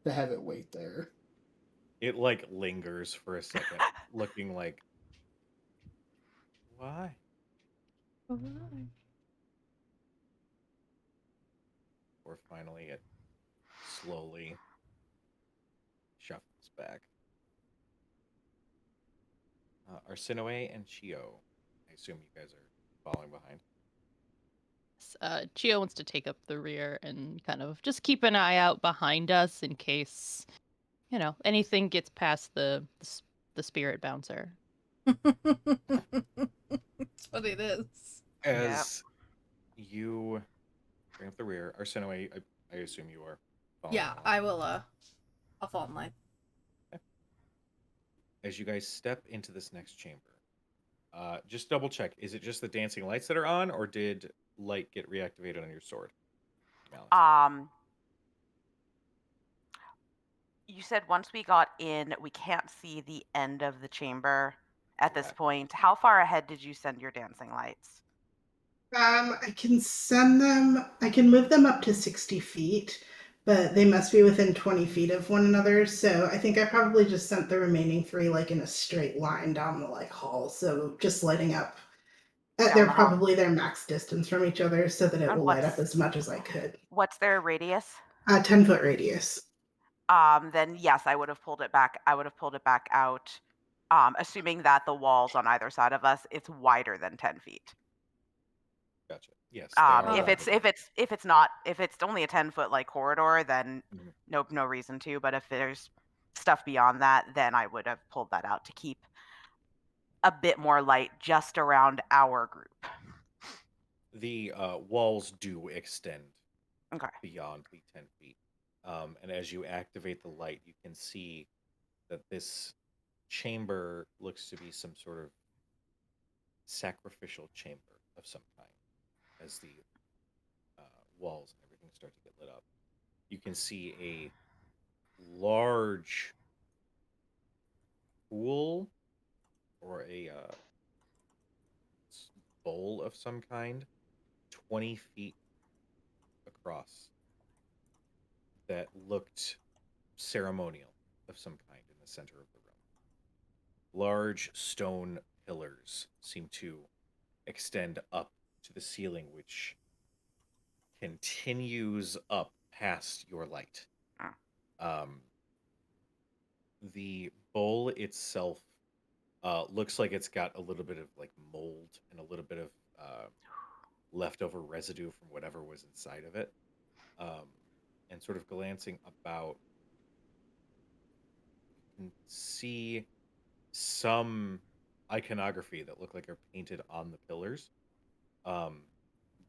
to have it wait there. It like lingers for a second, looking like, why? Or finally it slowly shuffles back. Arsinoe and Chio. assume you guys are following behind. Gio wants to take up the rear and kind of just keep an eye out behind us in case, anything gets past the spirit bouncer. That's what it is. Yep. As you bring up the rear, Arseno, I assume you are following Yeah, along. I will, I'll fall in line. As you guys step into this next chamber, just double check. Is it just the dancing lights that are on, or did light get reactivated on your sword, Malice? You said once we got in, we can't see the end of the chamber at this Correct. point. How far ahead did you send your dancing lights? I can send them. I can move them up to 60 feet, but they must be within 20 feet of one another. So I think I probably just sent the remaining three like in a straight line down the like hall. So just lighting up. Down They're the hall. probably their max distance from each other, so that it And will light up as much as I could. what's their radius? 10-foot radius. Then yes, I would have pulled it back. I would have pulled it back out, assuming that the walls on either side of us, it's wider than 10 feet. Gotcha. Yes, they are. If wider if it's only a 10-foot like corridor, then Mhm. no reason to. But if there's stuff beyond that, then I would have pulled that out to keep a bit more light just around our group. The walls do extend Okay. beyond the 10 feet. And as you activate the light, you can see that this chamber looks to be some sort of sacrificial chamber of some kind as the walls and everything start to get lit up. You can see a large pool or a bowl of some kind, 20 feet across, that looked ceremonial of some kind in the center of the room. Large stone pillars seem to extend up to the ceiling, which continues up past your light. Ah. The bowl itself looks like it's got a little bit of like mold and a little bit of leftover residue from whatever was inside of it. And sort of glancing about, you can see some iconography that look like are painted on the pillars, um,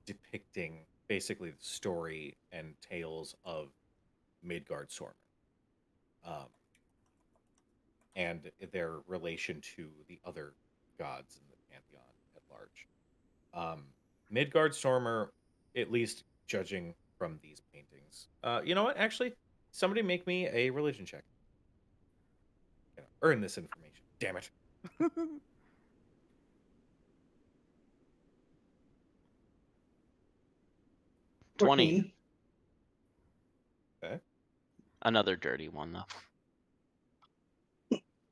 depicting basically the story and tales of Midgard Sormer, um, and their relation to the other gods in the pantheon at large. Midgard Stormer, at least judging from these paintings. You know what? Actually, somebody make me a religion check. Earn this information. Damn it. 20. 14. Okay. Another dirty one though.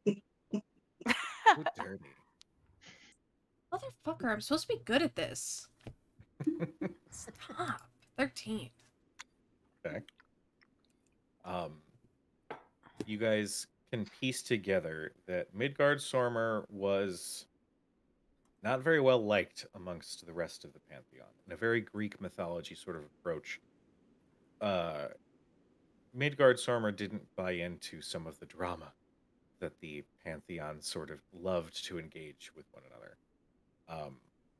Ooh, dirty. Motherfucker, I'm supposed to be good at this. Stop. 13. Okay. You guys can piece together that Midgard Sormer was not very well liked amongst the rest of the pantheon. In a very Greek mythology sort of approach, uh, Midgard Sormer didn't buy into some of the drama that the pantheon sort of loved to engage with one another.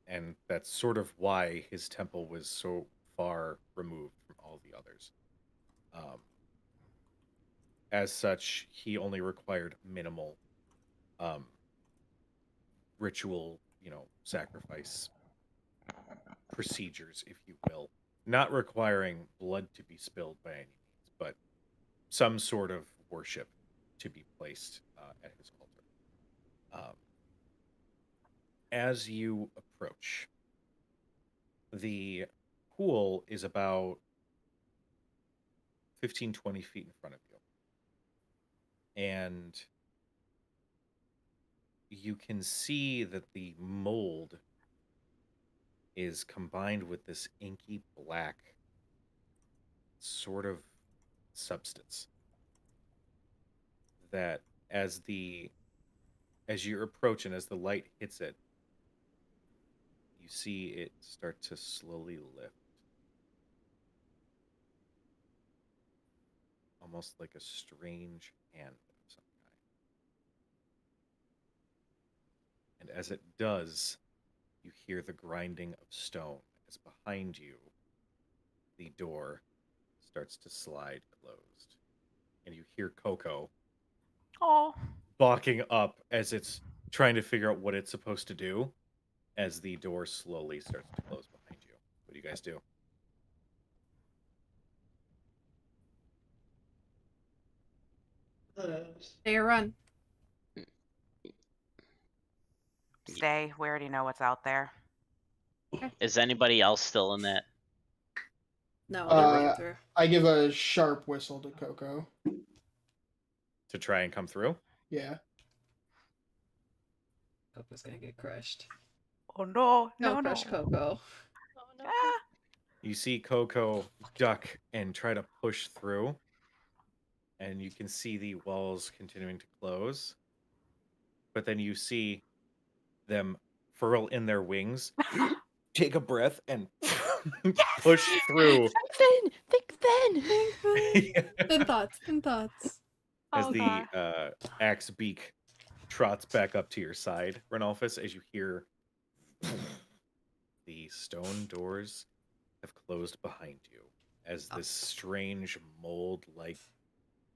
And that's sort of why his temple was so far removed from all the others. Um, as such, he only required minimal um, ritual, sacrifice procedures, if you will, not requiring blood to be spilled by any means, but some sort of worship to be placed at his altar. As you approach, the pool is about 15, 20 feet in front of you. And you can see that the mold is combined with this inky black sort of substance that as you approach and as the light hits it, you see it start to slowly lift. Almost like a strange hand of some kind. And as it does, you hear the grinding of stone as behind you, the door starts to slide closed. And you hear Coco Oh. balking up as it's trying to figure out what it's supposed to do as the door slowly starts to close behind you. What do you guys do? Stay or run. Stay. We already know what's out there. Is anybody else still in that? No, they're breaking Uh, through. I give a sharp whistle to Coco. To try and come through? Yeah. Coco's gonna get crushed. Oh no, No, no, crush no. Coco. Oh no. Ah. You see Coco duck and try to push through, and you can see the walls continuing to close. But then you see them furl in their wings, take a breath, and push through. Think then. Thin thoughts. Thin thoughts. As Oh the god. axe beak trots back up to your side, Renalphus, as you hear the stone doors have closed behind you, as this strange mold-like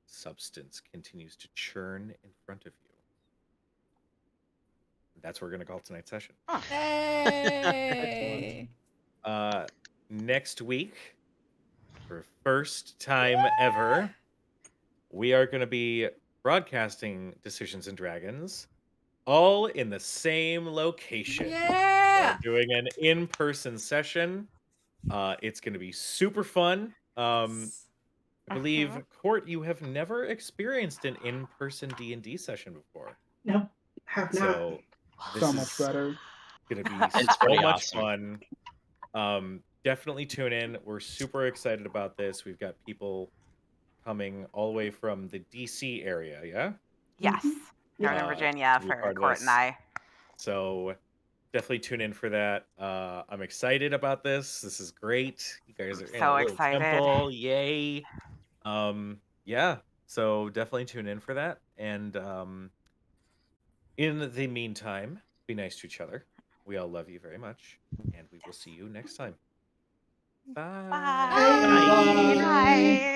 substance continues to churn in front of you. That's what we're going to call tonight's session. Hey. Next week, for first time ever, we are going to be broadcasting Decisions and Dragons all in the same location. Yeah. We're doing an in-person session. It's going to be super fun. I believe, Court, you have never experienced an in-person D&D session before. Nope, have not. So this So much is better. going to be It's so pretty much awesome. fun. Definitely tune in. We're super excited about this. We've got people coming all the way from the DC area, yeah? Yes. Mhm. Northern Uh, Virginia to be for part of Court and this. I. So definitely tune in for that. I'm excited about this. This is great. You guys are in a So little excited. temple. Yay. Yeah. So definitely tune in for that. And in the meantime, be nice to each other. We all love you very much. And we will see you next time. Bye. Bye. Bye. Good night.